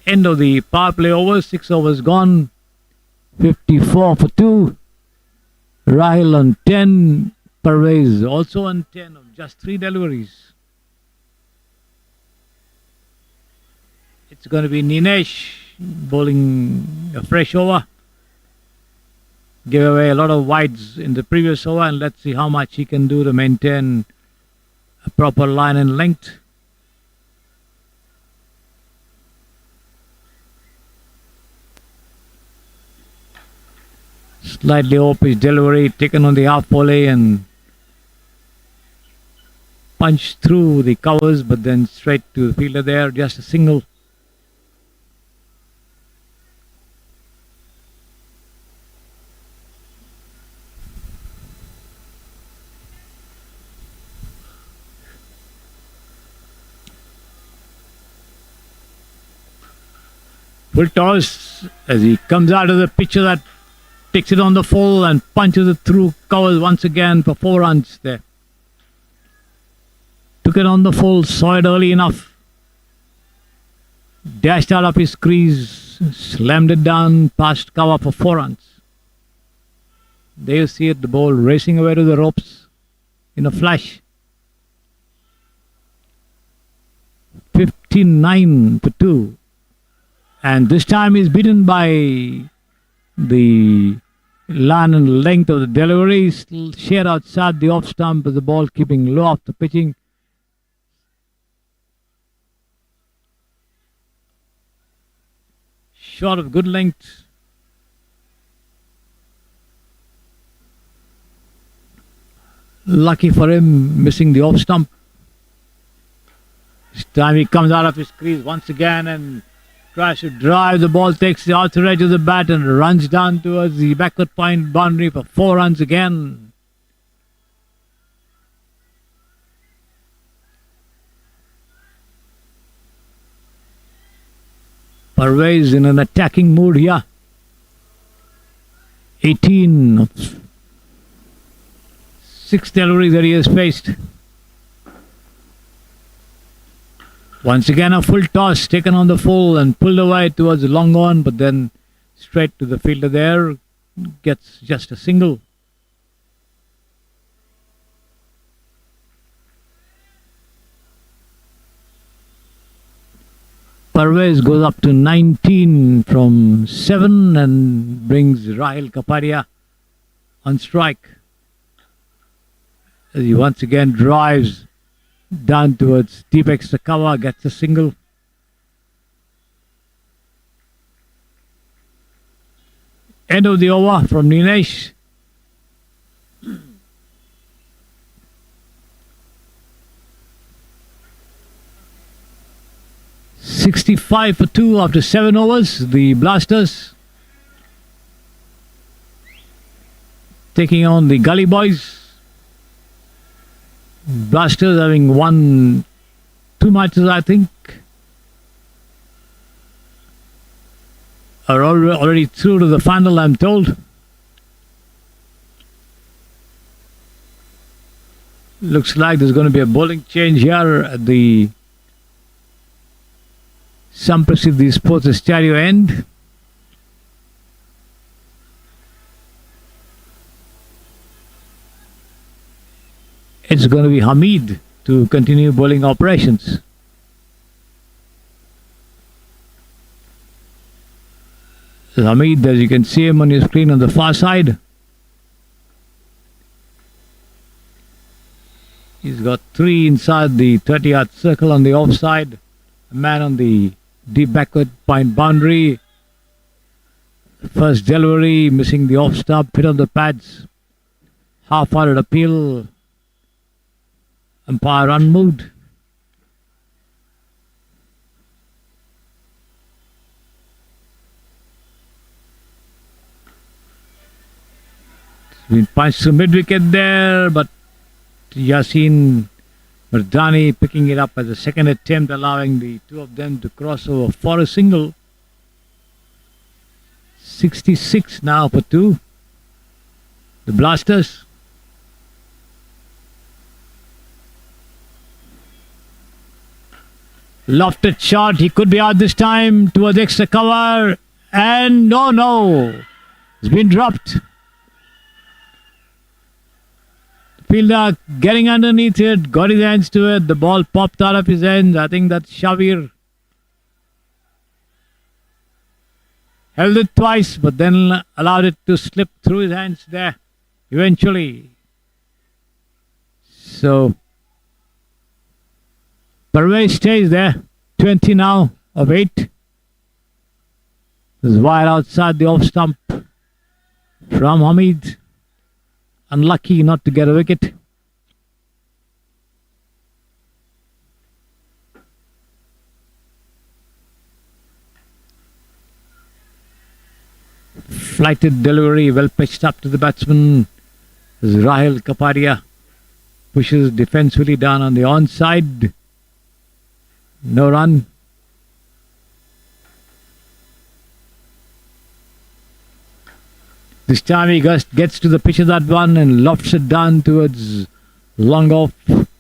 End of the power play overs, 6 overs gone. 54 for 2. Rahil on 10. Parvez also on 10 of just 3 deliveries. It's going to be Ninesh bowling a fresh over. Gave away a lot of wides in the previous over, and let's see how much he can do to maintain a proper line and length. Slightly off his delivery, taken on the half volley and punched through the covers, but then straight to the fielder there, just a single. Full toss as he comes out of the pitcher, that takes it on the full and punches it through covers once again for 4 runs there. Took it on the full, saw it early enough. Dashed out of his crease, slammed it down past cover for 4 runs. There you see it, the ball racing away to the ropes in a flash. 59 for 2. And this time he's beaten by the line and length of the delivery. Still sheer outside the off stump with the ball keeping low off the pitching. Short of good length. Lucky for him, missing the off stump. This time he comes out of his crease once again and tries to drive. The ball takes the outer edge of the bat and runs down towards the backward point boundary for 4 runs again. Parvez in an attacking mood here. 18 of 6 deliveries that he has faced. Once again a full toss taken on the full and pulled away towards the long on, but then straight to the fielder there. Gets just a single. Parvez goes up to 19 from 7 and brings Rahil Kapadia on strike. As he once again drives down towards deep extra cover, gets a single. End of the over from Ninesh. $65 for 2 after 7 overs. The Blasters taking on the Gully Boys. Blasters having won 2 matches, I think, are already through to the final, I'm told. Looks like there's going to be a bowling change here at the Samprasidhi Sports Estadio end. It's going to be Hamid to continue bowling operations. Hamid, as you can see him on your screen on the far side. He's got 3 inside the 30-yard circle on the offside. A man on the deep backward point boundary. First delivery, missing the off stump, hit on the pads. Half-hearted appeal. Umpire unmoved. It's been punched to mid-wicket there, but Yasin Mardani picking it up as a second attempt, allowing the two of them to cross over for a single. 66 now for 2. The Blasters. Lofted shot, he could be out this time towards extra cover, and no, it's been dropped. Fielder getting underneath it, got his hands to it, the ball popped out of his hands. I think that's Shavir. Held it twice, but then allowed it to slip through his hands there eventually. So Parvez stays there. 20 now of 8. This wide outside the off stump from Hamid. Unlucky not to get a wicket. Flighted delivery, well pitched up to the batsman. This is Rahil Kapadia. Pushes defensively down on the onside. No run. This time he gets to the pitch of that one and lofts it down towards long off,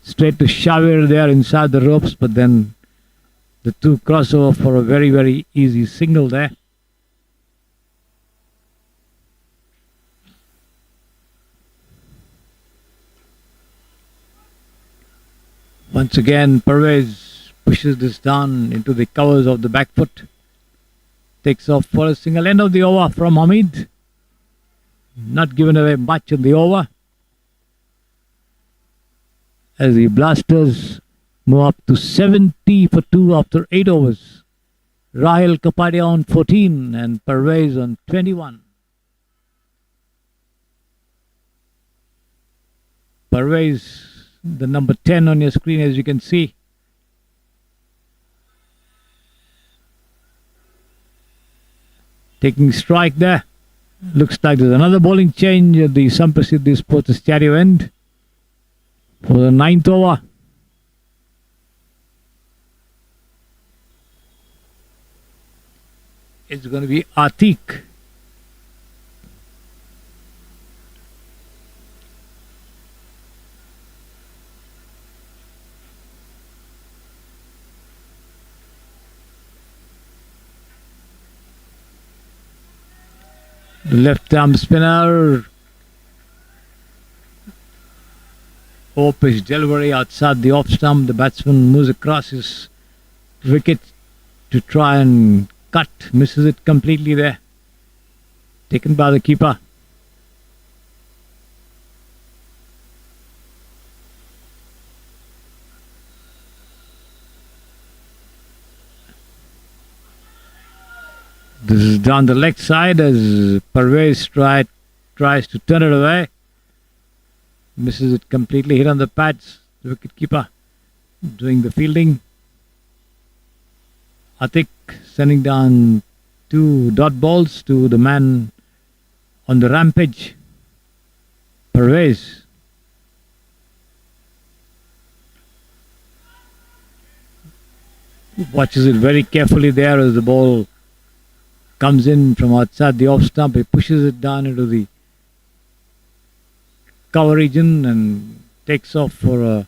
straight to Shavir there inside the ropes, but then the two cross over for a very, very easy single there. Once again, Parvez pushes this down into the covers of the back foot. Takes off for a single. End of the over from Hamid. Not given away much in the over. As the Blasters move up to 70 for 2 after 8 overs. Rahil Kapadia on 14 and Parvez on 21. Parvez, the number 10 on your screen, as you can see. Taking strike there. Looks like there's another bowling change at the Samprasidhi Sports Estadio end for the 9th over. It's going to be Atik. The left arm spinner. Pitch delivery outside the off stump. The batsman moves across his wicket to try and cut, misses it completely there. Taken by the keeper. This is down the leg side as Parvez tries to turn it away. Misses it completely, hit on the pads. The wicket keeper doing the fielding. Atik sending down 2 dot balls to the man on the rampage, Parvez. Watches it very carefully there as the ball comes in from outside the off stump. He pushes it down into the cover region and takes off for a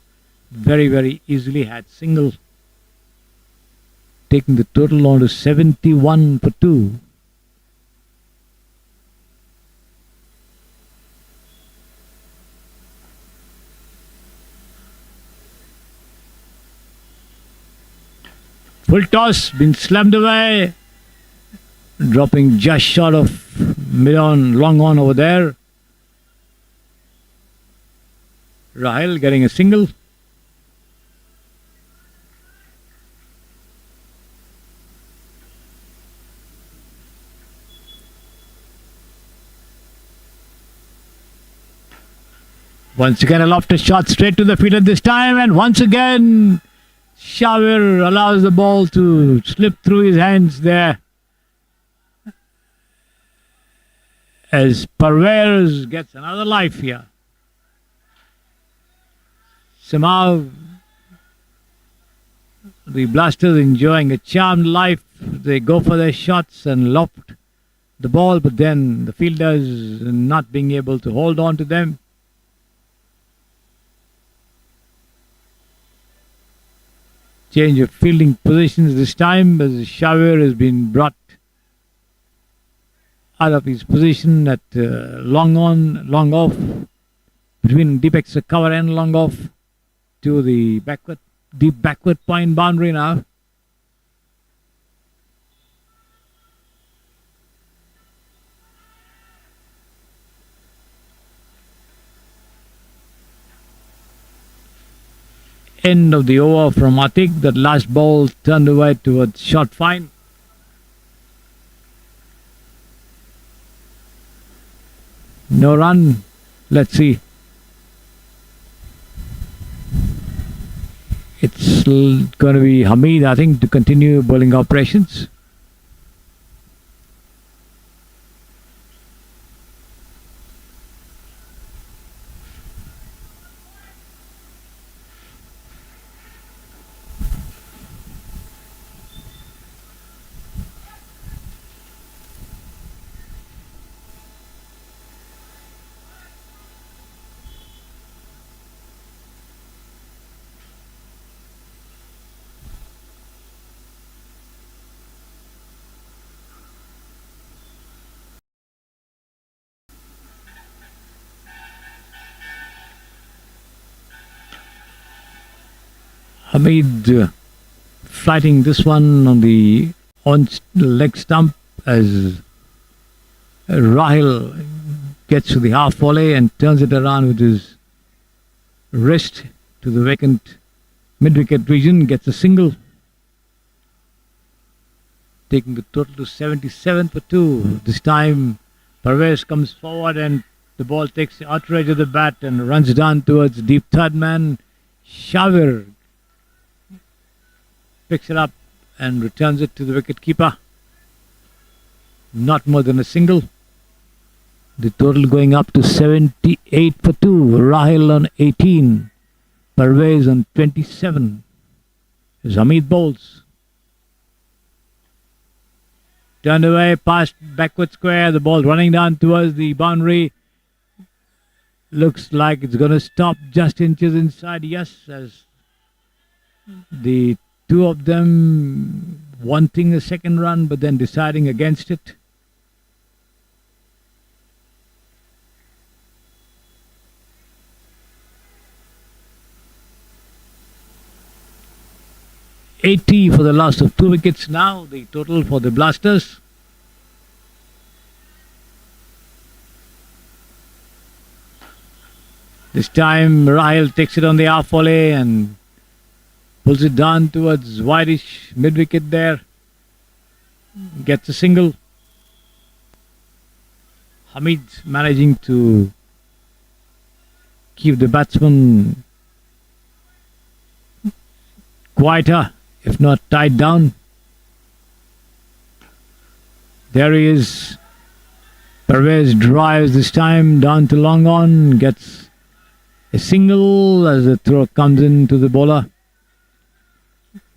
very, very easily had single, taking the total on to 71 for 2. Full toss, been slammed away, dropping just short of mid-on, long on over there. Rahil getting a single. Once again, a lofted shot straight to the fielder this time, and once again, Shavir allows the ball to slip through his hands there as Parvez gets another life here. Somehow, the Blasters enjoying a charmed life. They go for their shots and loft the ball, but then the fielders not being able to hold on to them. Change of fielding positions this time as Shavir has been brought out of his position at long on, long off, between deep extra cover and long off to the deep backward point boundary now. End of the over from Atik. That last ball turned away towards short fine. No run. Let's see. It's going to be Hamid, I think, to continue bowling operations. Hamid flighting this one on the leg stump as Rahil gets to the half volley and turns it around with his wrist to the vacant mid-wicket region, gets a single, taking the total to 77 for 2. This time Parvez comes forward and the ball takes the outer edge of the bat and runs down towards deep third man. Shavir picks it up and returns it to the wicket keeper. Not more than a single. The total going up to 78 for 2. Rahil on 18. Parvez on 27. As Hamid bowls. Turned away past backward square. The ball running down towards the boundary. Looks like it's going to stop just inches inside. Yes, as the two of them wanting a second run but then deciding against it. 80 for the loss of 2 wickets now, the total for the Blasters. This time Rahil takes it on the half volley and pulls it down towards wideish mid-wicket there. Gets a single. Hamid managing to keep the batsman quieter, if not tied down. There he is. Pervez drives this time down to long on, gets a single as the throw comes into the bowler.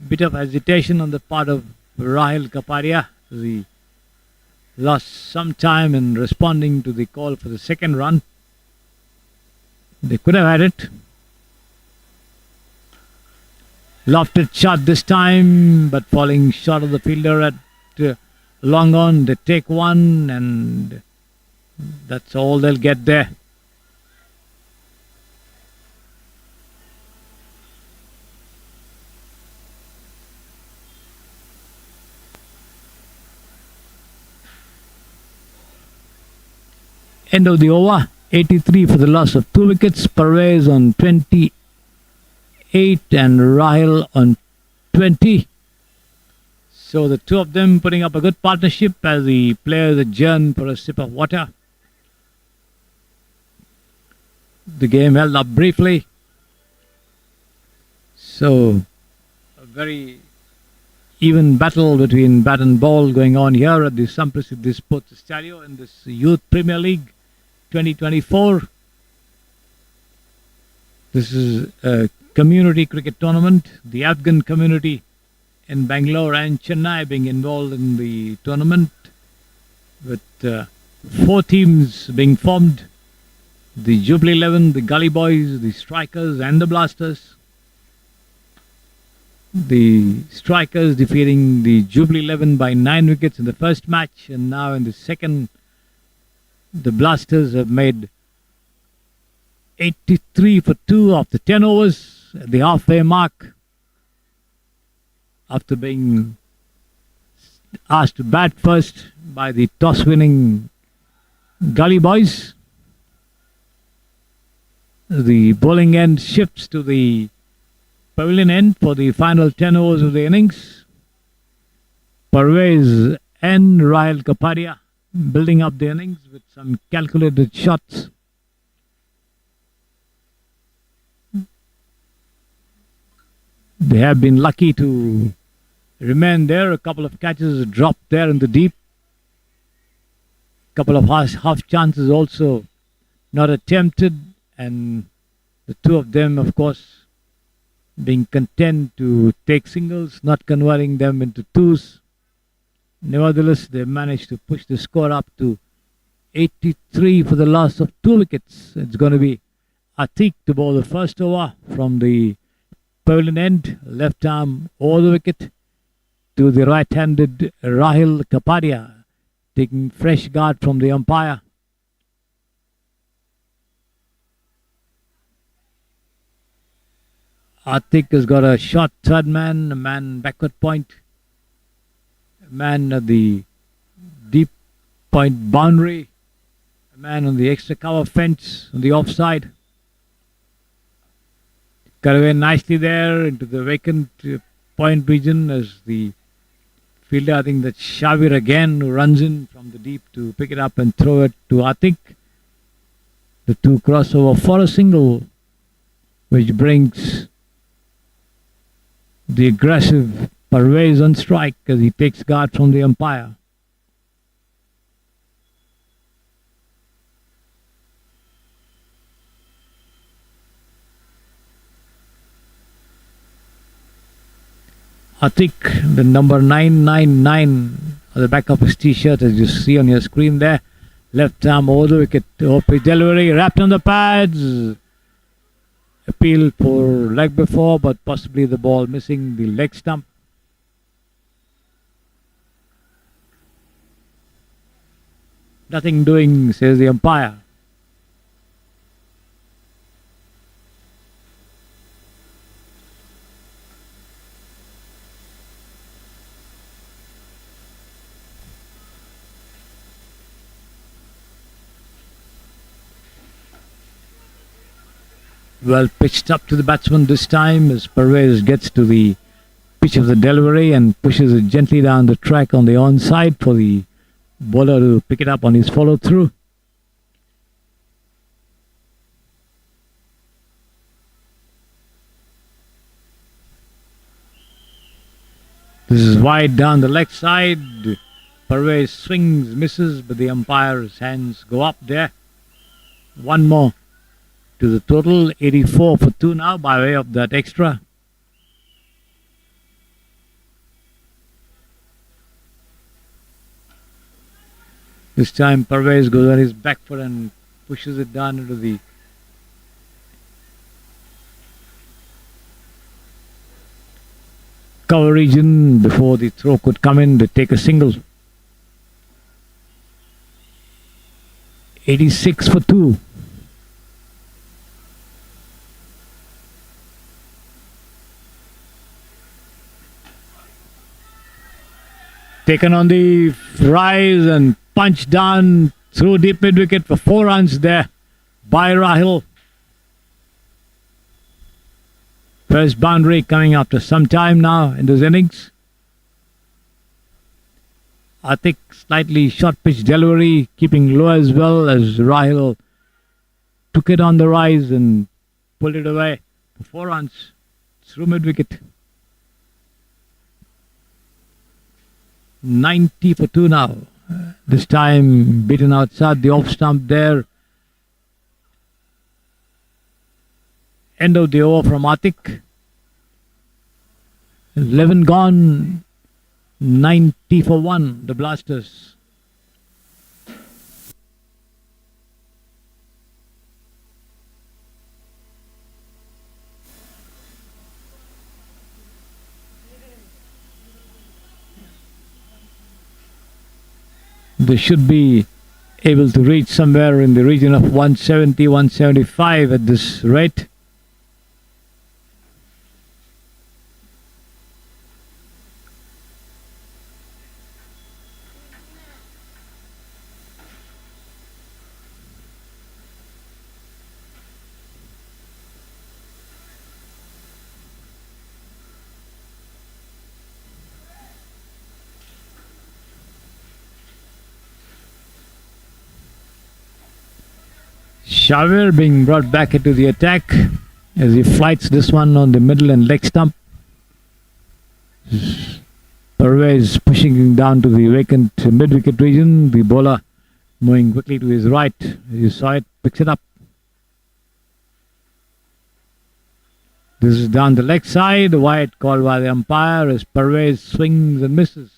Bit of hesitation on the part of Rahil Kapadia. He lost some time in responding to the call for the second run. They could have had it. Lofted shot this time, but falling short of the fielder at long on. They take one, and that's all they'll get there. End of the over. 83 for the loss of 2 wickets. Pervez on 28 and Rahil on 20. So the two of them putting up a good partnership as the players adjourn for a sip of water. The game held up briefly. So a very even battle between bat and ball going on here at the Samprasidhi Sports Estadio in this Youth Premier League 2024. This is a community cricket tournament. The Afghan community in Bangalore and Chennai being involved in the tournament, with 4 teams being formed: the Jubilee 11, the Gully Boys, the Strikers and the Blasters. The Strikers defeating the Jubilee 11 by 9 wickets in the first match, and now in the second, the Blasters have made 83 for 2 after 10 overs at the halfway mark, after being asked to bat first by the toss-winning Gully Boys. The bowling end shifts to the pavilion end for the final 10 overs of the innings. Pervez and Rahil Kapadia building up the innings with some calculated shots. They have been lucky to remain there. A couple of catches dropped there in the deep. Couple of half chances also not attempted, and the two of them, of course, being content to take singles, not converting them into twos. Nevertheless, they managed to push the score up to 83 for the loss of 2 wickets. It's going to be Atiq to bowl the first over from the pavilion end, left arm over the wicket to the right-handed Rahil Kapadia, taking fresh guard from the umpire. Atiq has got a short third man, a man backward point, a man at the deep point boundary, a man on the extra cover fence on the offside. Got away nicely there into the vacant point region as the fielder, I think that's Shavir again, who runs in from the deep to pick it up and throw it to Atiq. The two crossover for a single, which brings the aggressive Pervez on strike as he takes guard from the umpire. Atiq, the number 999 on the back of his t-shirt, as you see on your screen there. Left arm over the wicket. OP delivery, wrapped on the pads. Appeal for leg before, but possibly the ball missing the leg stump. Nothing doing, says the umpire. Well pitched up to the batsman this time as Pervez gets to the pitch of the delivery and pushes it gently down the track on the onside for the bowler to pick it up on his follow through. This is wide down the leg side. Pervez swings, misses, but the umpire's hands go up there. One more to the total, 84 for 2 now by way of that extra. This time Pervez goes on his back foot and pushes it down into the cover region before the throw could come in to take a single. 86 for 2. Taken on the rise and punched down through deep mid wicket for 4 runs there by Rahil. First boundary coming after some time now in this innings. I think slightly short pitch delivery, keeping low as well as Rahil took it on the rise and pulled it away for 4 runs through mid wicket. 90 for 2 now. This time beaten outside the off stump there. End of the over from Atik. 11 gone. 90 for 1, the Blasters. They should be able to reach somewhere in the region of 170, 175 at this rate. Shavir being brought back into the attack as he flights this one on the middle and leg stump. Pervez pushing him down to the vacant mid-wicket region. The bowler moving quickly to his right. You saw it, picks it up. This is down the leg side. Wide called by the umpire as Pervez swings and misses.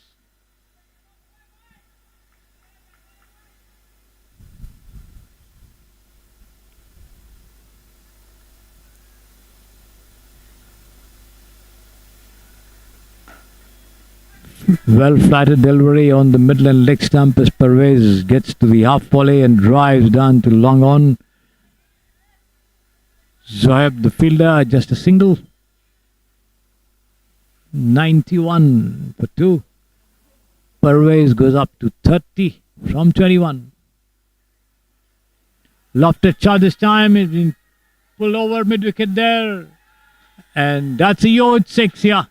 Well flatted delivery on the middle and leg stump as Pervez gets to the half volley and drives down to long on. Zoeb, the fielder, just a single. 91 for 2. Pervez goes up to 30 from 21. Lofted shot this time. It's been pulled over mid wicket there. And that's a huge 6 here.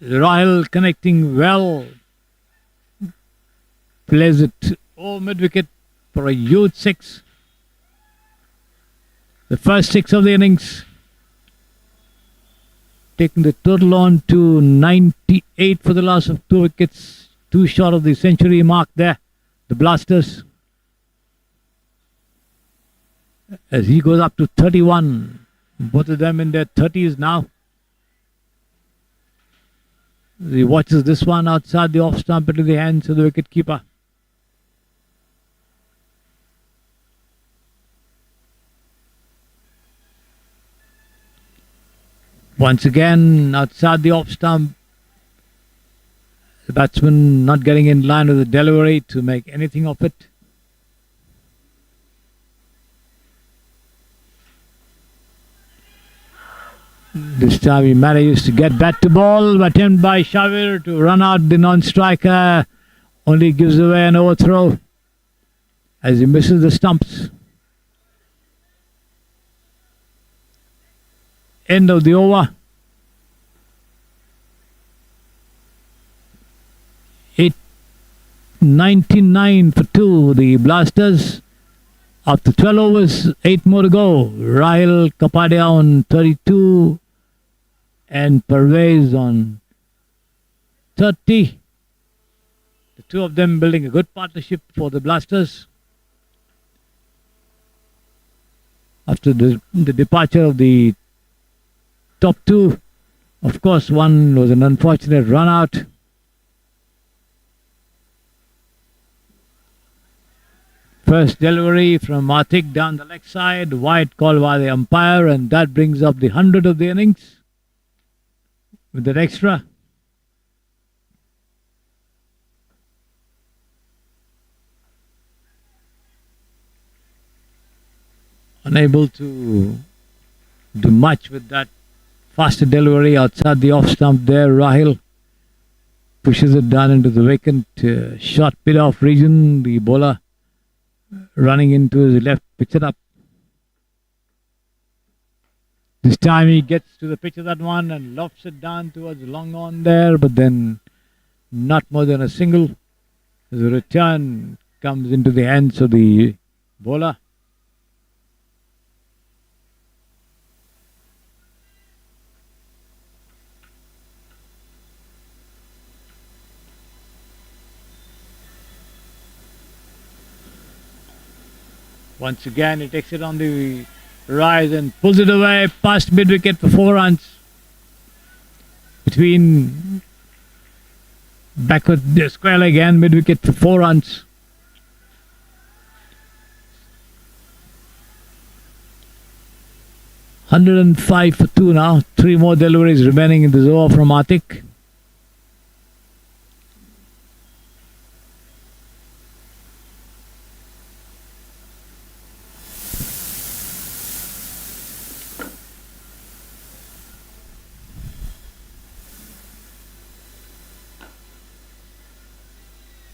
Rahil connecting well. Plays it over mid wicket for a huge 6. The first 6 of the innings. Taking the total on to 98 for the loss of 2 wickets. 2 short of the century mark there. The Blasters. As he goes up to 31. Both of them in their 30s now. He watches this one outside the off stump into the hands of the wicket keeper. Once again, outside the off stump. The batsman not getting in line with the delivery to make anything of it. This time he manages to get bat to ball, attempt by Shavir to run out the non-striker. Only gives away an overthrow as he misses the stumps. end of the over. 99 for 2, the Blasters. After 12 overs, 8 more to go. Rahil Kapadia on 32 and Pervez on 30. The two of them building a good partnership for the Blasters. After the departure of the top two, of course, one was an unfortunate run out. First delivery from Atik down the leg side, wide call by the umpire, and that brings up the 100 of the innings with that extra. Unable to do much with that faster delivery outside the off stump there. Rahil pushes it down into the vacant short bit off region. The bowler running into his left, picks it up. This time he gets to the pitch of that one and lofts it down towards long on there, but then not more than a single. The return comes into the hands of the bowler. Once again, he takes it on the rise and pulls it away past mid-wicket for 4 runs. Between backward square leg and mid-wicket for 4 runs. $105 for 2 now. 3 more deliveries remaining in this over from Atik.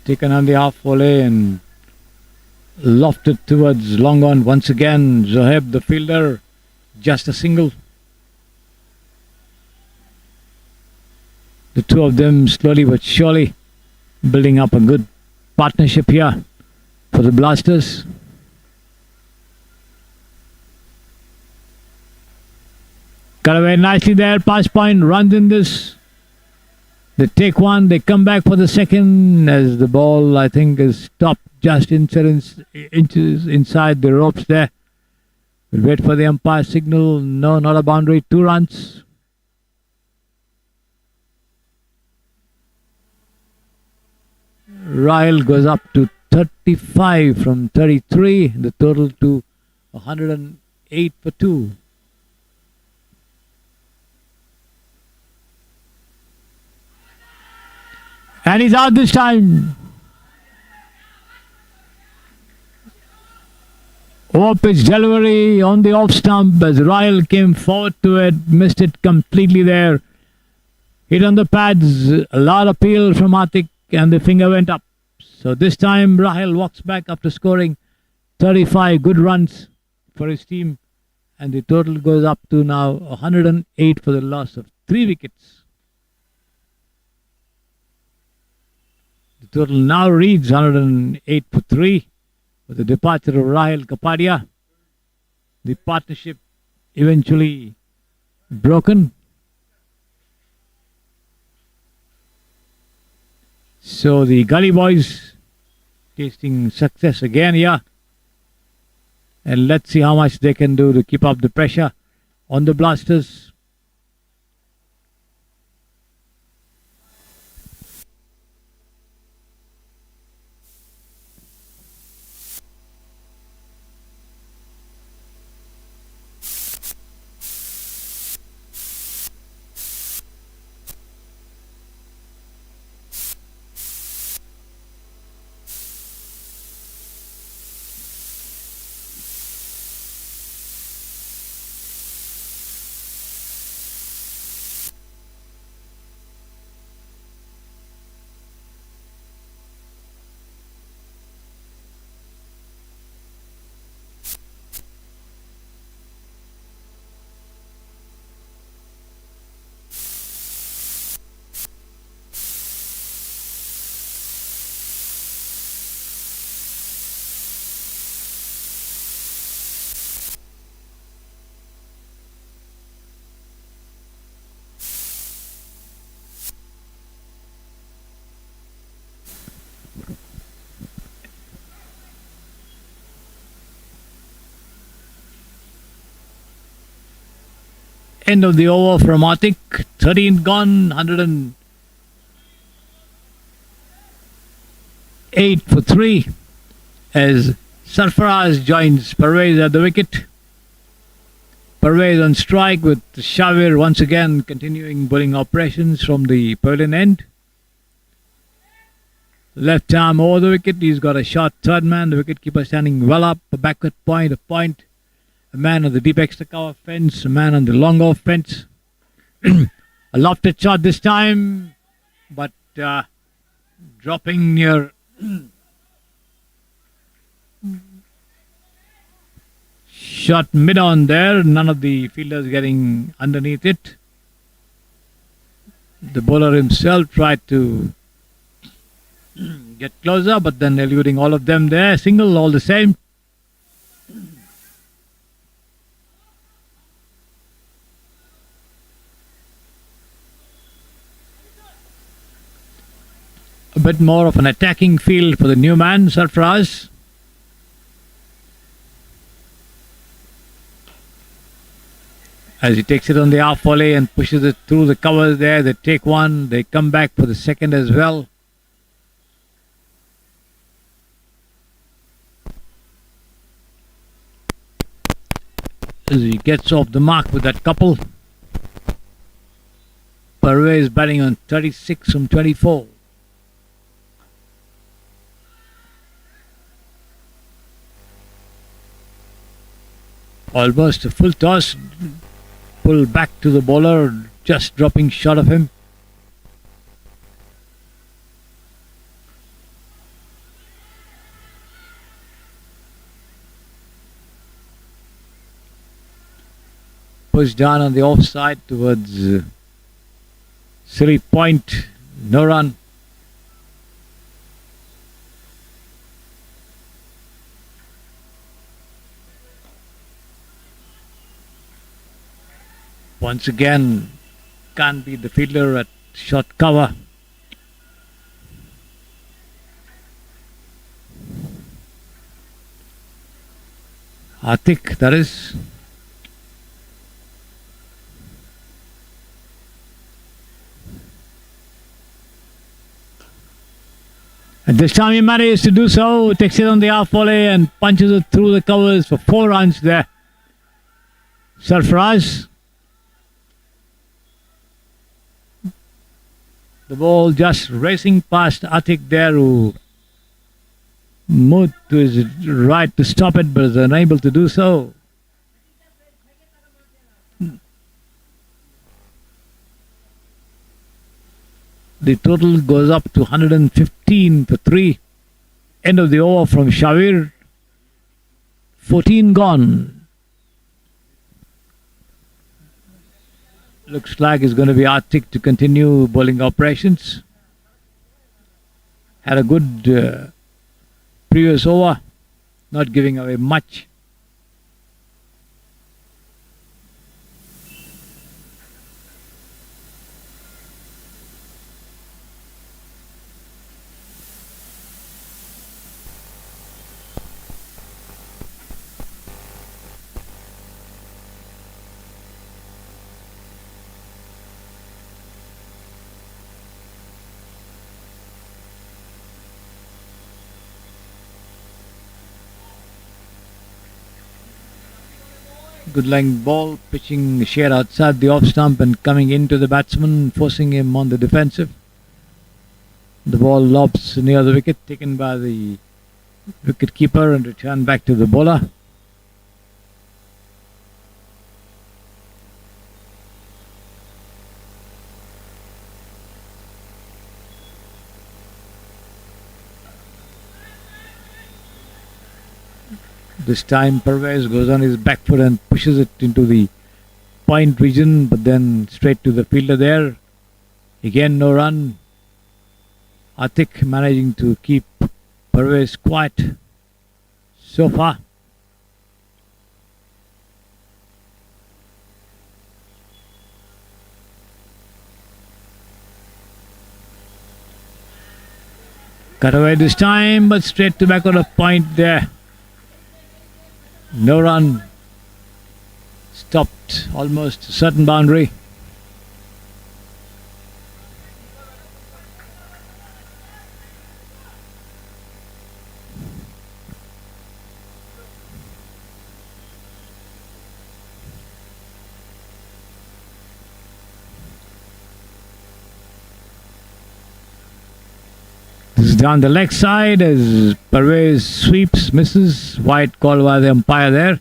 Taken on the half volley and lofted towards long on once again. Zohaib, the fielder, just a single. The two of them slowly but surely building up a good partnership here for the Blasters. Got away nicely there. Pass point runs in this. They take one, they come back for the second as the ball, I think, is stopped just inches inside the ropes there. We'll wait for the umpire signal. No, not a boundary. 2 runs. Rahil goes up to 35 from 33. The total to 108 for 2. And he's out this time. Over-pitch delivery on the off stump as Rahil came forward to it. Missed it completely there. Hit on the pads. A lot of peel from Atik and the finger went up. So this time Rahil walks back after scoring 35 good runs for his team. And the total goes up to now 108 for the loss of 3 wickets. The total now reads 108 for 3 with the departure of Rahil Kapadia. The partnership eventually broken. So the Gully Boys tasting success again here. And let's see how much they can do to keep up the pressure on the Blasters. End of the over from Atik. 13 gone, 108 for 3 as Sarfaraz joins Parvez at the wicket. Parvez on strike with Shavir once again continuing bowling operations from the pavilion end. Left arm over the wicket. He's got a short third man. The wicketkeeper standing well up. A backward point, a point. A man on the deep extra cover fence. A man on the long off fence. A lofted shot this time, but dropping near shot mid on there. None of the fielders getting underneath it. The bowler himself tried to get closer, but then eluding all of them there. Single all the same. A bit more of an attacking field for the new man, Sarfaraz. As he takes it on the half volley and pushes it through the covers there. They take one, they come back for the second as well. As he gets off the mark with that couple. Parvez batting on 36 from 24. Almost a full toss. Pull back to the bowler, just dropping short of him. Pushed down on the offside towards Silly Point. No run. Once again, can't beat the fielder at short cover. Atik, that is. And this time he manages to do so. Takes it on the half volley and punches it through the covers for 4 runs there. Sarfaraz. The ball just racing past Atik there, who moved to his right to stop it, but is unable to do so. The total goes up to 115 for 3. End of the over from Shavir. 14 gone. Looks like it's going to be Atik to continue bowling operations. Had a good previous over, not giving away much. Good line ball, pitching share outside the off stump and coming into the batsman, forcing him on the defensive. The ball lobs near the wicket, taken by the wicket keeper and returned back to the bowler. This time Parvez goes on his back foot and pushes it into the point region, but then straight to the fielder there. Again no run. Atik managing to keep Parvez quiet so far. Cut away this time, but straight to back on a point there. No run. stopped almost a certain boundary. This is down the leg side as Parvez sweeps, misses. White call by the umpire there.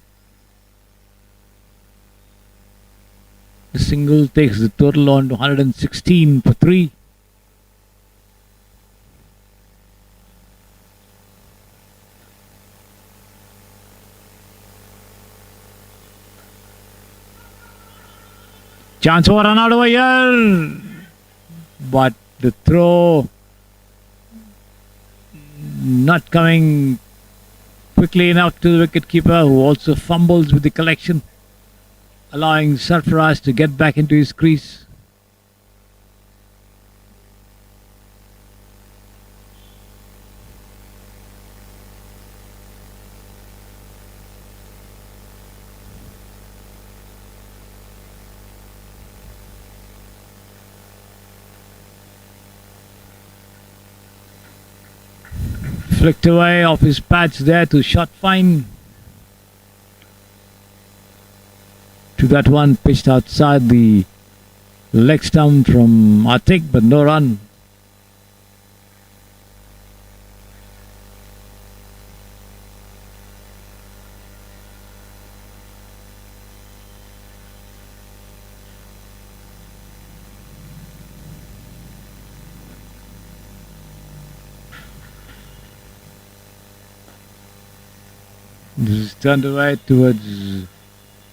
The single takes the total on to 116 for 3. Chance for run out over here. But the throw not coming quickly enough to the wicketkeeper, who also fumbles with the collection, allowing Sarfaraz to get back into his crease. Flicked away off his patch there to shot fine. To that one pitched outside the leg stump from Atik, but no run. This is turned away towards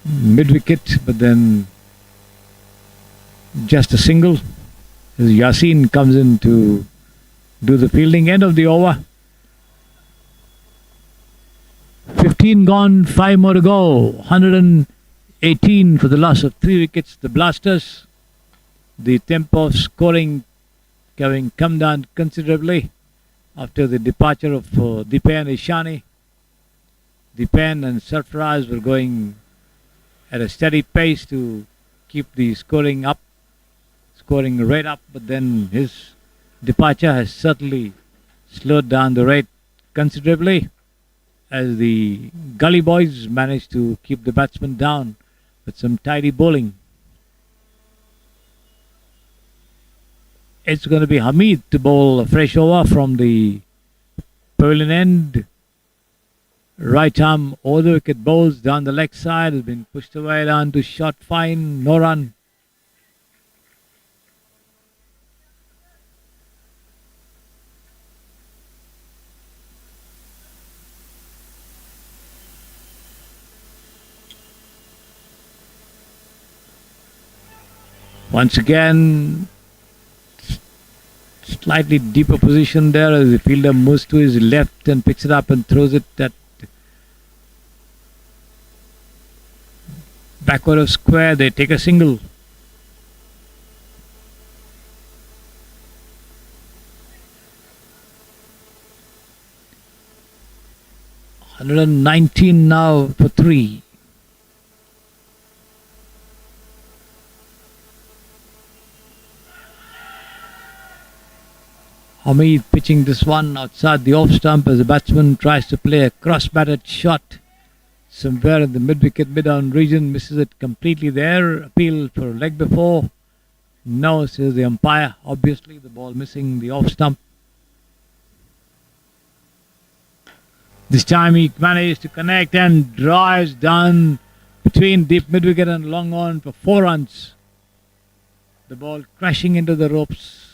mid-wicket, but then just a single as Yasin comes in to do the fielding. End of the over. 15 gone, 5 more to go. 118 for the loss of 3 wickets. The Blasters, the tempo of scoring having come down considerably after the departure of Dipen and Ishani. Dipen and Sarfaraz were going at a steady pace to keep the scoring rate up, but then his departure has certainly slowed down the rate considerably as the Gully Boys managed to keep the batsmen down with some tidy bowling. It's going to be Hamid to bowl a fresh over from the pavilion end. Right arm over the wicket, bowls down the leg side, has been pushed away down to shot fine, no run. Once again, slightly deeper position there as the fielder moves to his left and picks it up and throws it at backward of square. They take a single. $119 now for 3. Hamid pitching this one outside the off stump as the batsman tries to play a cross-batted shot somewhere in the mid-wicket, mid-on region, misses it completely there. Appeal for leg before. No, says the umpire. Obviously, the ball missing the off stump. This time he managed to connect and drives down between deep mid-wicket and long on for 4 runs. The ball crashing into the ropes.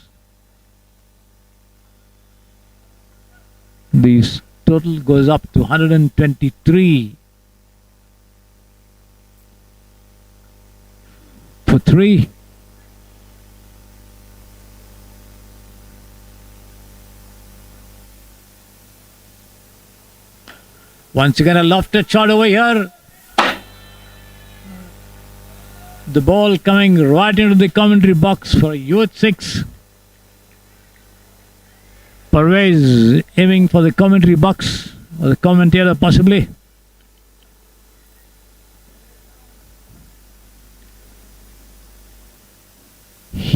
The total goes up to 123 for 3. Once again a lofted shot over here. The ball coming right into the commentary box for youth 6. Parvez aiming for the commentary box, or the commentator possibly.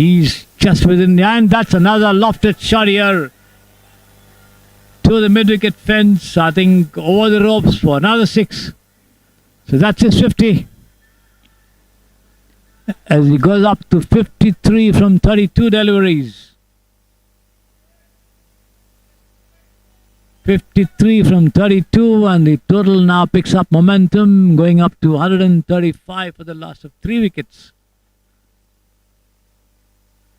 he's just within the and that's another lofted shot here to the mid-wicket fence. I think over the ropes for another 6. So that's his 50. As he goes up to 53 from 32 deliveries. 53 from 32, and the total now picks up momentum, going up to 135 for the loss of 3 wickets.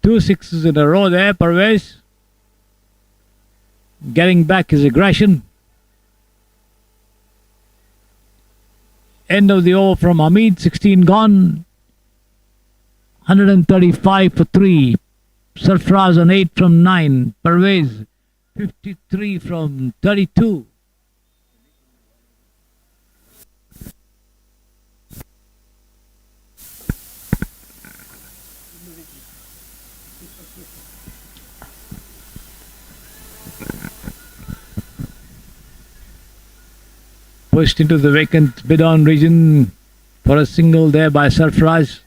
2 sixes in a row there, Parvez. Getting back his aggression. End of the over from Hamid, 16 gone. 135 for 3. Sarfraz on 8 from 9. Parvez 53 from 32. Pushed into the vacant mid-on region for a single there by Sarfraz.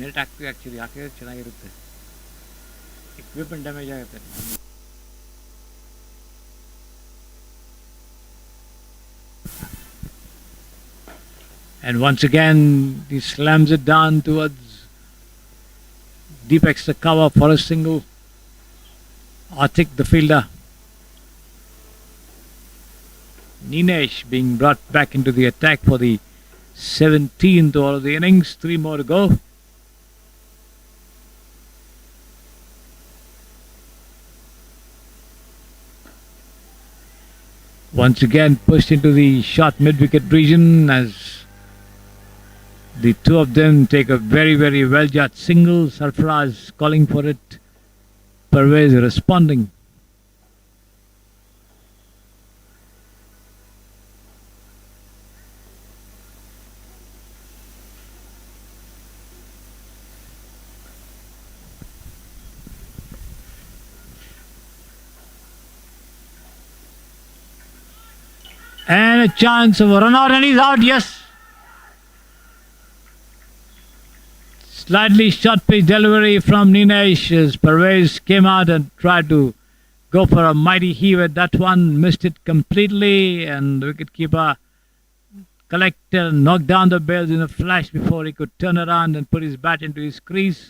Net actually ಹಾಕಿದ್ರೆ ಚೆನ್ನಾಗಿರುತ್ತೆ. Equipment damage ಆಗುತ್ತೆ. And once again he slams it down towards deep extra cover for a single. Atik the fielder. Ninesh being brought back into the attack for the 17th over of the innings. 3 more to go. Once again pushed into the short mid-wicket region as the two of them take a very, very well-judged single. Sarfraz calling for it. Parvez responding. And a chance of a run out, and he's out, yes. Slightly short pitch delivery from Ninesh as Parvez came out and tried to go for a mighty heave at that one. Missed it completely, and the wicketkeeper collected and knocked down the bails in a flash before he could turn around and put his bat into his crease.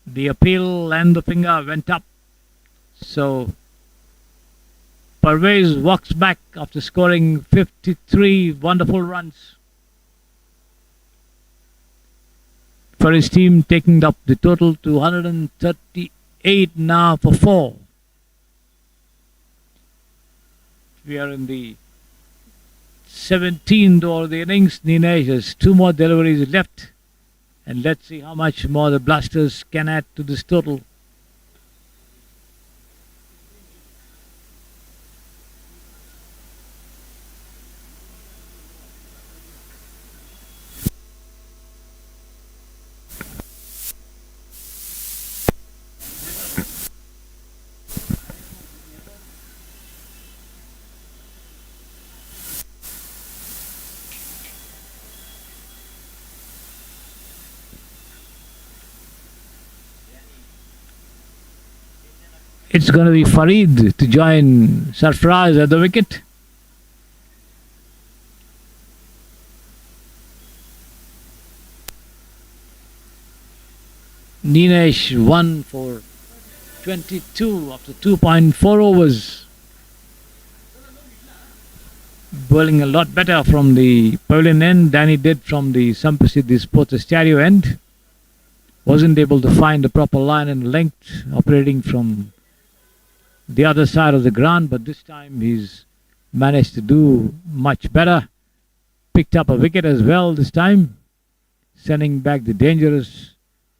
The appeal and the finger went up. So Parvez walks back after scoring 53 wonderful runs for his team, taking up the total to 138 now for 4. We are in the 17th over the innings. Ninesh has 2 more deliveries left, and let's see how much more the Blasters can add to this total. It's going to be Farid to join Sarfraz at the wicket. Ninesh 1 for 22 after 2.4 overs. Bowling a lot better from the pavilion end than he did from the Samprasidhi Sports Estadio end. Wasn't able to find the proper line and length operating from the other side of the ground, but this time he's managed to do much better. Picked up a wicket as well this time, sending back the dangerous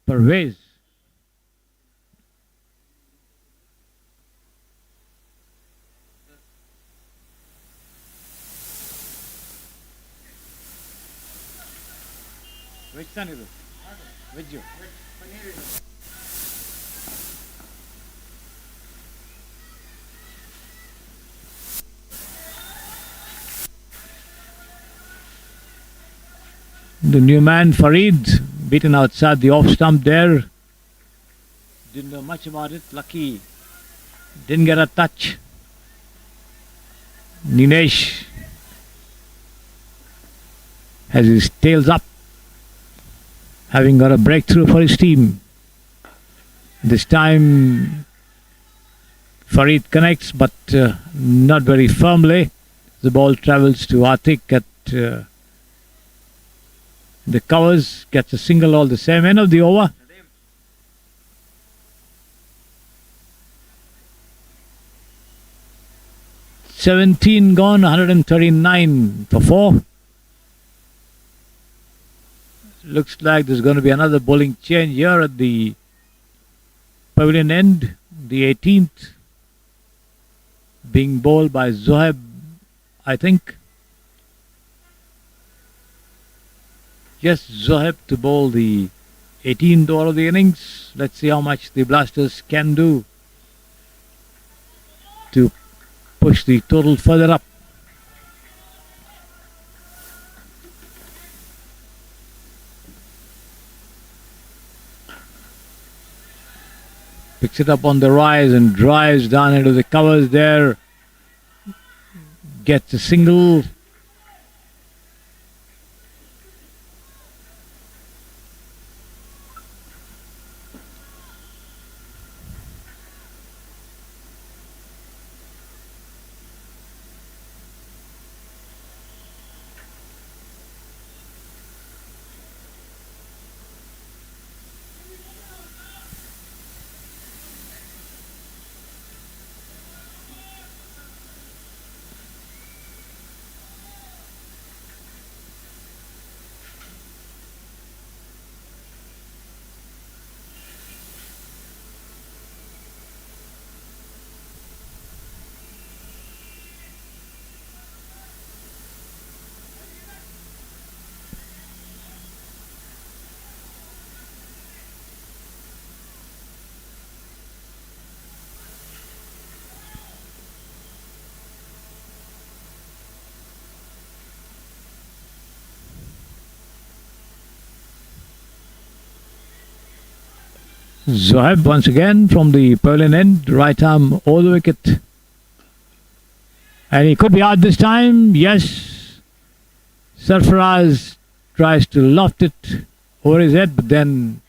Parvez. Which one is it? Which you? The new man Farid beaten outside the off stump there. Didn't know much about it. Lucky didn't get a touch. Ninesh has his tails up, having got a breakthrough for his team. This time Farid connects, but not very firmly. The ball travels to Atik at the covers, gets a single all the same. End of the over. 17 gone, 139 for 4. Looks like there's going to be another bowling change here at the pavilion end. The 18th being bowled by Zoheb, I think. Yes, Zoheb to bowl the 18th over of the innings. Let's see how much the Blasters can do to push the total further up. Picks it up on the rise and drives down into the covers there. Gets a single. Zoheb once again from the pavilion end, right arm over the wicket. And he could be out this time. Yes. Sarfaraz tries to loft it over his head, but then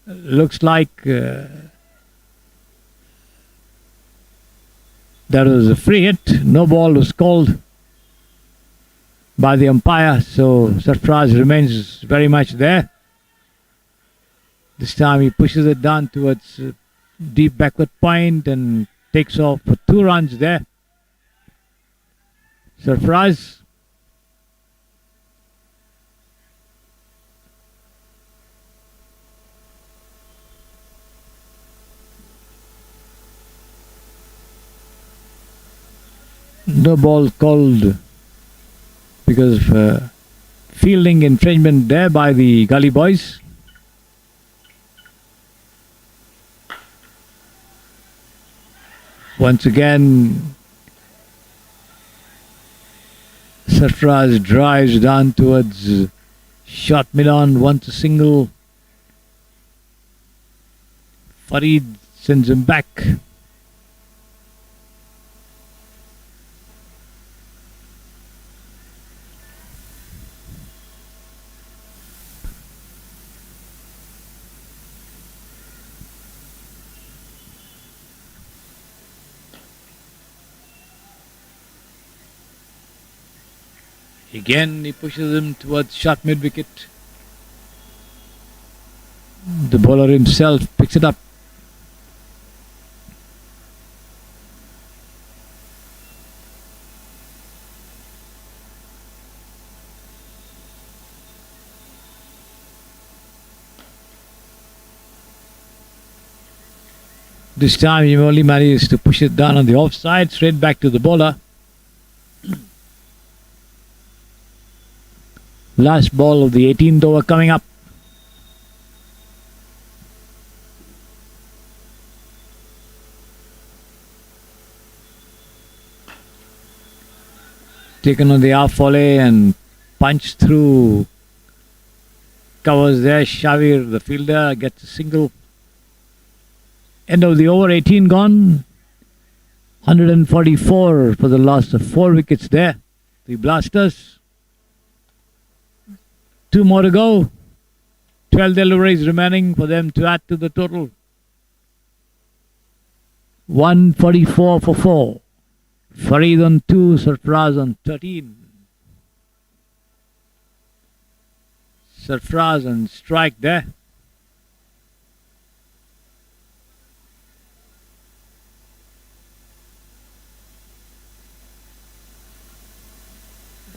looks like that was a free hit. No ball was called by the umpire, so Sarfaraz remains very much there. This time he pushes it down towards deep backward point and takes off for 2 runs there. Sarfaraz. No ball called because of fielding infringement there by the Gully Boys. Once again, Sarfaraz drives down towards short mid-on, wants a single. Farid sends him back. Again, he pushes him towards short mid-wicket. The bowler himself picks it up. This time he only manages to push it down on the offside, straight back to the bowler. Last ball of the 18th over coming up. Taken on the half volley and punched through covers there. Shavir, the fielder, gets a single. End of the over, 18 gone. 144 for the loss of 4 wickets there. The Blasters. 2 more to go. 12 deliveries remaining for them to add to the total. 144 for 4. Farid on 2, Sarfraz on 13. Sarfraz on strike there.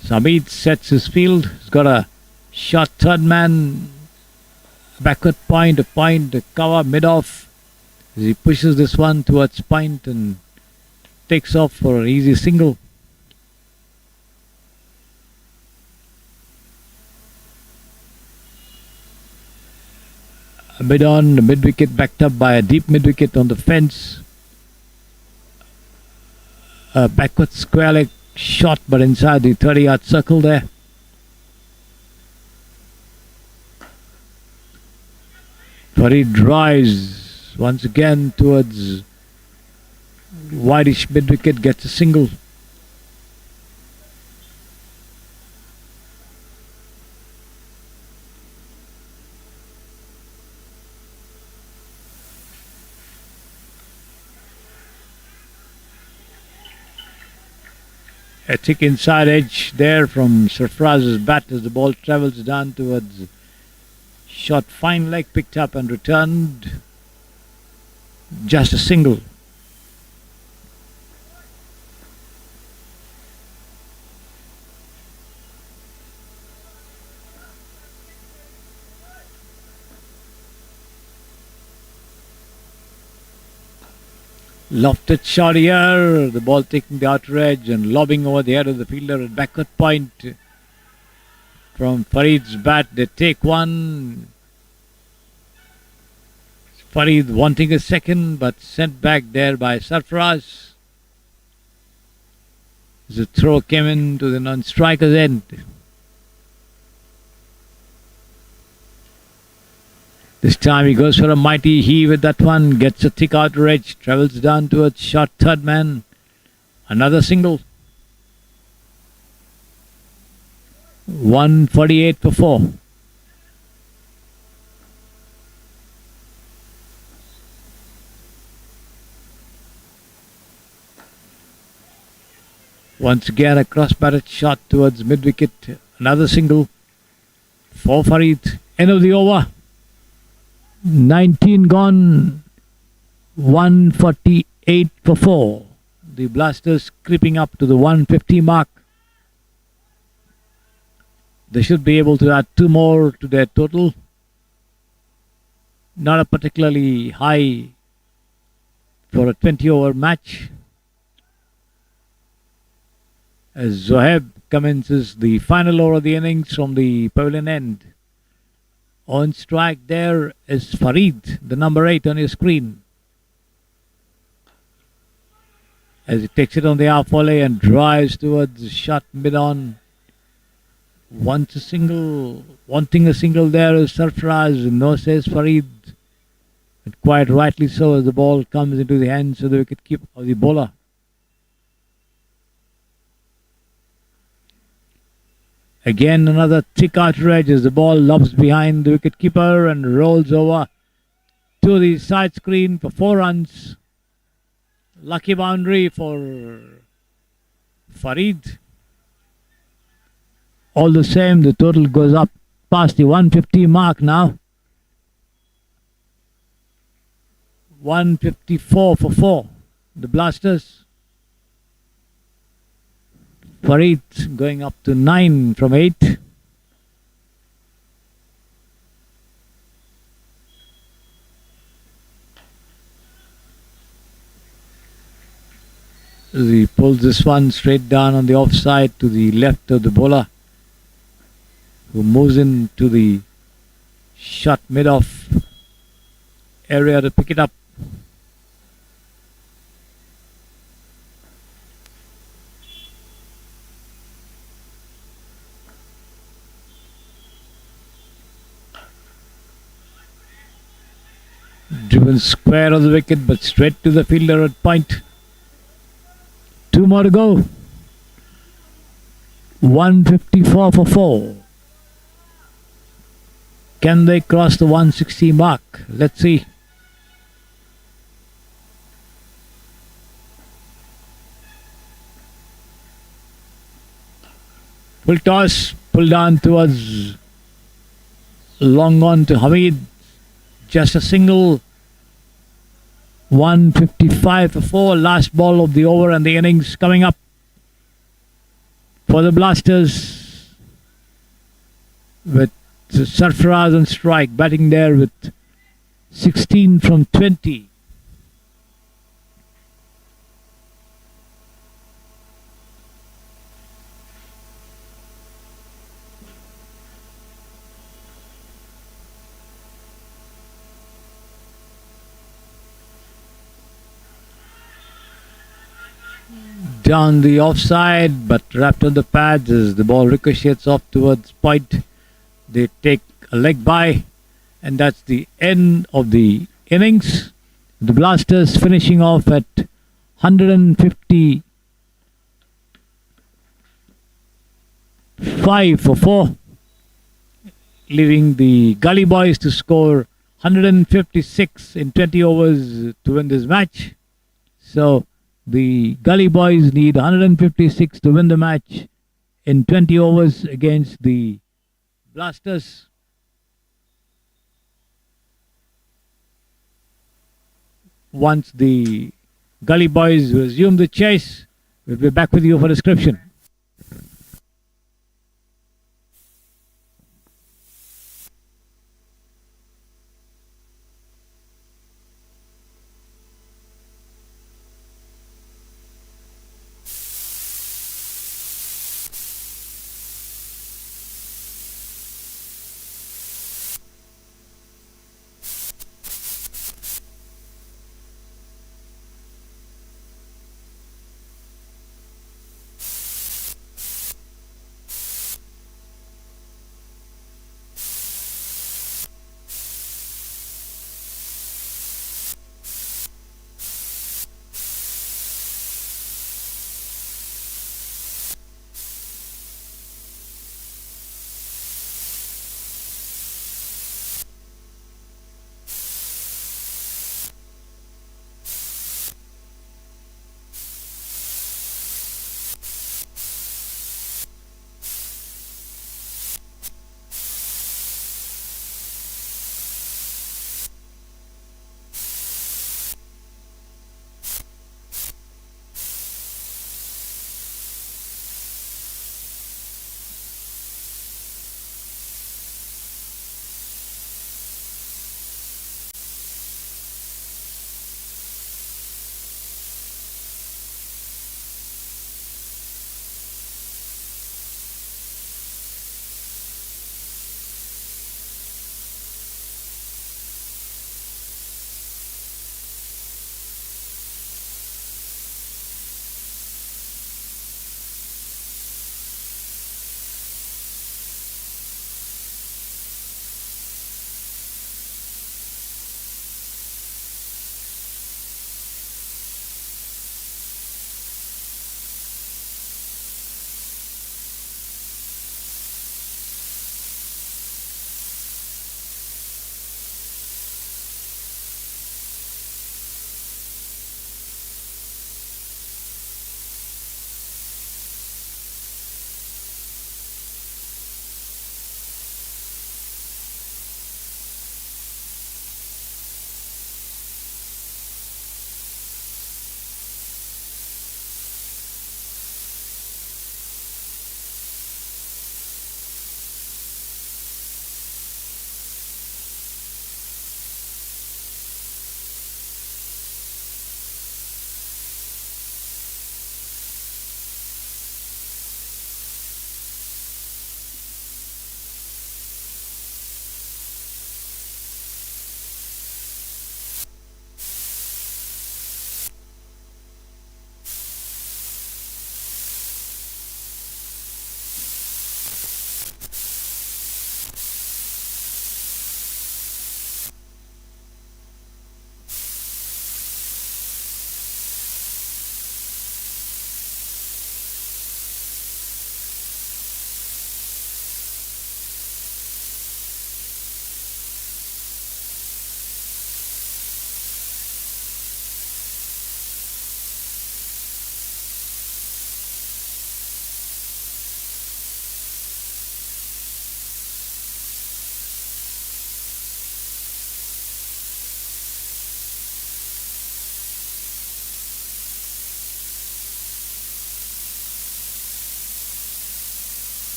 Samit sets his field. He's got a shot third man. Backward point, a point, a cover, mid-off. As he pushes this one towards point and takes off for an easy single. A mid on, the mid wicket backed up by a deep mid wicket on the fence. A backward square leg shot, but inside the 30-yard circle there. Farid drives once again towards wideish mid wicket, gets a single. A thick inside edge there from Sarfraz's bat as the ball travels down towards shot, fine leg picked up and returned. Just a single. Lofted shot here, the ball taking the outer edge and lobbing over the head of the fielder at backward point. From Farid's bat, they take one. Farid wanting a second, but sent back there by Sarfraz. The throw came into the non-striker's end. This time he goes for a mighty heave with that one, gets a thick outer edge, travels down towards shot third man. Another single. 148 for 4. Once again a cross-batted shot towards mid-wicket. Another single for Farid. End of the over. 19 gone. 148 for 4. The Blasters creeping up to the 150 mark. They should be able to add 2 more to their total. Not a particularly high for a 20-over match. As Zoheb commences the final over of the innings from the pavilion end. On strike there is Farid, the number 8 on your screen. As he takes it on the half volley and drives towards the shot mid-on. Wants a single, wanting a single there is Sarfraz. No, says Farid. And quite rightly so, as the ball comes into the hands of the wicketkeeper of the bowler. Again another thick outer edge as the ball lobs behind the wicketkeeper and rolls over to the side screen for 4 runs. Lucky boundary for Farid. All the same, the total goes up past the 150 mark now. 154 for 4. The Blasters. Farid going up to 9 from 8. He pulls this one straight down on the offside to the left of the bowler, who moves into the shot mid-off area to pick it up. Driven square of the wicket, but straight to the fielder at point. 2 more to go. 154 for 4. Can they cross the 160 mark? Let's see. Full toss, pull down towards long on to Hamid. Just a single. 155 for 4. Last ball of the over and the innings coming up for the Blasters with Sarfaraz on strike, batting there with 16 from 20. Down the offside, but wrapped on the pads as the ball ricochets off towards point. They take a leg by, and that's the end of the innings. The Blasters finishing off at 155 for 4, leaving the Gully Boys to score 156 in 20 overs to win this match. So the Gully Boys need 156 to win the match in 20 overs against the Blasters. Once the Gully Boys resume the chase, we'll be back with you for description.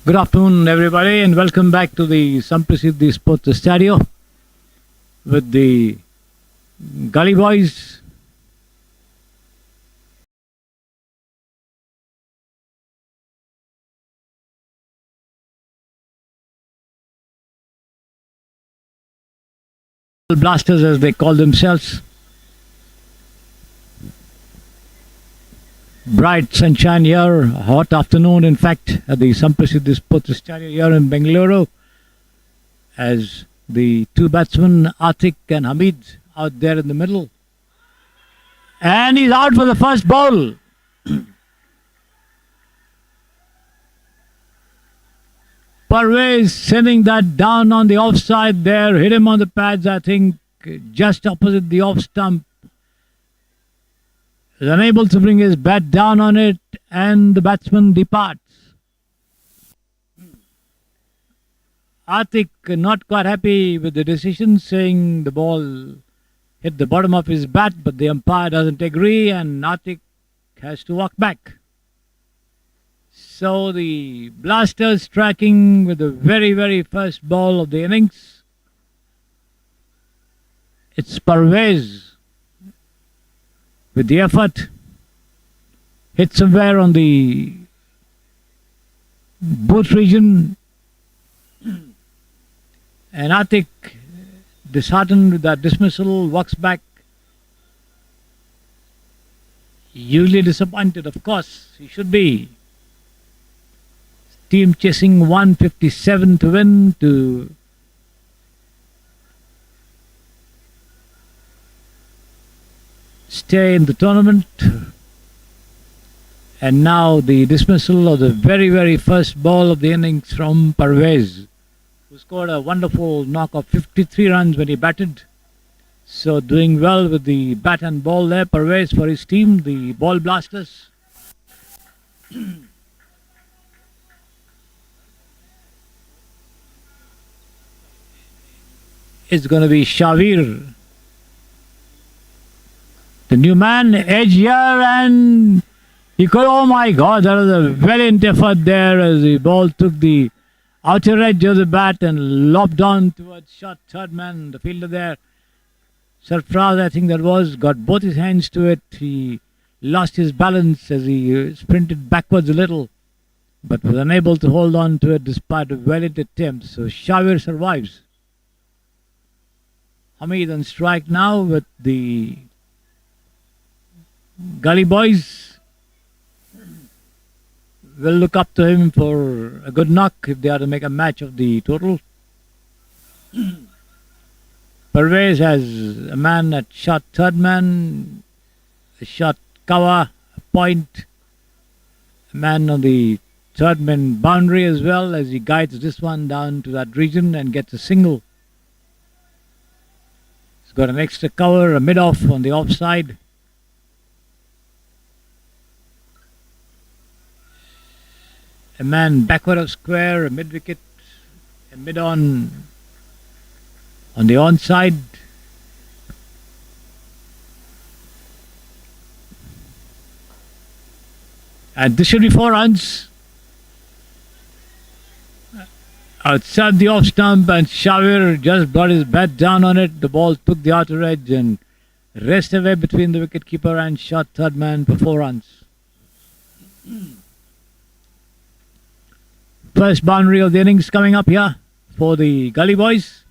Good afternoon, everybody, and welcome back to the Samprasidhi Sports Estadio with the Gully Boys. Blasters, as they call themselves. Bright sunshine here, hot afternoon, in fact, at the Samprasidhi Sports Estadio here in Bengaluru, as the two batsmen, Atik and Hamid, out there in the middle. And he's out for the first ball. Parvez sending that down on the offside there, hit him on the pads, I think, just opposite the off stump. Is unable to bring his bat down on it, and the batsman departs. Atik not quite happy with the decision, saying the ball hit the bottom of his bat, but the umpire doesn't agree, and Atik has to walk back. So the Blasters striking with the very, very first ball of the innings. It's Parvez with the effort. Hit somewhere on the boot region. And Atik, disheartened with that dismissal, walks back. Hugely disappointed, of course, he should be. Team chasing 157 to win, to stay in the tournament. And now the dismissal of the very, very first ball of the innings from Parvez, who scored a wonderful knock of 53 runs when he batted. So doing well with the bat and ball there, Parvez, for his team, the Ball Blasters. It's going to be Shavir, the new man, edge here, and he could, oh my God, that was a valiant effort there as the ball took the outer edge of the bat and lobbed on towards shot third man, the fielder there. Sarfraz, I think that was, got both his hands to it. He lost his balance as he sprinted backwards a little, but was unable to hold on to it despite a valiant attempt. So Shavir survives. Hamid on strike now with the Gully Boys. Will look up to him for a good knock if they are to make a match of the total. Parvez has a man at shot third man, a shot cover, a point, a man on the third man boundary as well, as he guides this one down to that region and gets a single. He's got an extra cover, a mid-off on the offside. A man backward of square, a mid-wicket, a mid-on the onside. And this should be 4 runs. Outside the off stump, and Shavir just brought his bat down on it. The ball took the outer edge and rest away between the wicketkeeper and shot third man for 4 runs. First boundary of the innings coming up here for the Gully Boys.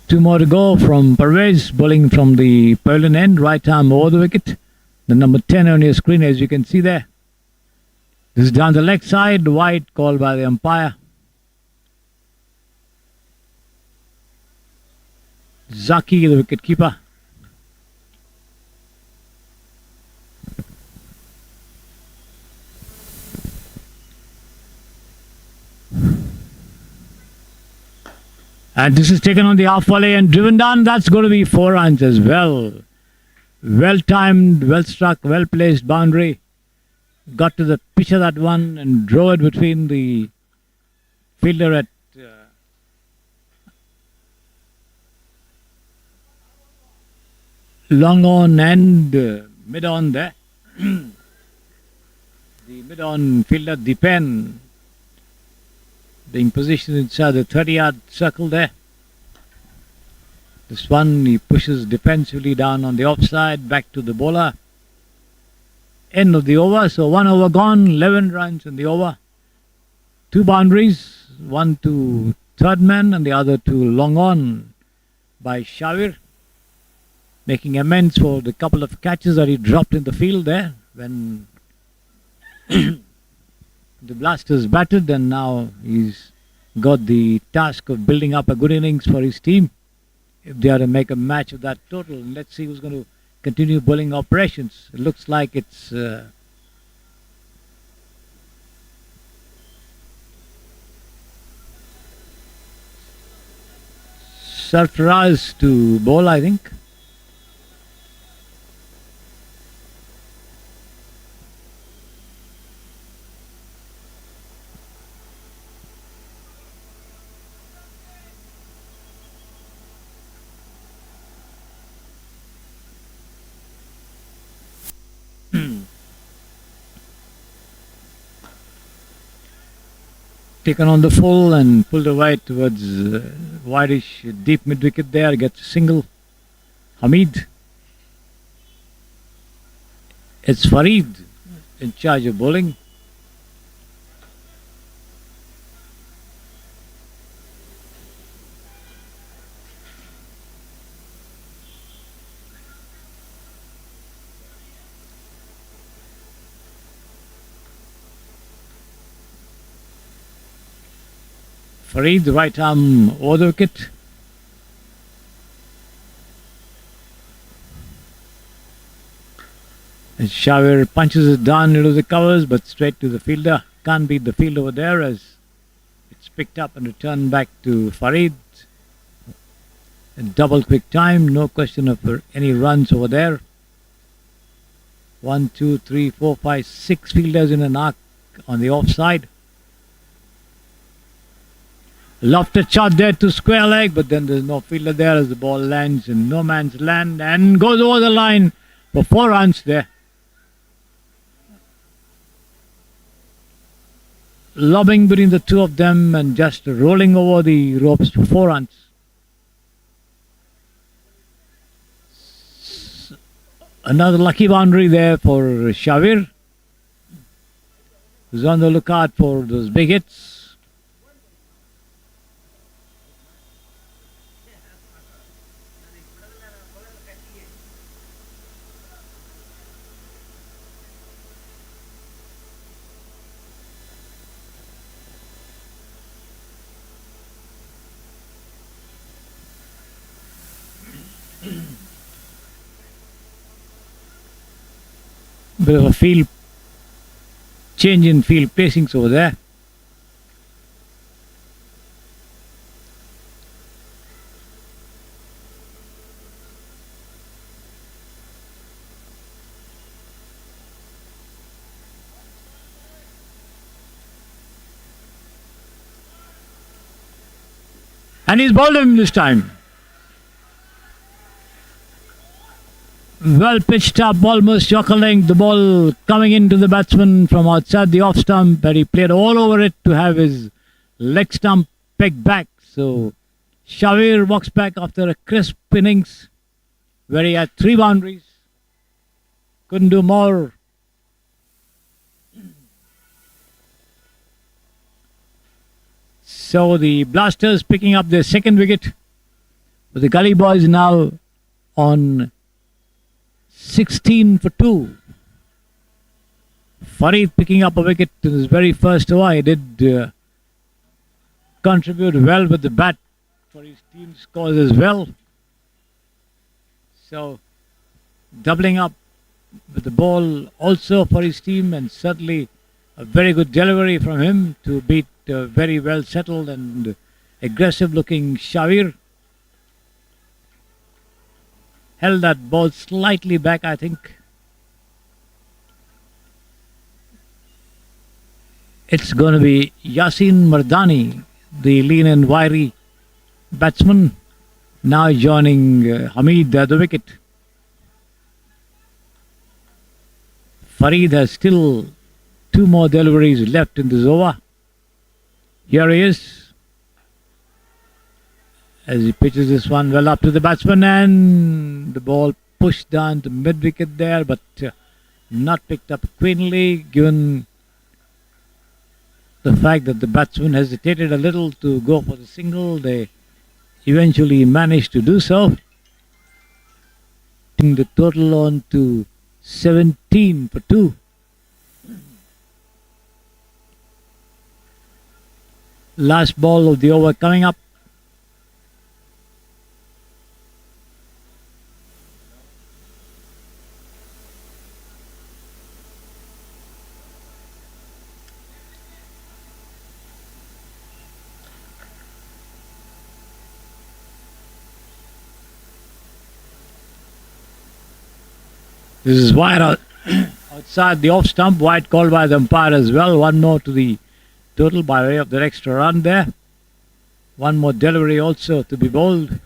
Two more to go from Parvez, bowling from the pavilion end, right arm over the wicket. The number 10 on your screen, as you can see there. This is down the leg side, wide called by the umpire. Zaki, the wicket keeper. And this is taken on the half volley and driven down. That's going to be 4 runs as well. Well timed, well struck, well placed boundary. Got to the pitch of that one and drove it between the fielder at long on and mid on there. The mid on fielder Dipen being positioned inside the 30-yard circle there. This one he pushes defensively down on the offside, back to the bowler. End of the over, so 1 over gone, 11 runs in the over. 2 boundaries, one to third man and the other to long on by Shavir, making amends for the couple of catches that he dropped in the field there when the Blasters batted, and now he's got the task of building up a good innings for his team if they are to make a match of that total. And let's see who's going to continue bowling operations. It looks like it's Sarfaraz to bowl, I think. Taken on the full and pulled away towards wideish deep mid wicket there, gets a single. Hamid. It's Farid in charge of bowling. Farid, right arm over the wicket. And Shavir punches it down into the covers, but straight to the fielder. Can't beat the field over there as it's picked up and returned back to Farid. In double quick time, no question of any runs over there. 1, 2, 3, 4, 5, 6 fielders in an arc on the offside. Lofted shot there to square leg, but then there's no fielder there as the ball lands in no man's land and goes over the line for 4 runs there. Lobbing between the two of them and just rolling over the ropes for 4 runs. Another lucky boundary there for Shavir, who's on the lookout for those big hits. Bit of a field change in field placings over there. And he's bowled him this time. Well pitched up, almost shocker length. The ball coming into the batsman from outside the off stump, but he played all over it to have his leg stump pegged back. So Shavir walks back after a crisp innings where he had 3 boundaries. Couldn't do more. So the Blasters picking up their 2nd wicket. But the Gully Boys now on 16 for 2. Farid picking up a wicket in his very first over. He did contribute well with the bat for his team's scores as well. So doubling up with the ball also for his team, and certainly a very good delivery from him to beat very well settled and aggressive looking Shavir. Held that ball slightly back, I think. It's going to be Yasin Mardani, the lean and wiry batsman, now joining Hamid at the wicket. Farid has still 2 more deliveries left in this over. Here he is, as he pitches this one well up to the batsman, and the ball pushed down to mid-wicket there, but not picked up cleanly, given the fact that the batsman hesitated a little to go for the single. They eventually managed to do so, taking the total on to 17 for 2. Last ball of the over coming up. This is wide out outside the off stump, wide called by the umpire as well. 1 more to the total by way of that extra run there. 1 more delivery also to be bowled.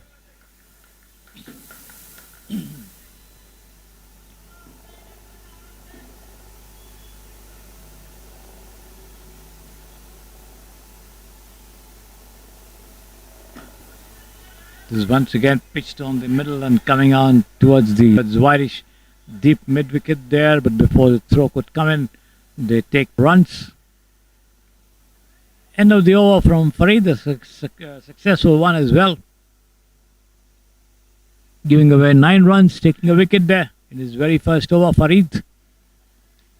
This is once again pitched on the middle and coming on towards the whitish deep mid wicket there, but before the throw could come in, they take runs. End of the over from Farid, a successful one as well, giving away 9 runs, taking a wicket there in his very first over. Farid,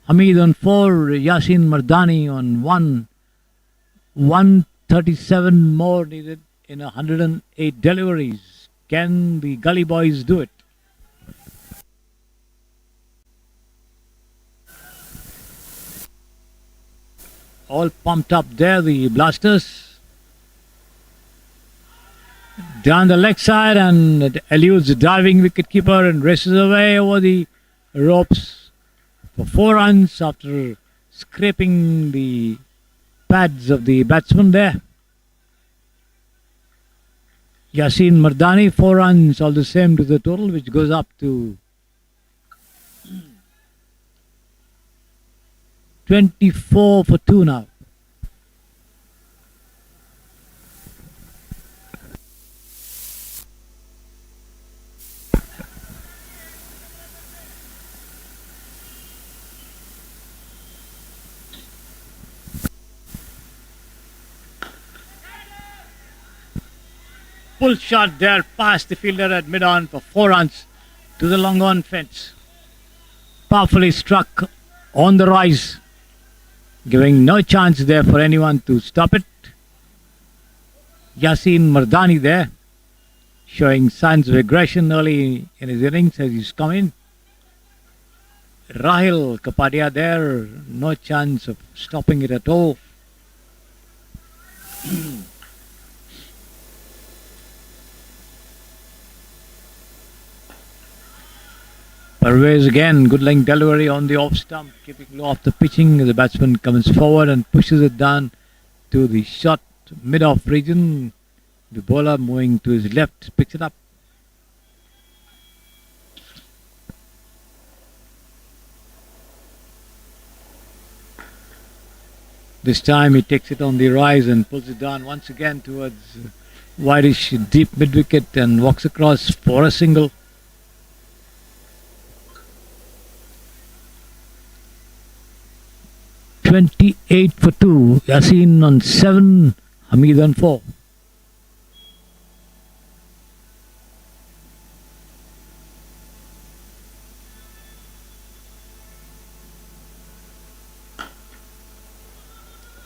Hamid on 4, Yasin Mardani on 1. 137 more needed in 108 deliveries. Can the Gully Boys do it? All pumped up there, the Blasters. Down the leg side, and it eludes the diving wicketkeeper and races away over the ropes for 4 runs after scraping the pads of the batsman there. Yasin Mardani, 4 runs, all the same to the total, which goes up to 24 for 2 now. Full shot there past the fielder at mid-on for 4 runs to the long-on fence. Powerfully struck on the rise, giving no chance there for anyone to stop it. Yasin Mardani there, showing signs of aggression early in his innings as he's come in. Rahil Kapadia there, no chance of stopping it at all. Parvez again, good length delivery on the off stump, keeping low off the pitching. The batsman comes forward and pushes it down to the short mid-off region. The bowler moving to his left picks it up. This time he takes it on the rise and pulls it down once again towards whitish deep mid-wicket and walks across for a single. "28 for 2, Yasin on 7, Hamid on 4.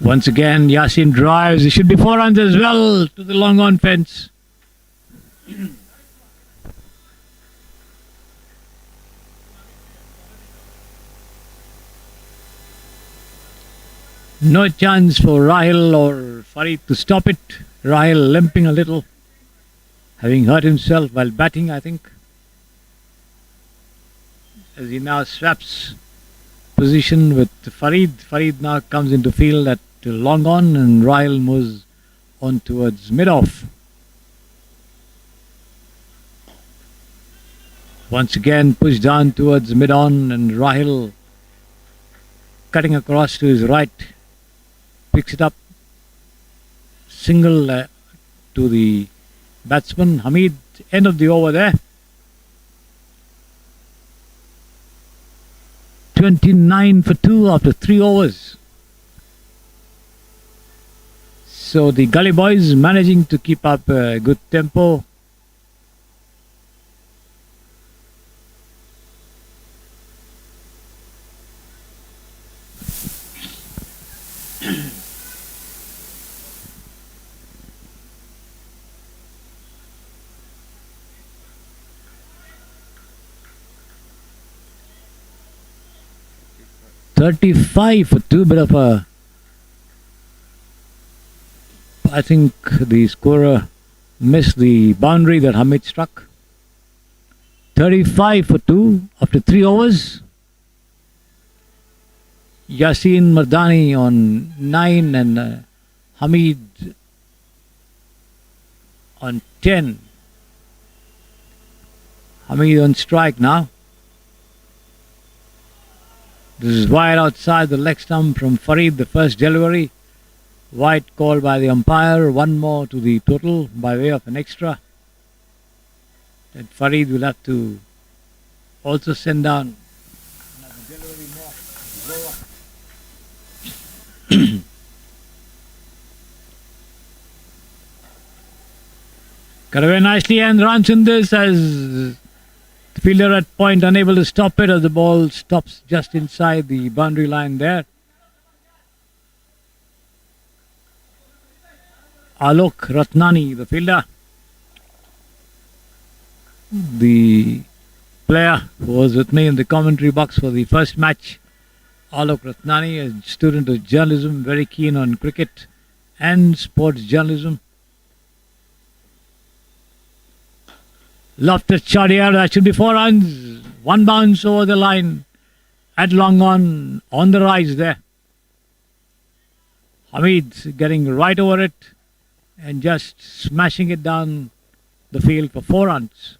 Once again, Yasin drives. It should be 4 runs as well to the long on fence. No chance for Rahil or Farid to stop it. Rahil limping a little, having hurt himself while batting, I think, as he now swaps position with Farid. Farid now comes into field at long on, and Rahil moves on towards mid-off. Once again pushed down towards mid-on, and Rahil cutting across to his right, picks it up, single to the batsman. Hamid, end of the over there. 29 for 2 after 3 overs. So the Gully Boys managing to keep up a good tempo. .35 for 2, bit of a... I think the scorer missed the boundary that Hamid struck. 35 for 2 after 3 overs. Yasin Mardani on 9 and Hamid on 10. Hamid on strike now. This is wide outside the leg stump from Farid, the first delivery. Wide called by the umpire, one more to the total by way of an extra. And Farid will have to also send down another delivery more. Got away nicely and runs in this as the fielder at point unable to stop it as the ball stops just inside the boundary line there. Alok Ratnani, the fielder. The player who was with me in the commentary box for the first match. Alok Ratnani, a student of journalism, very keen on cricket and sports journalism. Lofted shot here, that should be 4 runs. 1 bounce over the line at long on the rise there. Hamid getting right over it and just smashing it down the field for 4 runs.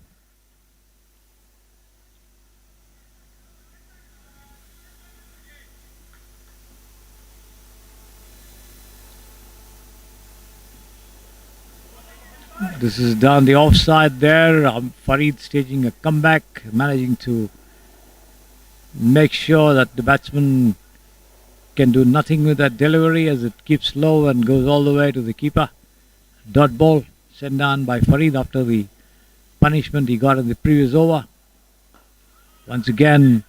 This is down the offside there. Farid staging a comeback, managing to make sure that the batsman can do nothing with that delivery as it keeps low and goes all the way to the keeper. Dot ball sent down by Farid after the punishment he got in the previous over. Once again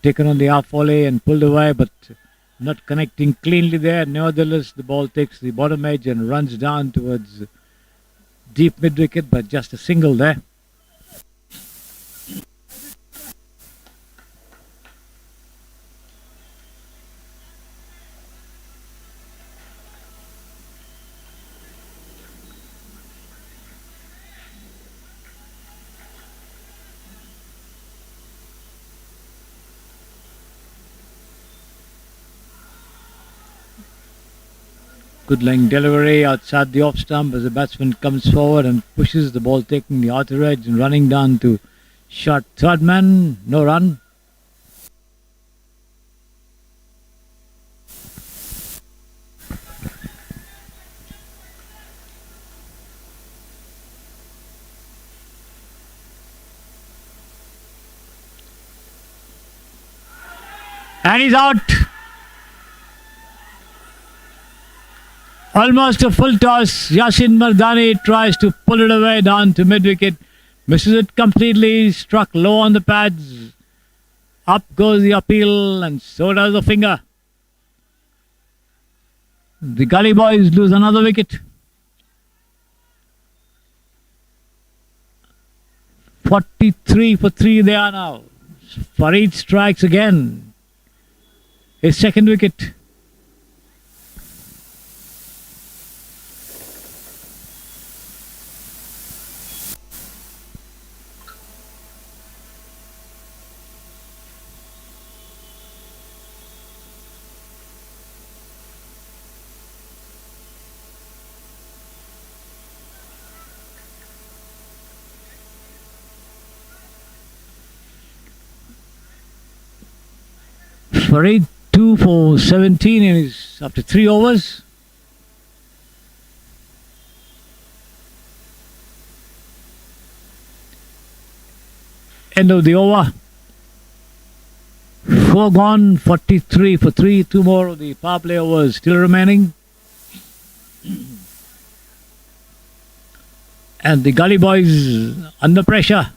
taken on the half volley and pulled away, but not connecting cleanly there. Nevertheless, the ball takes the bottom edge and runs down towards deep mid wicket, but just a single there. Good line delivery outside the off stump as the batsman comes forward and pushes the ball, taking the outer edge and running down to short third man. No run. And he's out. Almost a full toss. Yasin Mardani tries to pull it away down to mid-wicket. Misses it completely. Struck low on the pads. Up goes the appeal and so does the finger. The Gully Boys lose another wicket. 43 for 3 they are now. Farid strikes again. His second wicket. Farid 2 2 for 17 after 3 overs. End of the over. 4 gone, 43 for 3. 2 more of the power play overs still remaining. And the Gully Boys under pressure,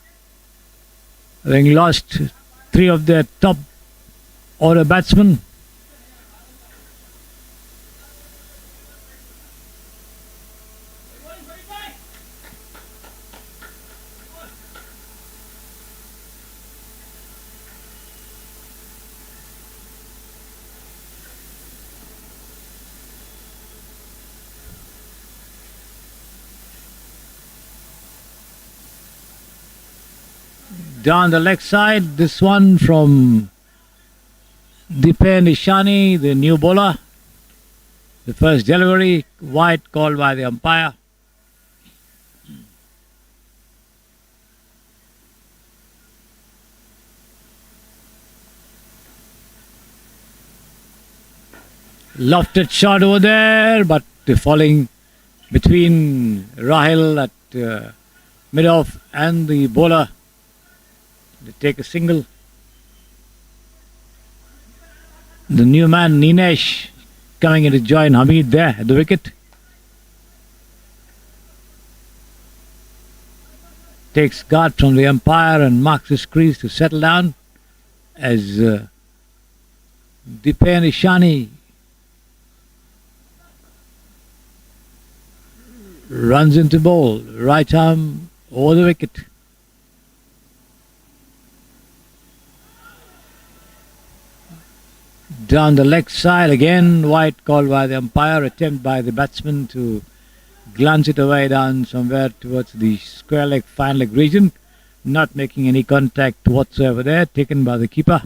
having lost 3 of their top order batsmen. Down the leg side, this one from Dipen Ishani, the new bowler. The first delivery, wide called by the umpire. Lofted shot over there, but falling between Rahil at mid-off and the bowler. They take a single. The new man Ninesh coming in to join Hamid there at the wicket. Takes guard from the umpire and marks his crease to settle down as Dipen Ishani runs into bowl. Right arm over the wicket. Down the leg side again, wide call by the umpire, attempt by the batsman to glance it away down somewhere towards the square leg, fine leg region, not making any contact whatsoever there, taken by the keeper.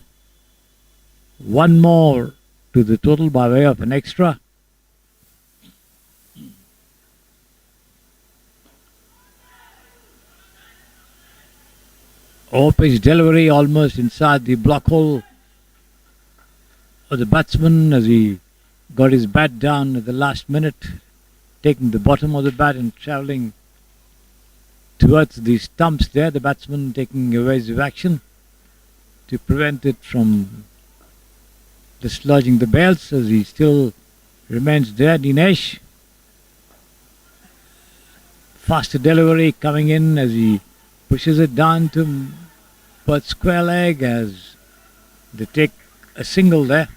1 more to the total by way of an extra. Off-pitch delivery almost inside the block hole of the batsman as he got his bat down at the last minute, taking the bottom of the bat and travelling towards the stumps there. The batsman taking evasive action to prevent it from dislodging the bails as he still remains there. Dinesh, faster delivery coming in as he pushes it down to but square leg as they take a single there.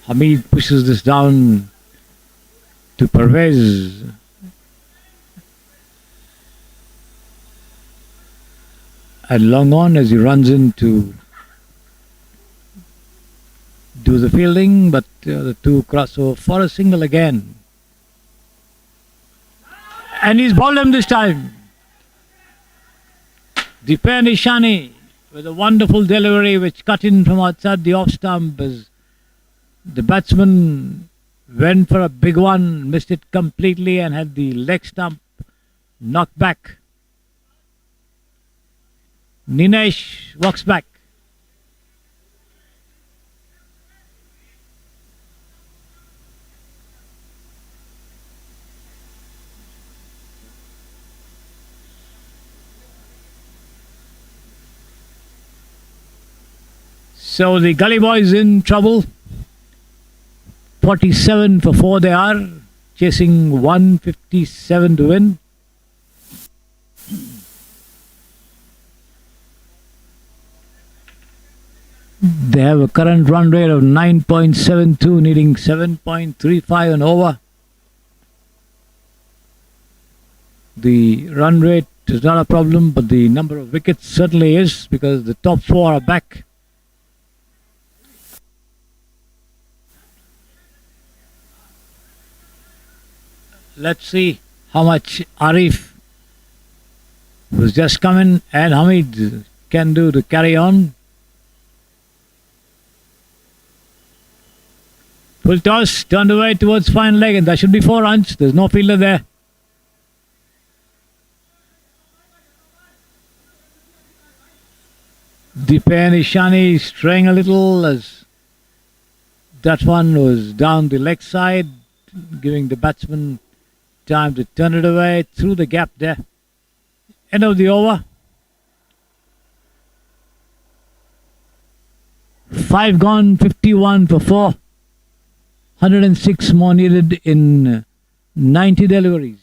Hamid pushes this down to Pervez. And long on as he runs in to do the fielding, but the 2 cross over for a single again. And he's bowled him this time. Dipen Ishani with a wonderful delivery which cut in from outside the off stump as the batsman went for a big one, missed it completely and had the leg stump knocked back. Ninesh walks back. So the Gully Boys in trouble. 47 for 4 they are, chasing 157 to win. They have a current run rate of 9.72, needing 7.35 and over. The run rate is not a problem, but the number of wickets certainly is, because the top 4 are back. Let's see how much Arif who's just come in, and Hamid can do to carry on. Full toss, turned away towards fine leg, and that should be 4 runs. There's no fielder there. Dipen Ishani straying a little as that one was down the leg side, giving the batsman time to turn it away through the gap there. End of the over. 5 gone, 51 for 4. 106 more needed in 90 deliveries.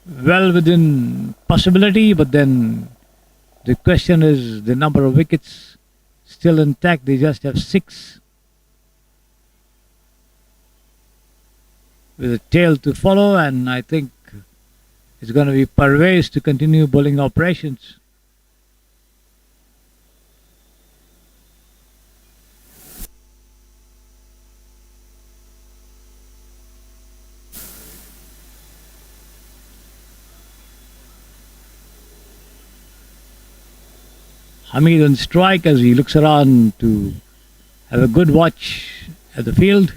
Well within possibility, but then the question is the number of wickets still intact. They just have 6 with a tail to follow, and I think it's going to be Parvez to continue bowling operations. Hamid on strike as he looks around to have a good watch at the field.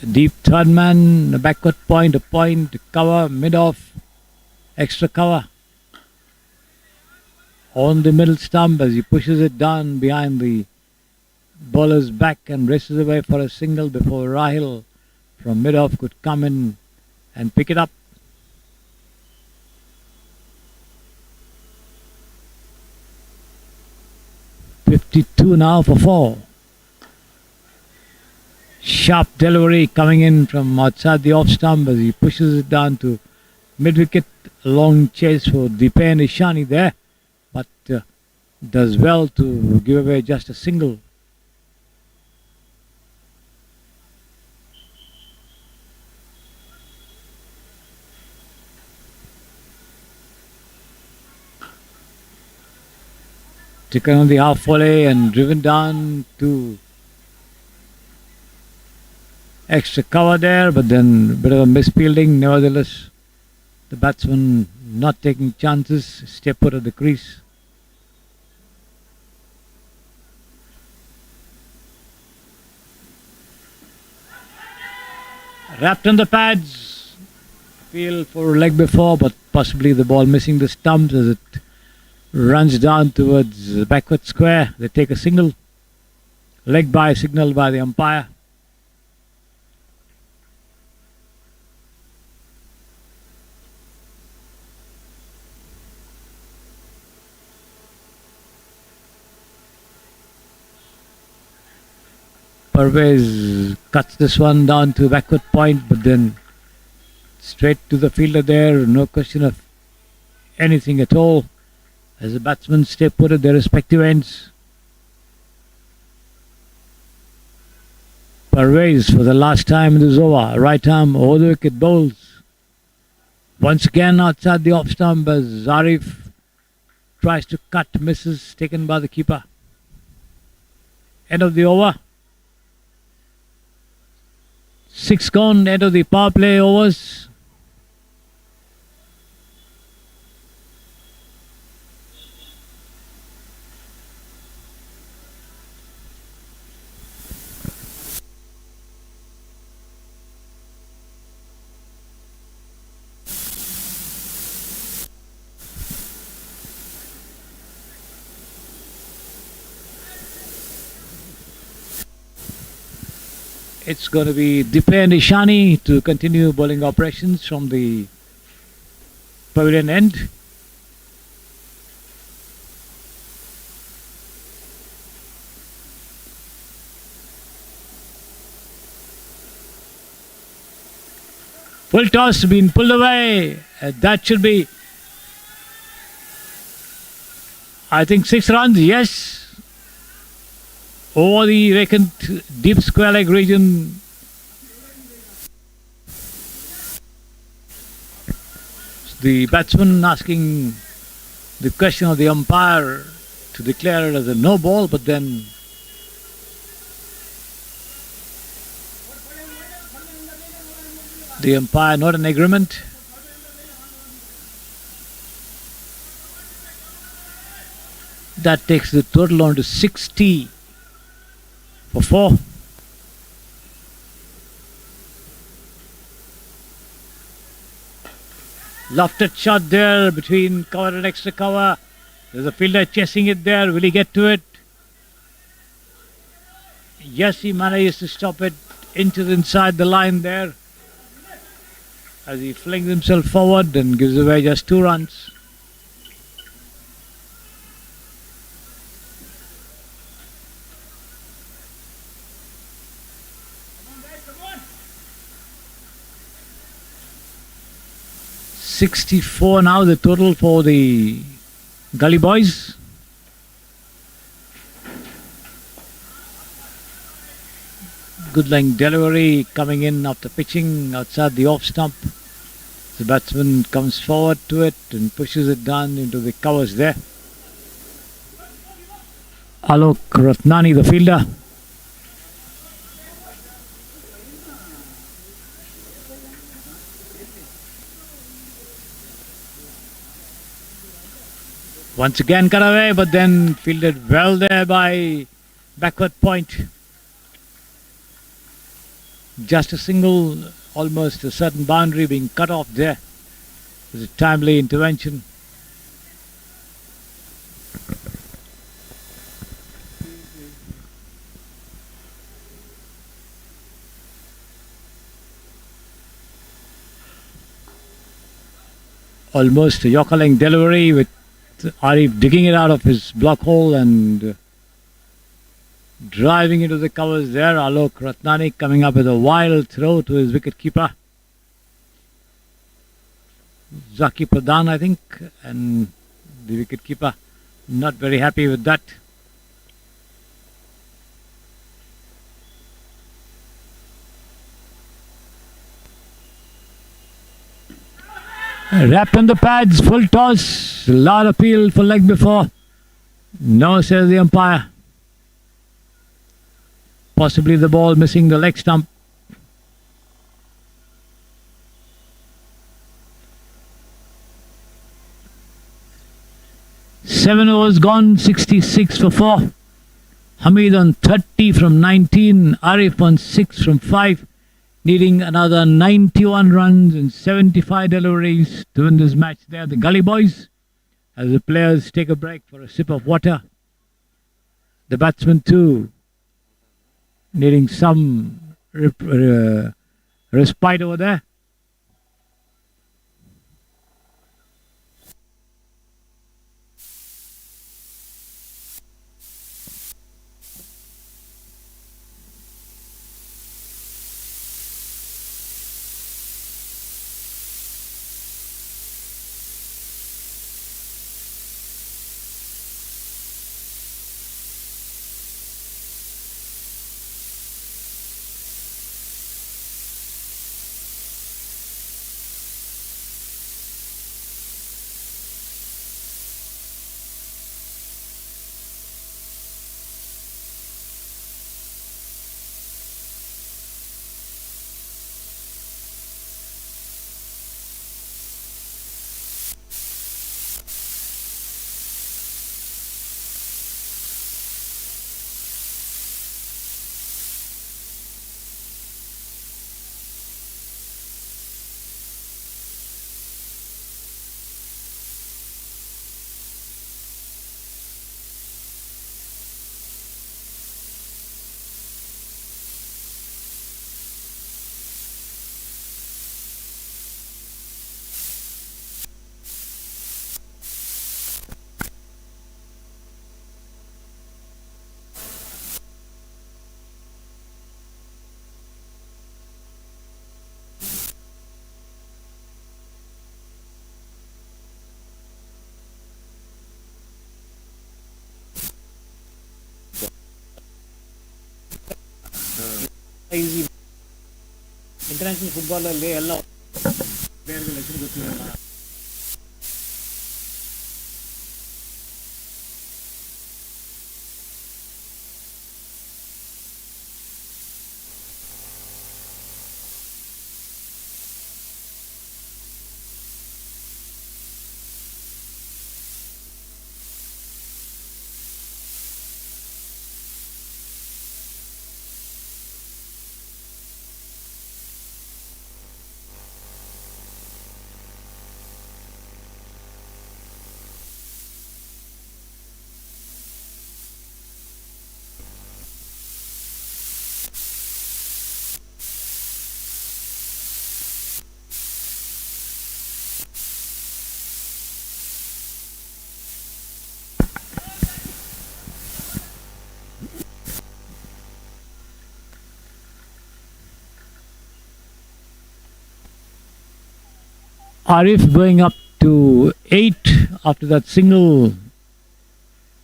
A deep third man, a backward point, a point, cover, mid-off, extra cover. On the middle stump as he pushes it down behind the bowler's back and races away for a single before Rahil from mid-off could come in and pick it up. .52 now for 4. Sharp delivery coming in from outside the off stump as he pushes it down to mid-wicket. A long chase for Dipen Ishani there, but does well to give away just a single. Taken on the half volley and driven down to extra cover there, but then a bit of a misfielding. Nevertheless, the batsman not taking chances, step out of the crease. Wrapped on the pads. Feel for a leg before, but possibly the ball missing the stumps as it runs down towards the backward square. They take a single. Leg by signaled by the umpire. Parvez cuts this one down to backward point, but then straight to the fielder there. No question of anything at all as the batsmen stay put at their respective ends. Parvez for the last time in this over. Right arm over the wicket bowls. Once again outside the off stump as Zarif tries to cut, misses, taken by the keeper. End of the over. 6 gone, end of the power play overs. It's going to be Dipen Ishani to continue bowling operations from the pavilion end. Full toss being pulled away. That should be, I think, 6 runs. Yes. Over the vacant deep square leg region. The batsman asking the question of the umpire to declare it as a no ball, but then The umpire, not an agreement. That takes the total on to 60 for 4. Lofted shot there between cover and extra cover. There's a fielder chasing it there. Will he get to it? Yes, he manages to stop it inside the line there as he flings himself forward and gives away just 2 runs. $64 now the total for the Gully Boys. Good length delivery coming in after pitching outside the off stump. The batsman comes forward to it and pushes it down into the covers there. Alok Ratnani, the fielder. Once again cut away, but then fielded well there by backward point. Just a single, almost a certain boundary being cut off there. It was a timely intervention. Almost a Yorker-length delivery with Arif digging it out of his block hole and driving into the covers there. Alok Ratnani coming up with a wild throw to his wicketkeeper. Zaki Pradhan, I think, and the wicketkeeper not very happy with that. Wrapped on the pads, full toss, loud appeal for leg before. No, says the umpire. Possibly the ball missing the leg stump. Seven overs gone, 66 for 4. Hamid on 30 from 19, Arif on 6 from 5. Needing another 91 runs and 75 deliveries to win this match there. The Gully Boys, as the players take a break for a sip of water. The batsmen too, needing some respite over there. International football ಎಲ್ಲ ಪ್ಲೇಯರ್ಗಳ ಹೆಸರು ಗೊತ್ತಿರಲ್ಲ. Arif going up to 8 after that single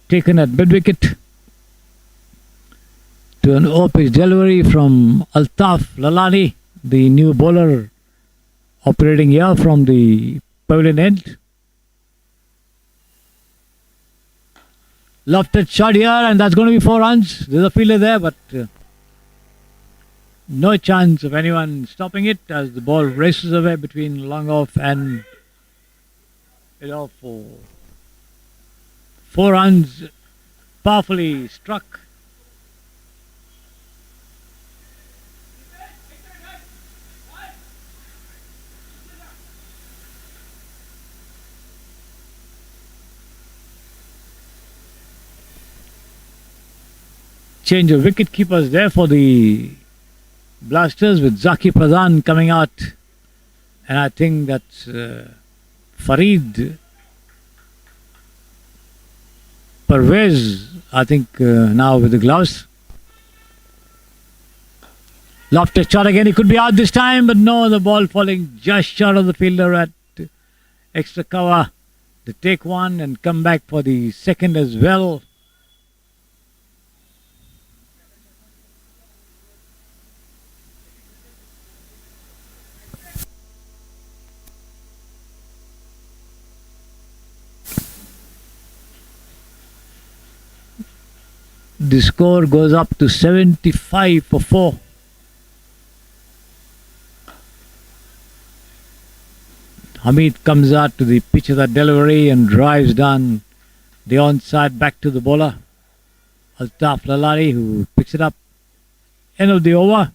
taken at mid-wicket to an off-pitch delivery from Altaf Lalani, the new bowler operating here from the pavilion end. Lofted shot here, and that's going to be 4 runs. There's a fielder there, but no chance of anyone stopping it as the ball races away between long off and for 4 runs, powerfully struck. Change of wicket keepers there for the Blasters with Zaki Pradhan coming out, and I think that's Farid Parvez, I think now with the gloves. Lofted shot again, he could be out this time, but no, the ball falling just short of the fielder at extra cover to take one and come back for the second as well. The score goes up to 75 for 4. Hamid comes out to the pitch of that delivery and drives down the onside back to the bowler. Altaf Lalani, who picks it up. End of the over.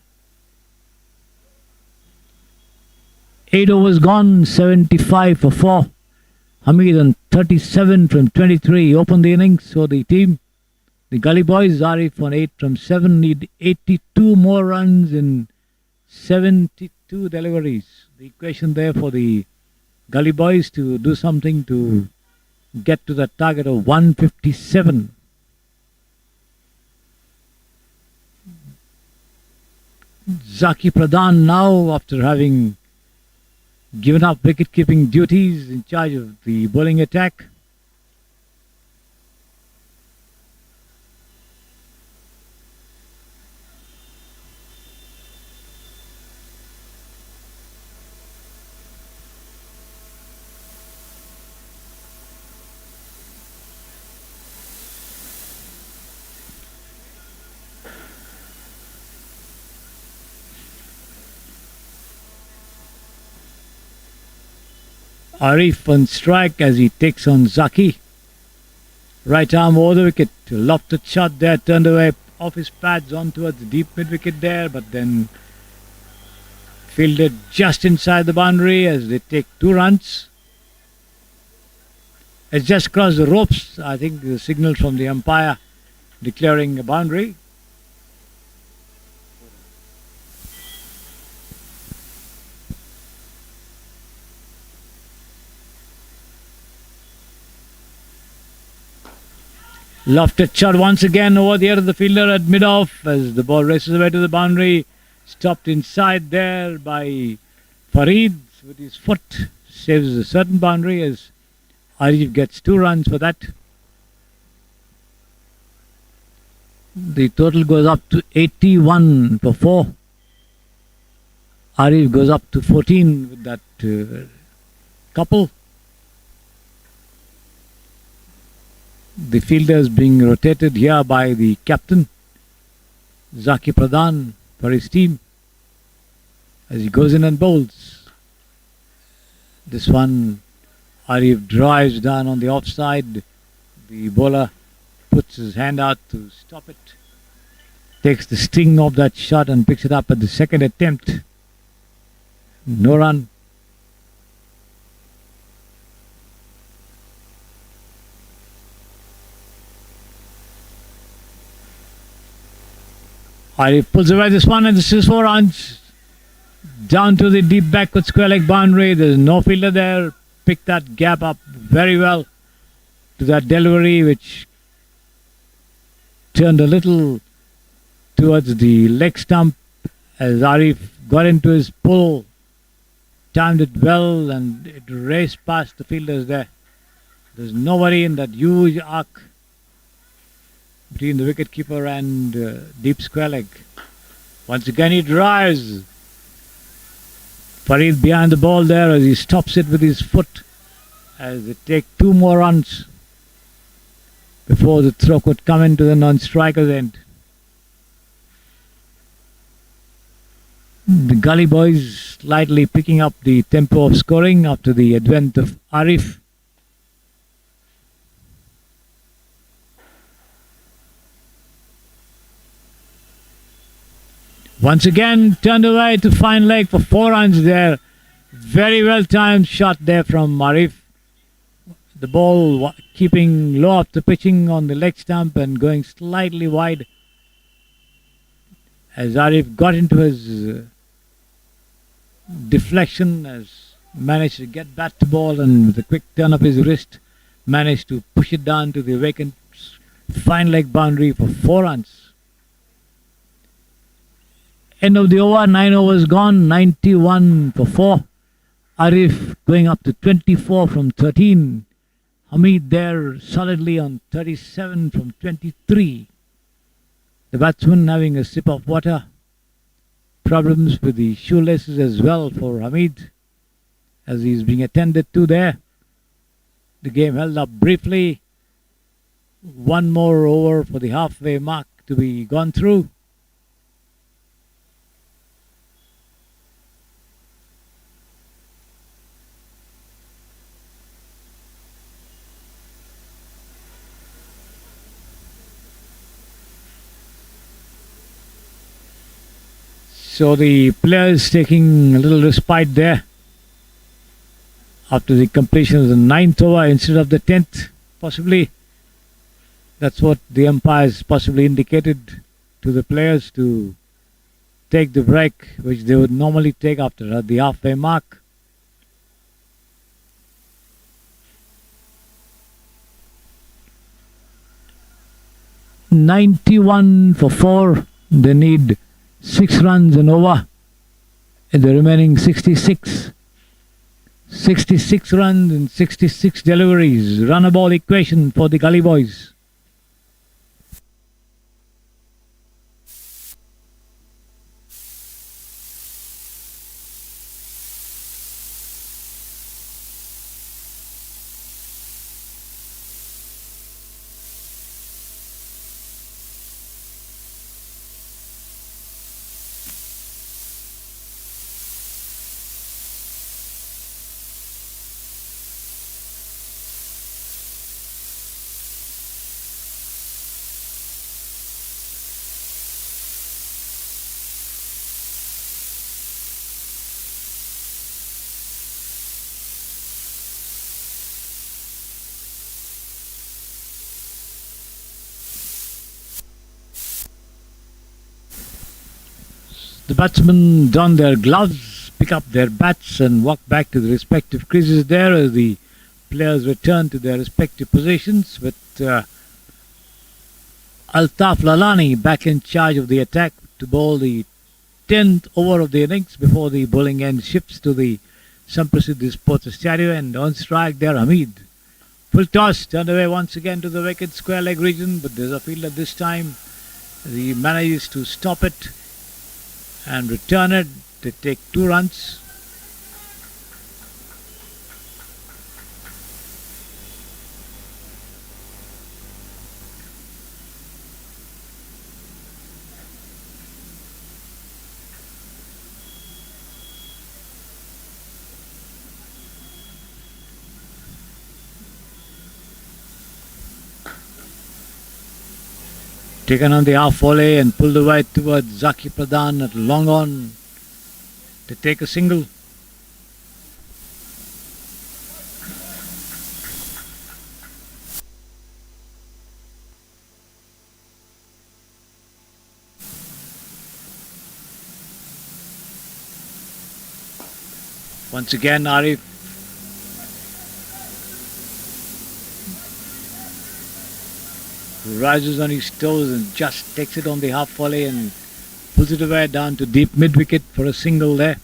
8 overs gone, 75 for 4. Hamid on 37 from 23 opened the innings for the team. The Gully Boys, Arif on 8 from 7, need 82 more runs in 72 deliveries. The equation there for the Gully Boys to do something to get to the target of 157. Zaki Pradhan now, after having given up wicket-keeping duties, in charge of the bowling attack. Arif on strike as he takes on Zaki. Right arm over the wicket. Lofted shot there, turned away off his pads on towards the deep mid wicket there, but then fielded just inside the boundary as they take 2 runs. It's just crossed the ropes. I think the signal from the umpire declaring a boundary. Lofted shot once again over the head of the fielder at mid-off as the ball races away to the boundary. Stopped inside there by Farid with his foot. Saves a certain boundary as Arif gets 2 runs for that. The total goes up to 81 for 4. Arif goes up to 14 with that couple. The fielders being rotated here by the captain, Zaki Pradhan, for his team as he goes in and bowls. This one, Arif drives down on the offside. The bowler puts his hand out to stop it. Takes the sting of that shot and picks it up at the second attempt. No run. Arif pulls away this one, and this is 4 runs. Down to the deep backward square leg boundary. There's no fielder there. Picked that gap up very well to that delivery, which turned a little towards the leg stump as Arif got into his pull, timed it well and it raced past the fielders there. There's nobody in that huge arc between the wicketkeeper and deep square leg. Once again he drives. Farid behind the ball there as he stops it with his foot as they take 2 more runs before the throw could come into the non-striker's end. The Gully Boys slightly picking up the tempo of scoring after the advent of Arif. Once again, turned away to fine leg for 4 runs there. Very well timed shot there from Arif. The ball keeping low up the pitching on the leg stump and going slightly wide as Arif got into his deflection, has managed to get back to ball and with a quick turn of his wrist managed to push it down to the vacant fine leg boundary for 4 runs. End of the over, 9 overs gone, 91 for 4. Arif going up to 24 from 13. Hamid there solidly on 37 from 23. The batsman having a sip of water. Problems with the shoelaces as well for Hamid as he's being attended to there. The game held up briefly. 1 more over for the halfway mark to be gone through. So the players taking a little respite there after the completion of the 9th over instead of the 10th, possibly. That's what the umpires possibly indicated to the players to take the break, which they would normally take after the halfway mark. $91 for 4. They need 6 runs and over in the remaining 66. 66 runs and 66 deliveries. Run a ball equation for the Gully Boys. The batsmen don their gloves, pick up their bats and walk back to the respective creases there as the players return to their respective positions with Altaf Lalani back in charge of the attack to bowl the 10th over of the innings before the bowling end shifts to the Samprasidhi Sports Estadio, and on strike there Hamid. Full toss, turned away once again to the vacant square leg region, but there's a fielder this time. He manages to stop it and return it. They take 2 runs. Taken on the half volley and pulled away towards Zaki Pradhan at long on to take a single. Once again Arif rises on his toes and just takes it on the half volley and pulls it away down to deep mid wicket for a single there.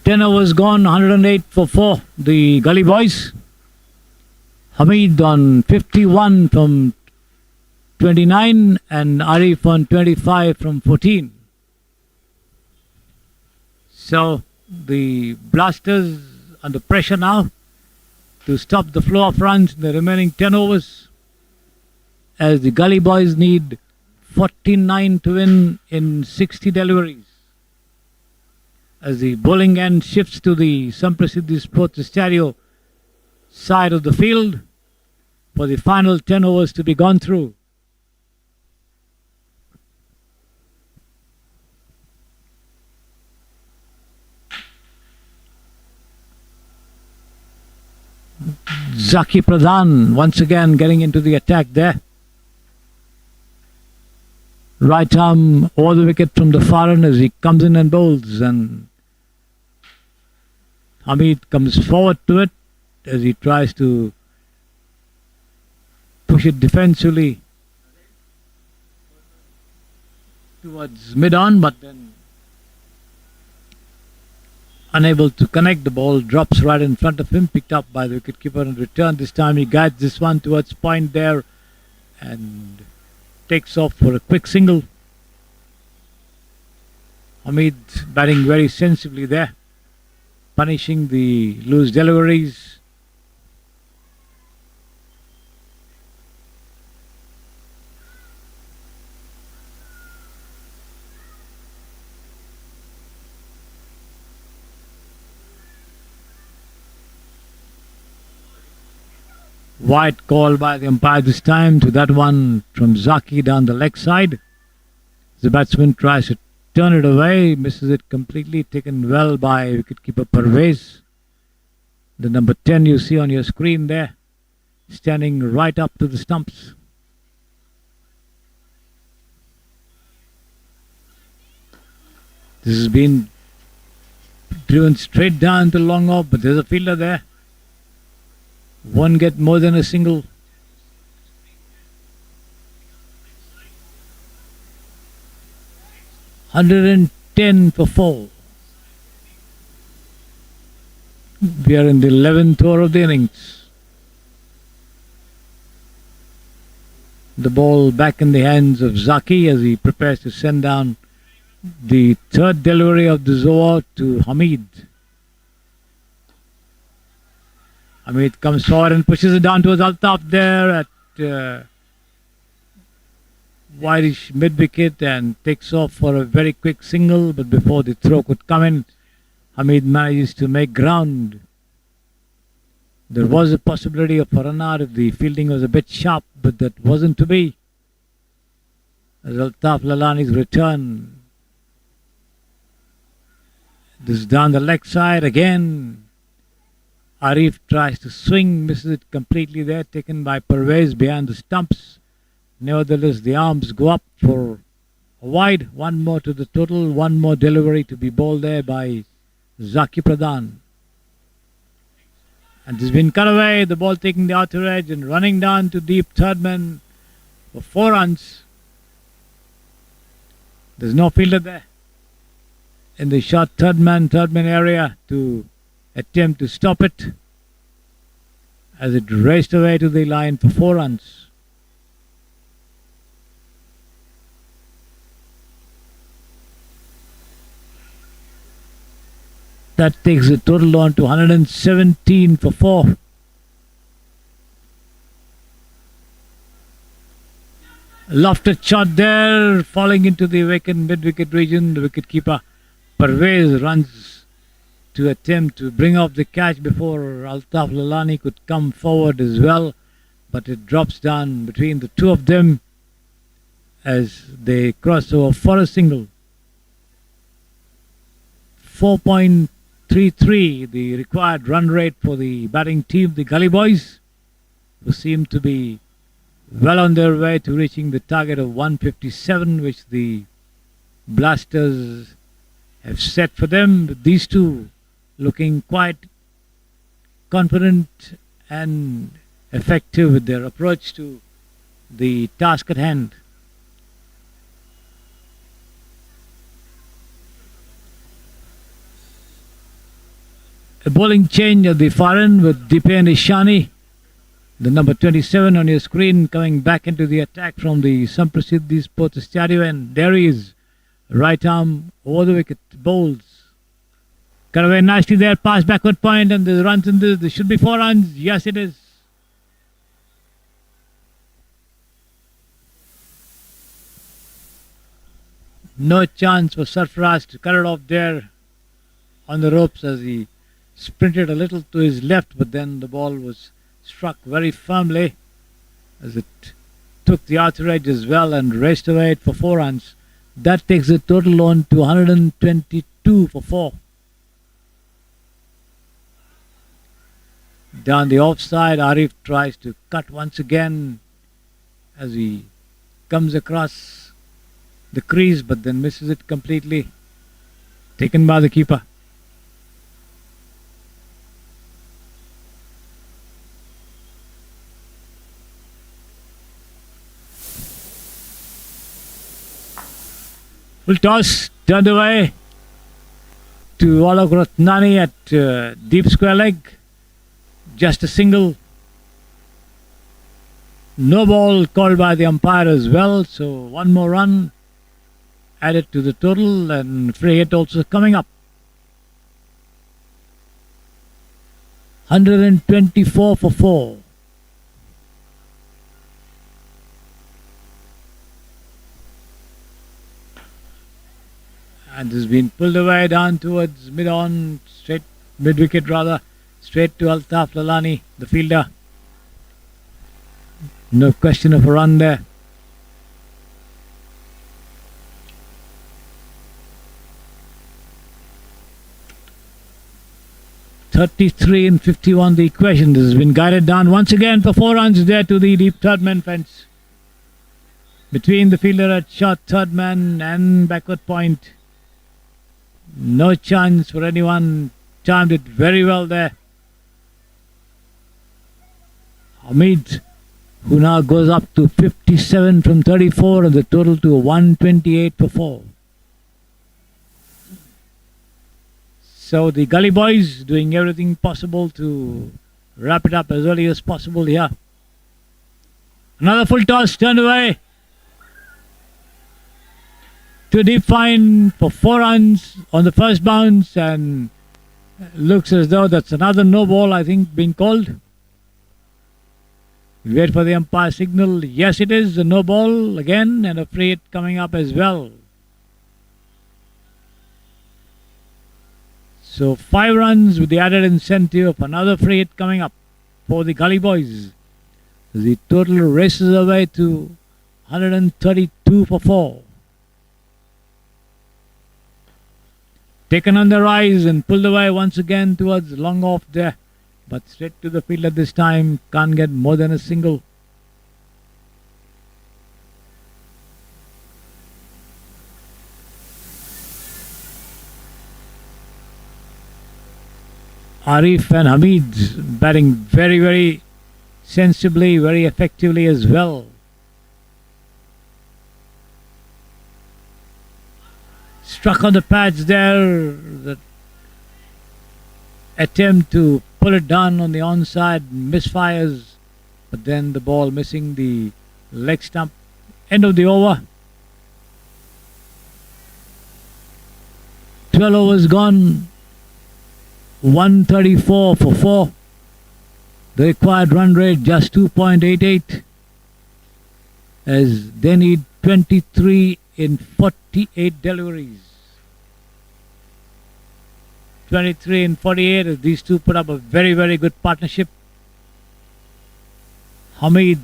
10 overs gone, 108 for 4. The Gully Boys. Hamid on 51 from 29 and Arif on 25 from 14. So the Blasters under pressure now to stop the flow of runs in the remaining 10 overs, as the Gully Boys need 49 to win in 60 deliveries. As the bowling end shifts to the Samprasidhi Sports Estadio side of the field for the final 10 overs to be gone through. Zaki Pradhan once again getting into the attack there. Right arm over the wicket from the far end as he comes in and bowls, and Hamid comes forward to it as he tries to push it defensively towards mid-on, but then unable to connect. The ball drops right in front of him, picked up by the wicketkeeper and returned. This time he guides this one towards point there and takes off for a quick single. Hamid batting very sensibly there, punishing the loose deliveries. Wide call by the umpire this time to that one from Zaki down the leg side. The batsman tries to turn it away, misses it completely, taken well by wicketkeeper Parvez. The number 10 you see on your screen there, standing right up to the stumps. This has been driven straight down to long off, but there's a fielder there. Won't get more than a single. $110 for 4. We are in the 11th over of the innings. The ball back in the hands of Zaki as he prepares to send down the third delivery of the Zohar to Hamid. Hamid comes forward and pushes it down towards Altaf there at wideish mid-wicket and takes off for a very quick single, but before the throw could come in, Hamid manages to make ground. There was a possibility of a run out if the fielding was a bit sharp, but that wasn't to be. As Altaf Lalani's return. This is down the leg side again. Arif tries to swing, misses it completely there, taken by Parvez behind the stumps. Nevertheless, the arms go up for a wide. One more to the total, one more delivery to be bowled there by Zaki Pradhan. And this has been cut away, the ball taking the outer edge and running down to deep third man for 4 runs. There's no fielder there in the short third man area to attempt to stop it as it raced away to the line for 4 runs. That takes the total on to 117 for 4. Lofted shot there, falling into the vacant mid-wicket region. The wicketkeeper Parvez runs to attempt to bring off the catch before Altaf Lalani could come forward as well, but it drops down between the two of them as they cross over for a single. 4.3 133, the required run rate for the batting team, the Gully Boys, who seem to be well on their way to reaching the target of 157, which the Blasters have set for them. These two looking quite confident and effective with their approach to the task at hand. A bowling change at the far end with Dipen Ishani, the number 27 on your screen, coming back into the attack from the Samprasidhi Sports Estadio, and there he is, right arm over the wicket, bowls. Cut away nicely there, pass backward point, and the runs in this. There should be 4 runs. Yes, it is. No chance for Sarfaraz to cut it off there on the ropes as he sprinted a little to his left, but then the ball was struck very firmly as it took the outer edge as well and raced away for 4 runs. That takes the total on to 122 for 4. Down the offside, Arif tries to cut once again as he comes across the crease, but then misses it completely. Taken by the keeper. Full toss, turned away to Alok Ratnani at deep square leg. Just a single. No ball called by the umpire as well, so 1 more run added to the total, and free hit also coming up. 124 for 4. And has been pulled away down towards mid-on, straight mid-wicket rather, straight to Altaf Lalani, the fielder. No question of a run there. .33 and 51 the equation. This has been guided down once again for 4 runs there to the deep third man fence. Between the fielder at short third man and backward point. No chance for anyone. Timed it very well there. Hamid, who now goes up to 57 from 34, and the total to 128 for 4. So the Gully Boys doing everything possible to wrap it up as early as possible here. Another full toss, turned away to a deep fine for 4 runs on the first bounce, and looks as though that's another no ball, I think, being called. We wait for the umpire signal. Yes, it is a no ball again, and a free hit coming up as well. So 5 runs with the added incentive of another free hit coming up for the Gully Boys. The total races away to 132 for 4. Taken on the rise and pulled away once again towards long off there. But straight to the field at this time. Can't get more than a single. Arif and Hamid batting very, very sensibly, very effectively as well. Struck on the pads there. The attempt to pull it down on the onside misfires, but then the ball missing the leg stump. End of the over. 12 overs gone. 134 for 4. The required run rate just 2.88, as they need 23 in 48 deliveries. 23 and 48 as these two put up a very, very good partnership. Hamid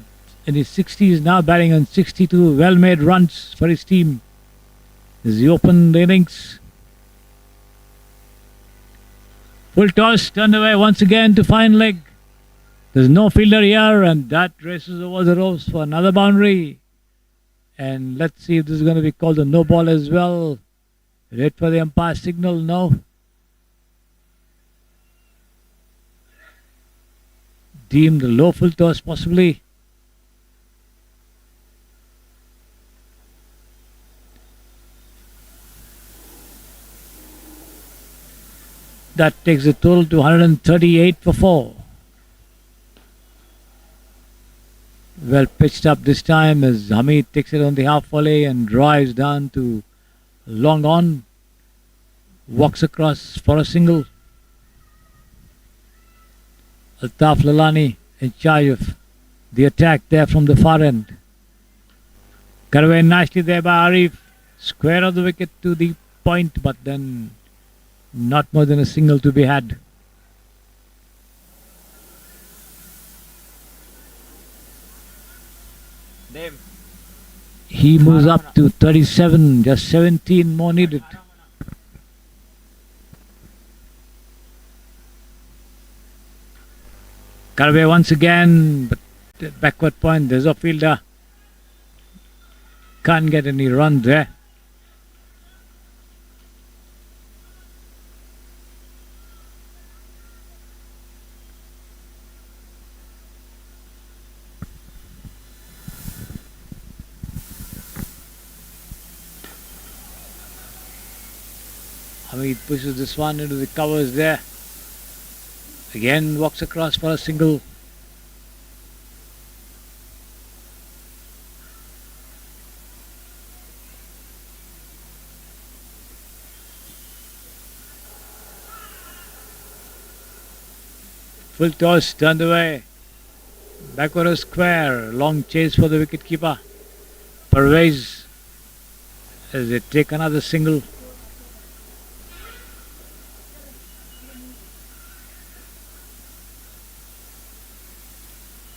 in his 60s now batting on 62 well-made runs for his team as he opened the innings. Full toss, turned away once again to fine leg. There's no fielder here, and that races over the ropes for another boundary. And let's see if this is going to be called a no ball as well. Wait for the umpire signal. No. Deemed a low full toss possibly. That takes the total to 138 for 4. Well pitched up this time as Hamid takes it on the half volley and drives down to long on. Walks across for a single. Altaf Lalani in charge of the attack there from the far end. Got away nicely there by Arif. Square of the wicket to the point, but then not more than a single to be had. He moves up to 37, just 17 more needed. Karve once again, but backward point, there's a fielder. Can't get any run there. Hamid pushes this one into the covers there. Again walks across for a single. Full toss turned away. Backward a square. Long chase for the wicketkeeper. Parvez as they take another single.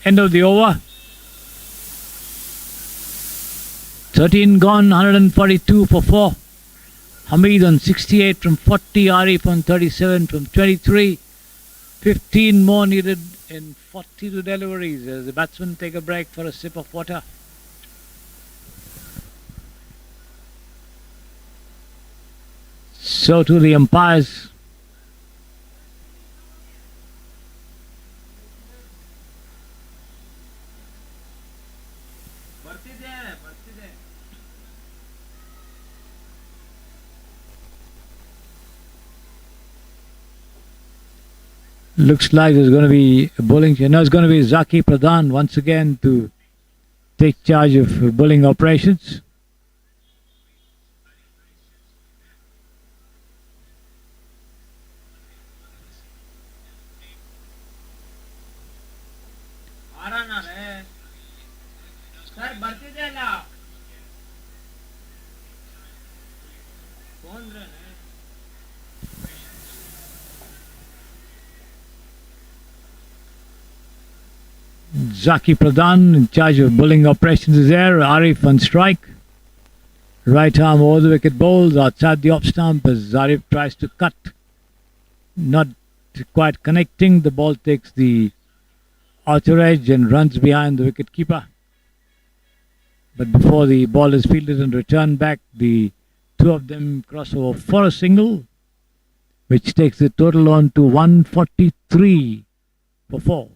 End of the over. 13 gone, 142 for 4. Hamid on 68 from 40, Arif on 37 from 23. 15 more needed in 42 deliveries as the batsmen take a break for a sip of water. So to the umpires. Looks like there's going to be a bowling. No, it's going to be Zaki Pradhan once again to take charge of bowling operations. Zaki Pradhan in charge of bowling operations is there. Arif on strike. Right arm over the wicket bowls outside the off stump as Arif tries to cut. Not quite connecting. The ball takes the outer edge and runs behind the wicket keeper. But before the ball is fielded and returned back, the two of them cross over for a single, which takes the total on to 143 for 4.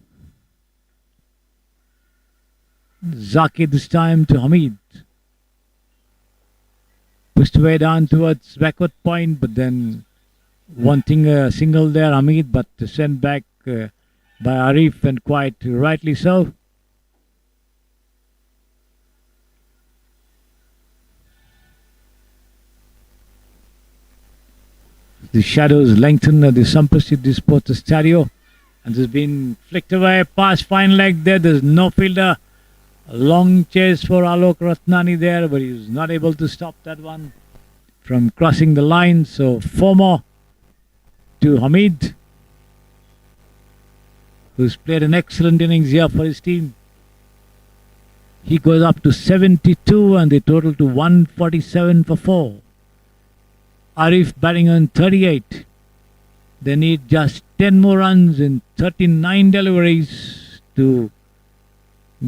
Zaki this time to Hamid. Pushed away down towards backward point, but then wanting a single there, Hamid, but sent back by Arif, and quite rightly so. The shadows lengthen at the Samprasidhi Sports Estadio, and has been flicked away past fine leg there. There's no fielder. A long chase for Alok Ratnani there, but he was not able to stop that one from crossing the line. So 4 more to Hamid, who's played an excellent innings here for his team. He goes up to 72 and the total to 147 for 4. Arif batting on 38. They need just 10 more runs in 39 deliveries to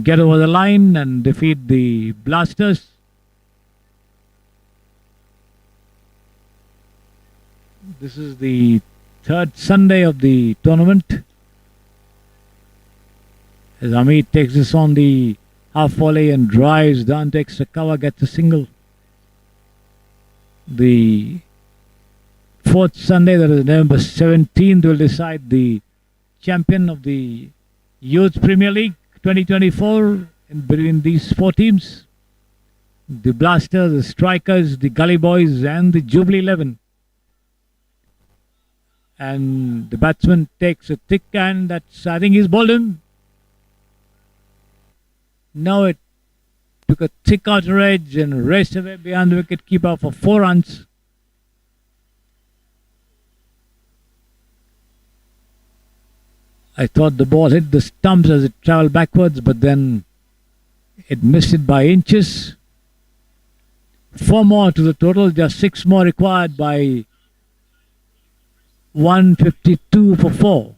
get over the line and defeat the Blasters. This is the third Sunday of the tournament. As Amit takes this on the half volley and drives down to extra cover, gets a single. The fourth Sunday, that is November 17th, will decide the champion of the Youth Premier League 2024 in between these four teams. The Blasters, the Strikers, the Gully Boys and the Jubilee 11. And the batsman takes a thick and that's, I think he's bowled him. Now it took a thick outer edge and raced away behind the wicket keeper for 4 runs. I thought the ball hit the stumps as it travelled backwards, but then it missed it by inches. 4 more to the total, just 6 more required by 152 for 4.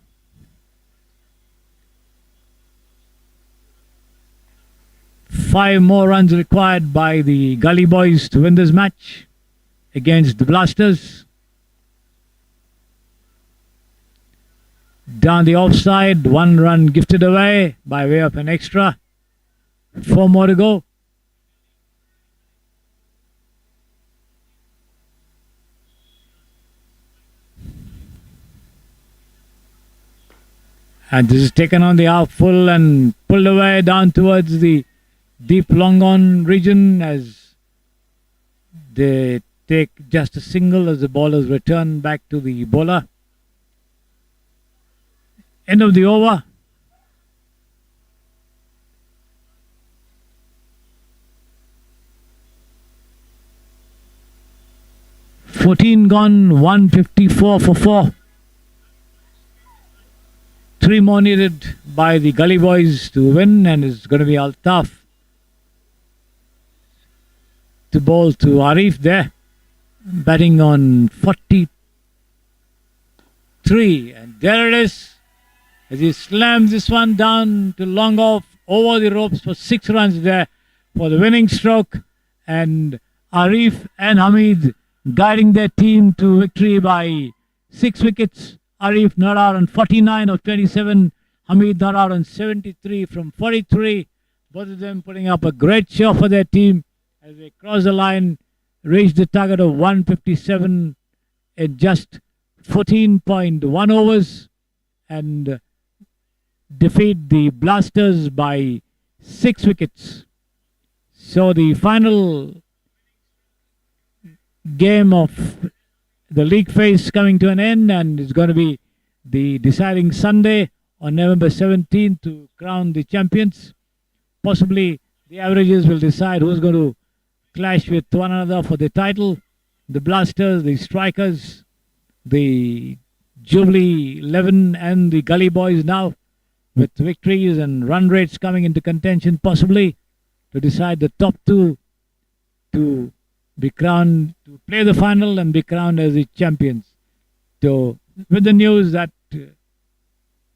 Five more runs required by the Gully Boys to win this match against the Blasters. Down the offside, 1 run gifted away by way of an extra. 4 more to go. And this is taken on the half full and pulled away down towards the deep long on region as they take just a single as the ball is returned back to the bowler. End of the over. "14 gone, 154 for 4. 3 more needed by the Gully Boys to win, and it's going to be Altaf to bowl to Arif there, batting on 43, and there it is as he slams this one down to long off over the ropes for 6 runs there for the winning stroke, and Arif and Hamid guiding their team to victory by 6 wickets. Arif not out on 49 of 27, Hamid not out on 73 from 43, both of them putting up a great show for their team as they cross the line, reach the target of 157 in just 14.1 overs and defeat the Blasters by 6 wickets. So the final game of the league phase coming to an end, and it's going to be the deciding Sunday on November 17th to crown the champions. Possibly the averages will decide who's going to clash with one another for the title. The Blasters, the Strikers, the Jubilee 11 and the Gully Boys now with victories and run rates coming into contention, possibly to decide the top 2 to be crowned, to play the final and be crowned as the champions. So with the news that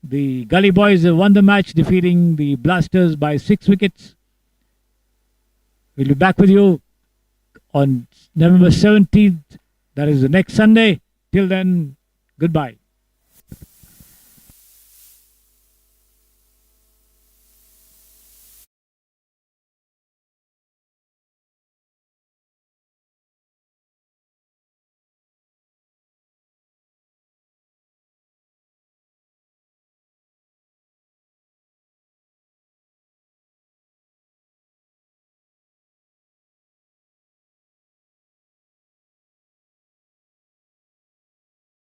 the Gully Boys have won the match, defeating the Blasters by 6 wickets. We'll be back with you on November 17th. That is the next Sunday. Till then, goodbye.